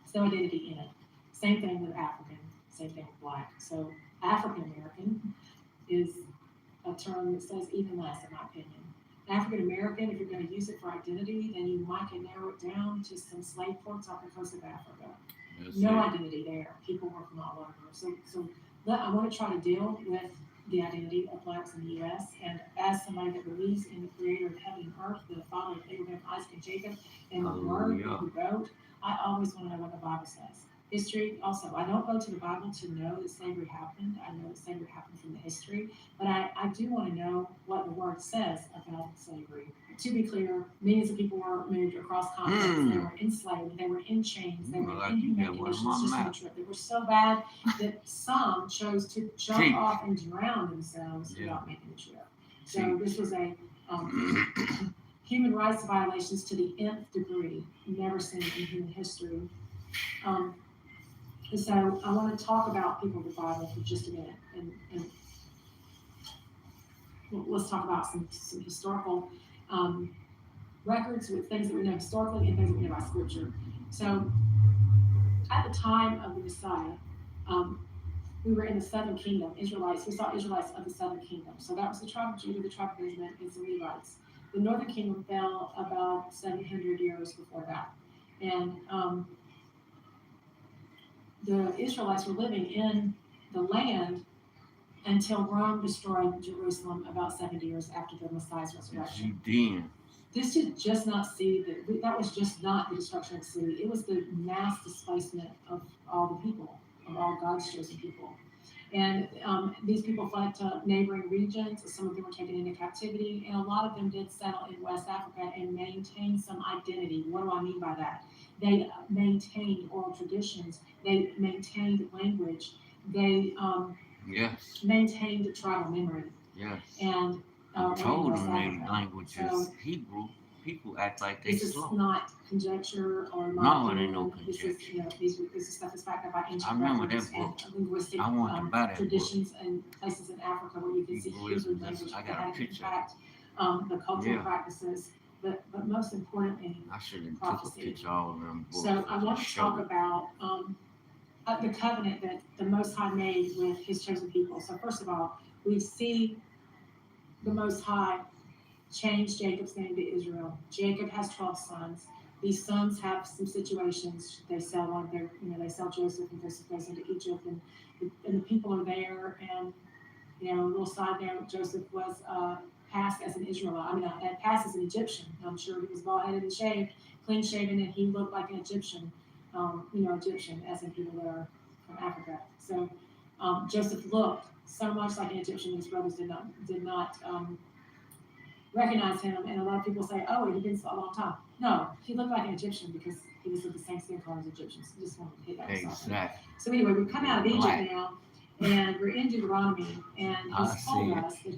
it's no identity in it. Same thing with African, same thing with Black. So African American is a term that says even less, in my opinion. African American, if you're going to use it for identity, then you might can narrow it down to some slave ports off the coast of Africa. That's No it. identity there. People were from all over. So I want to try to deal with the identity of Blacks in the U.S. And as somebody that believes in the Creator of heaven and earth, the Father of Abraham, Isaac, and Jacob, and the Word Hallelujah. who wrote, I always want to know what the Bible says. History also. I don't go to the Bible to know that slavery happened. I know that slavery happened from the history, but I do want to know what the Word says about slavery. To be clear, millions of people were moved across continents. They were enslaved. They were in chains. They were Like in you inhumane got one of conditions my just on the maps. trip. They were so bad that some chose to jump Cheap. off and drown themselves Yeah. without making the trip. So Cheap. this was a human rights violations to the nth degree, never seen in human history. And so I want to talk about people of the Bible for just a minute, and let's talk about some historical records with things that we know historically and things that we know by Scripture. So at the time of the Messiah, we were in the southern kingdom, Israelites. We saw Israelites of the southern kingdom. So that was the tribe of Judah, the tribe of Benjamin, and some Levites. The northern kingdom fell about 700 years before that. And the Israelites were living in the land until Rome destroyed Jerusalem about 70 years after the Messiah's resurrection. Judean. This did just not see that was just not the destruction of the city. It was the mass displacement of all the people, of all God's chosen people. And these people fled to neighboring regions. Some of them were taken into captivity, and a lot of them did settle in West Africa and maintain some identity. What do I mean by that? They maintained oral traditions. They maintained language. They Yes. maintained tribal memory. Yes. And I told West them their Africa. language So, is Hebrew. People act like they this is slow. not conjecture or No, it ain't no this is, this is stuff that's backed up by ancient I remember records that book. and linguistic I wanted to buy that traditions and places in Africa where you can see Hebrew is- Hebrew language I got that a had an picture. impact, the cultural Yeah. practices, but most importantly, I should have took a prophecy. picture of all of them books. so I and want to show talk it. about the covenant that the Most High made with His chosen people. So first of all, we see the Most High change Jacob's name to Israel. Jacob has 12 sons. These sons have some situations. They sell one of their, they sell Joseph, and Joseph goes into Egypt, and the people are there. And a little side note: Joseph was passed as an Israelite. Passed as an Egyptian. I'm sure he was bald-headed and shaved, clean shaven, and he looked like an Egyptian. Egyptian, as in people that are from Africa. So Joseph looked so much like an Egyptian. His brothers did not recognize him, and a lot of people say, "Oh, he'd been so a long time." No, he looked like an Egyptian because he was of the same skin color as Egyptians. I just wanted to hit that. Exactly. So anyway, we've come out of Egypt Black. now, and we're in Deuteronomy, and I He's told see. us that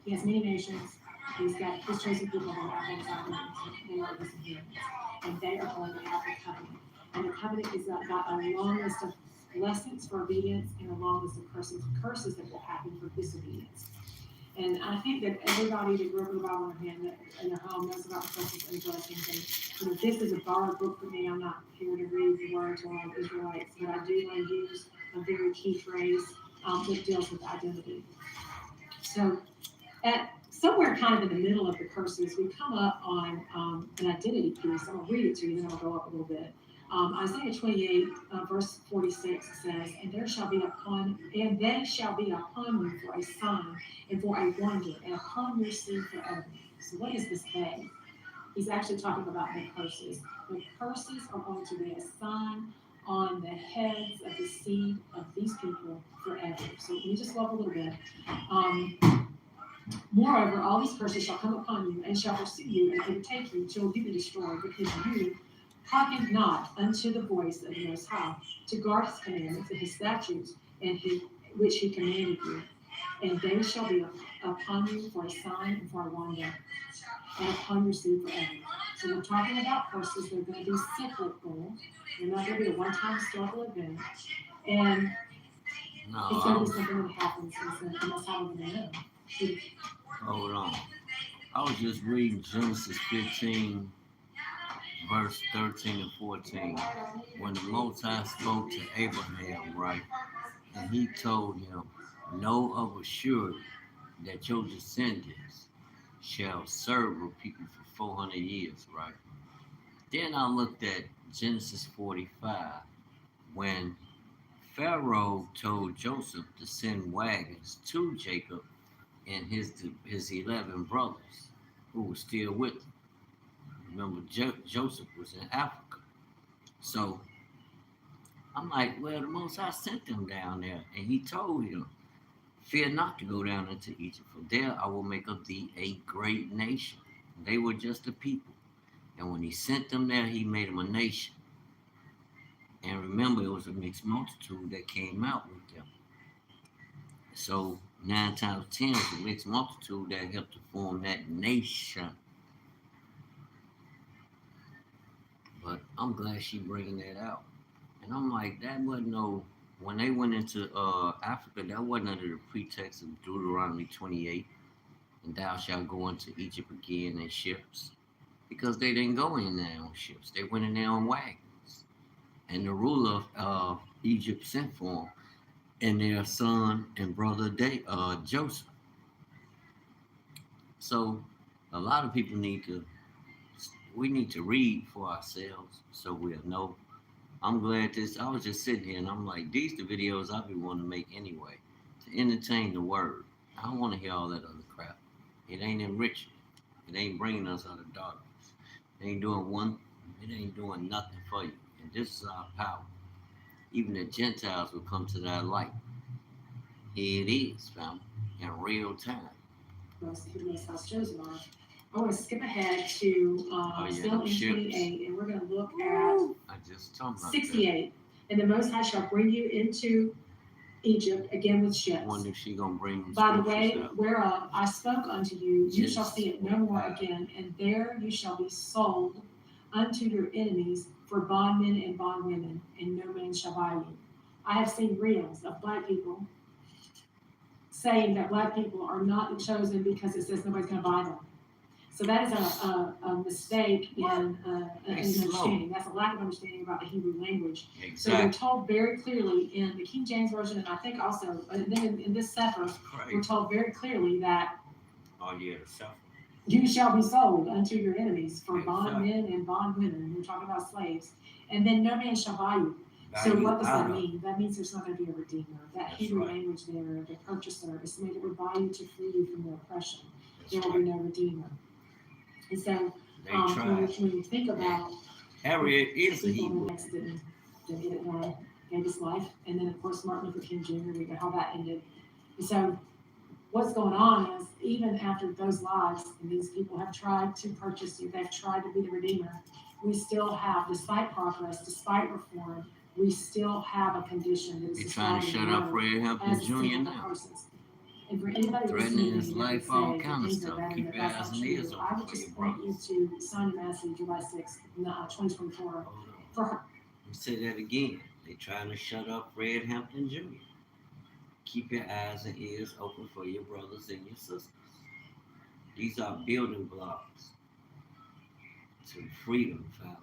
He has many nations. He's got His chosen people that are outside they are His inheritance, and they are going to have the covenant. And the covenant is got a long list of blessings for obedience and a long list of curses that will happen for disobedience. And I think that everybody that grew up with the Bible in their hand, in their home, knows about the curses and blessings. And this is a borrowed book for me. I'm not here to read the word to all Israelites, but I do want to use a very key phrase that deals with identity. So, at somewhere kind of in the middle of the curses, we come up on an identity piece. I'm going to read it to you, then I'll go up a little bit. Isaiah 28, verse 46 says, and they shall be upon you for a sign and for a wonder, and upon your seed forever. So what is this they? He's actually talking about the curses. The curses are going to be a sign on the heads of the seed of these people forever. So let me just go up a little bit. Moreover, all these curses shall come upon you, and shall pursue you, and overtake you, till you be destroyed, because you hearkened not unto the voice of the Most High, to guard His commandments and His statutes, which He commanded you. And they shall be upon you for a sign and for a wonder, and upon your seed forever. So we're talking about curses. They're going to be cyclical. They're not going to be a one-time historical event. And it's going to be something that happens, and that's how we're going to know. Hold on. I was just reading Genesis 15, verse 13 and 14. When the Most High spoke to Abraham, right? And he told him, know of a surety that your descendants shall serve a people for 400 years, right? Then I looked at Genesis 45 when Pharaoh told Joseph to send wagons to Jacob and his 11 brothers who were still with him. Remember, Joseph was in Africa. So I'm like, well, the Most High sent them down there, and he told him, fear not to go down into Egypt, for there I will make of thee a great nation. They were just a people. And when he sent them there, he made them a nation. And remember, it was a mixed multitude that came out with them. So 9 times 10 is a mixed multitude that helped to form that nation. But I'm glad she bringing that out. And I'm like, that wasn't no, when they went into Africa, that wasn't under the pretext of Deuteronomy 28, and thou shalt go into Egypt again in ships. Because they didn't go in there on ships. They went in there on wagons. And the ruler of Egypt sent for them and their son and brother Joseph. So a lot of people we need to read for ourselves so we'll know. I'm glad I was just sitting here and I'm like, these the videos I be wanting to make anyway, to entertain the word. I don't want to hear all that other crap. It ain't enriching. It ain't bringing us out of darkness. It ain't doing nothing for you. And this is our power. Even the Gentiles will come to that light. Here it is, family, in real time. I want to skip ahead to still in 28, and we're going to look at 68. And the Most High shall bring you into Egypt again with ships. I wonder if she gonna bring by the way whereof I spoke unto you, you shall see it no more again, and there you shall be sold unto your enemies for bondmen and bondwomen, and no man shall buy you. I have seen reels of black people saying that black people are not chosen because it says nobody's going to buy them. So that is a mistake in understanding. That's a lack of understanding about the Hebrew language. Exactly. So we're told very clearly in the King James Version, and I think also, and then in this Sefer, we're told very clearly that you shall be sold unto your enemies for bondmen and bondwomen. We're talking about slaves. And then no man shall buy you. So what does that mean? That means there's not going to be a redeemer. That Hebrew language there, the purchaser, is somebody that would buy you to free you from the oppression. There will be no redeemer. And so when you think about Harriet is a Hebrew. Didn't get it done, gave his life, and then of course Martin Luther King Jr. We know how that ended. And so what's going on is even after those lives, and these people have tried to purchase you, they've tried to be the redeemer. We still have, despite progress, despite reform, we still have a condition that is They're trying to shut up Fred Hampton Jr. now. And for anybody threatening his life, all kind of stuff. Keep your eyes and ears open. I would just point you to Sonia Massey, July 6th, 2024. For her. Let me say that again. They're trying to shut up Fred Hampton Jr. Keep your eyes and ears open for your brothers and your sisters. These are building blocks to freedom, family,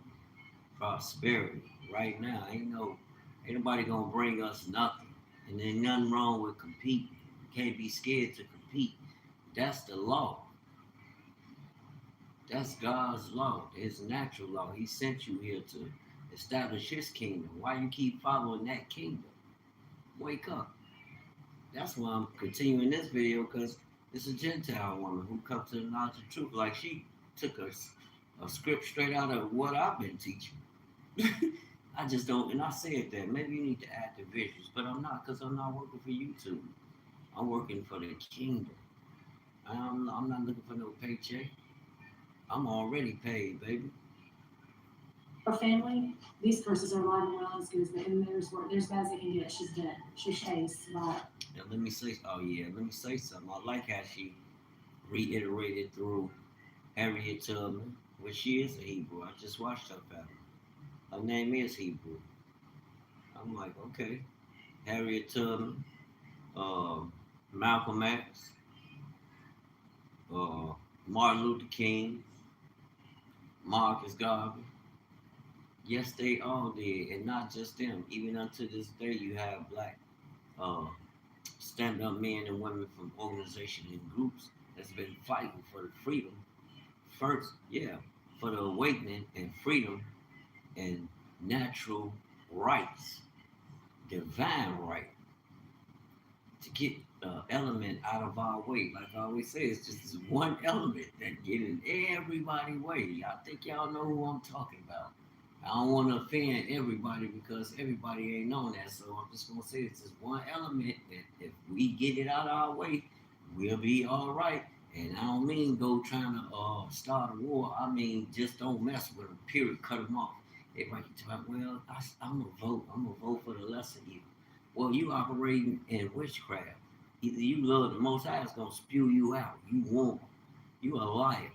prosperity. Right now, ain't nobody gonna bring us nothing, and there's nothing wrong with competing. Can't be scared to compete. That's the law. That's God's law, his natural law. He sent you here to establish his kingdom. Why you keep following that kingdom? Wake up. That's why I'm continuing this video, because it's a Gentile woman who comes to the knowledge of truth. Like she took a script straight out of what I've been teaching. I just don't, and I said that. Maybe you need to add the visuals, but I'm not, because I'm not working for YouTube. I'm working for the kingdom. I'm not looking for no paycheck. I'm already paid, baby. Her family, these curses are alive and well, as good as there's bad as they can get. She's dead. She's chased by. Now let me say something. I like how she reiterated through Harriet Tubman, which she is a Hebrew. I just watched her family. Her name is Hebrew. I'm like, okay. Harriet Tubman, Malcolm X, Martin Luther King, Marcus Garvey. Yes, they all did, and not just them. Even unto this day, you have black uh, stand-up men and women from organizations and groups that's been fighting for the freedom first, yeah, for the awakening and freedom and natural rights, divine right, to get the element out of our way. Like I always say, it's just this one element that get in everybody's way. Y'all think y'all know who I'm talking about. I don't want to offend everybody because everybody ain't known that. So I'm just gonna say it's just one element that if we get it out of our way, we'll be all right. And I don't mean go trying to start a war. I mean just don't mess with them. Period. Cut them off. Everybody can talk. Well, I'm gonna vote. I'm gonna vote for the lesser evil. Well, you operating in witchcraft. Either you love the Most High, it's gonna spew you out. You won't. You a liar.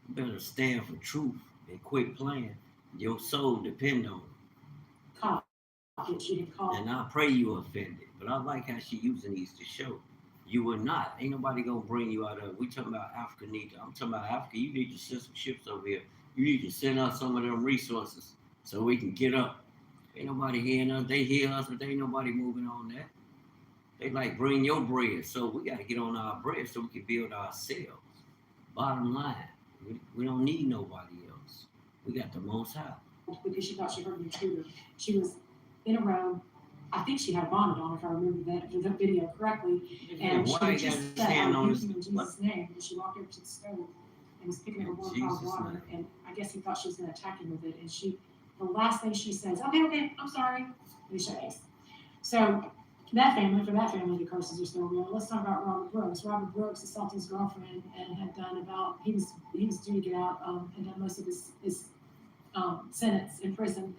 You better stand for truth and quit playing. Your soul depend on it. Call. She didn't call. And I pray you offended. But I like how she using these to show you were not. Ain't nobody gonna bring you out of it. We talking about Africa need to. I'm talking about Africa. You need to send some ships over here. You need to send us some of them resources so we can get up. Ain't nobody hearing us. They hear us, but they ain't nobody moving on that. They like bring your bread. So we got to get on our bread so we can build ourselves. Bottom line, we don't need nobody else. We got the Most High. Because she thought she heard an intruder. She was in a room. I think she had a bonnet on, if I remember the video correctly. And why she you just gotta said, stand on "I'm this? using in Jesus' name." And she walked over to the stove and was picking up a In bowl of Jesus' hot water. name. And I guess he thought she was going to attack him with it. And the last thing she says, "Okay, I'm sorry." And he shakes. So for that family, the curses are still real. Let's talk about Robert Brooks. Robert Brooks assaulted his girlfriend and had done about, he was due to get out and done most of his sentence in prison.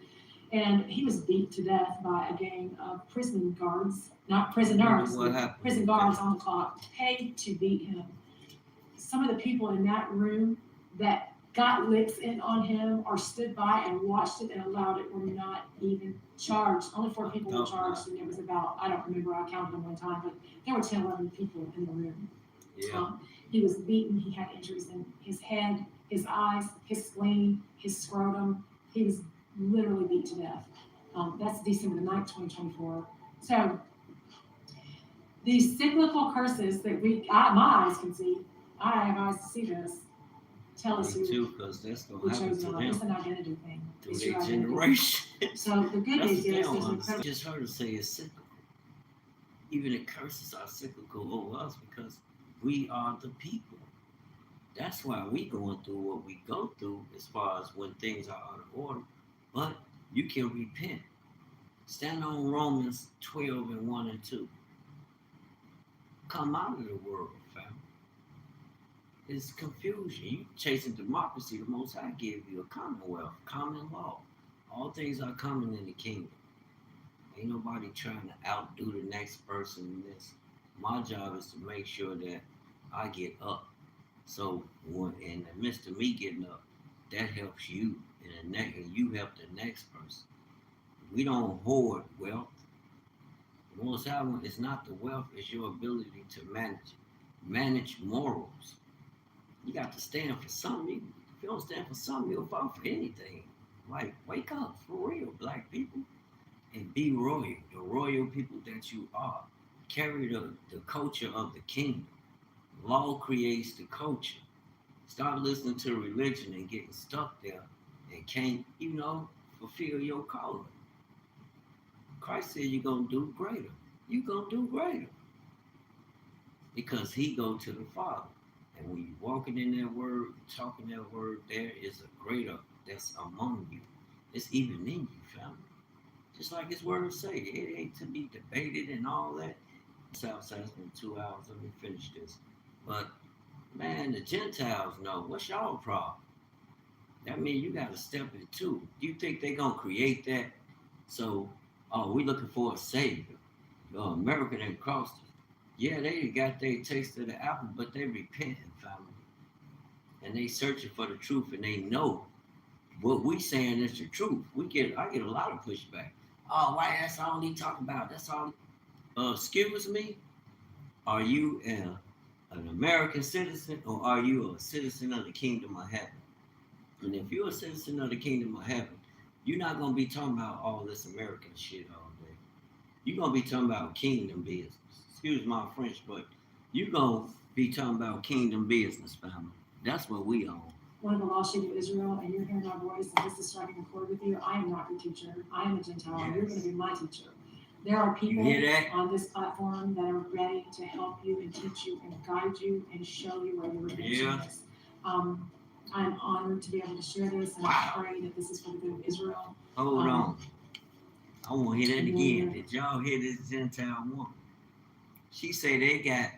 And he was beat to death by a gang of prison guards, not prisoners, What happened? prison guards on the clock, paid to beat him. Some of the people in that room that got licks in on him or stood by and watched it and allowed it were not even charged. Only 4 people were charged, and it was about, I don't remember, I counted them one time, but there were 10, 11 people in the room. Yeah. He was beaten, he had injuries in his head, his eyes, his spleen, his scrotum. He was literally beat to death. That's December the 9th, 2024. So these cyclical curses that my eyes can see, I have eyes to see this, tell us Me too, because that's who gonna happen chose to not. It's them an identity thing. through It's their your identity. generation. So the good That's news what they is don't there's understand. incredible. Just heard her say it's cyclical. Even the curses are cyclical over us because we are the people. That's why we going through what we go through as far as when things are out of order. But you can repent. Stand on Romans 12 and 1 and 2. Come out of the world, family. It's confusion. You chasing democracy, the Most High give you a commonwealth, common law. All things are common in the kingdom. Ain't nobody trying to outdo the next person in this. My job is to make sure that I get up. So when in the midst of me getting up, that helps you, and you help the next person. We don't hoard wealth. The Most High is not the wealth; it's your ability to manage morals. You got to stand for something. If you don't stand for something, you'll fall for anything. Like, wake up for real, black people, and be royal, the royal people that you are. Carry the culture of the kingdom. Law creates the culture. Stop listening to religion and getting stuck there and can't, fulfill your calling. Christ said you're going to do greater. You're going to do greater. Because he go to the Father. And when you're walking in that word, talking that word, there is a greater that's among you. It's even in you, family. Just like his words say, it ain't to be debated and all that. Southside's been 2 hours. Let me finish this. But man, the Gentiles know. What's y'all problem? That means you got to step in too. Do you think they're gonna create that? So, we looking for a savior. America done crossed it. Yeah, they got their taste of the apple, but they repenting, family. And they searching for the truth, and they know what we saying is the truth. I get a lot of pushback. Oh, why that's all he talking about? That's all. Excuse me. Are you an American citizen or are you a citizen of the kingdom of heaven? And if you're a citizen of the kingdom of heaven, you're not going to be talking about all this American shit all day. You're going to be talking about kingdom business. Excuse my French, but you're going to be talking about kingdom business, family. That's what we own. One of the lost sheep of Israel, and you're hearing my voice, and this is striking a chord with you. I am not your teacher. I am a Gentile, and you're going to be my teacher. There are people on this platform that are ready to help you and teach you and guide you and show you where your redemption is. I'm honored to be able to share this, and I pray that this is for the good of Israel. Hold on. I want to hear that again. Did y'all hear this Gentile woman? She said they got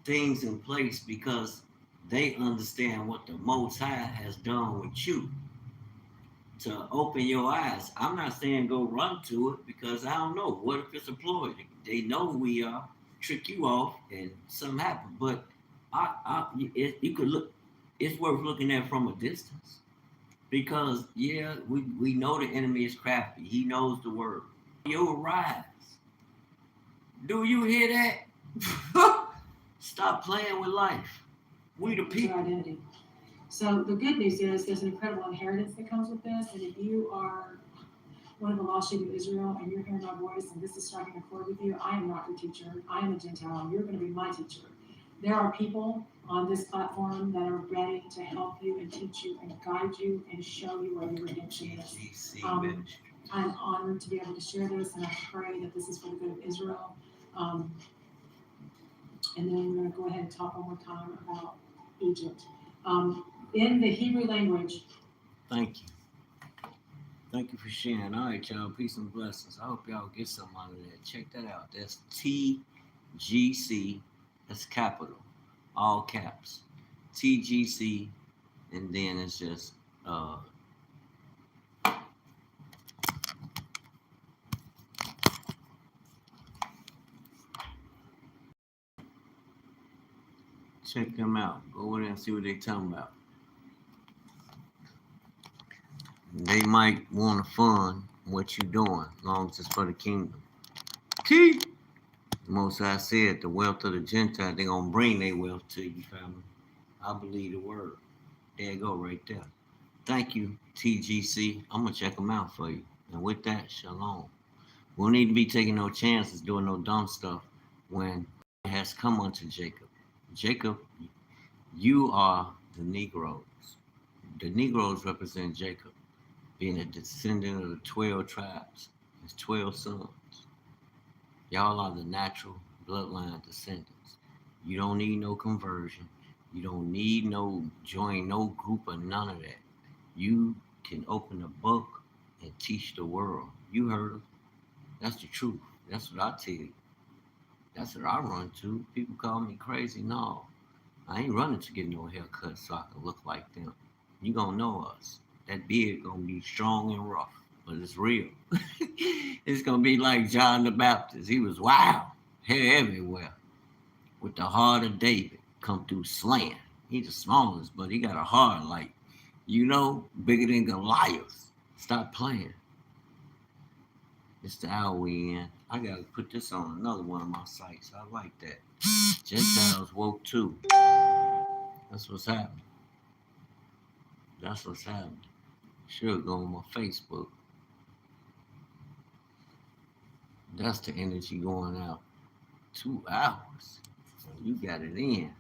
things in place because they understand what the Most High has done with you to open your eyes. I'm not saying go run to it because I don't know. What if it's a ploy? They know who we are, trick you off, and something happen. But you could look. It's worth looking at from a distance because we know the enemy is crafty. He knows the word. You'll rise. Do you hear that? Stop playing with life. We the people. Your identity. So the good news is there's an incredible inheritance that comes with this, and if you are one of the lost sheep of Israel and you're hearing my voice and this is striking a chord with you, I am not your teacher. I am a Gentile, and you're going to be my teacher. There are people on this platform that are ready to help you and teach you and guide you and show you where your redemption is. I'm honored to be able to share this, and I pray that this is for the good of Israel. And then we're going to go ahead and talk one more time about Egypt. In the Hebrew language. Thank you. Thank you for sharing. All right, y'all. Peace and blessings. I hope y'all get something out of that. Check that out. That's TGC. That's capital. All caps. TGC. And then it's just check them out. Go over there and see what they're talking about. They might want to fund what you're doing, as long as it's for the kingdom. The Most High said, the wealth of the Gentile, they're going to bring their wealth to you, family. I believe the word. There you go, right there. Thank you, TGC. I'm going to check them out for you. And with that, shalom. We don't need to be taking no chances, doing no dumb stuff when it has come unto Jacob. Jacob, you are the Negroes. The Negroes represent Jacob, being a descendant of the 12 tribes, his 12 sons. Y'all are the natural bloodline descendants. You don't need no conversion. You don't need no join no group or none of that. You can open a book and teach the world. You heard it. That's the truth. That's what I tell you. That's what I run to. People call me crazy. No, I ain't running to get no haircut so I can look like them. You gonna know us. That beard gonna be strong and rough, but it's real. It's gonna be like John the Baptist. He was wild, hair everywhere, with the heart of David come through slaying. He's the smallest, but he got a heart like, bigger than Goliath. Stop playing. It's the hour we in. I gotta put this on another one of my sites. I like that. Gentiles woke too. That's what's happening. That's what's happening. Should go on my Facebook. That's the energy going out. 2 hours. So you got it in.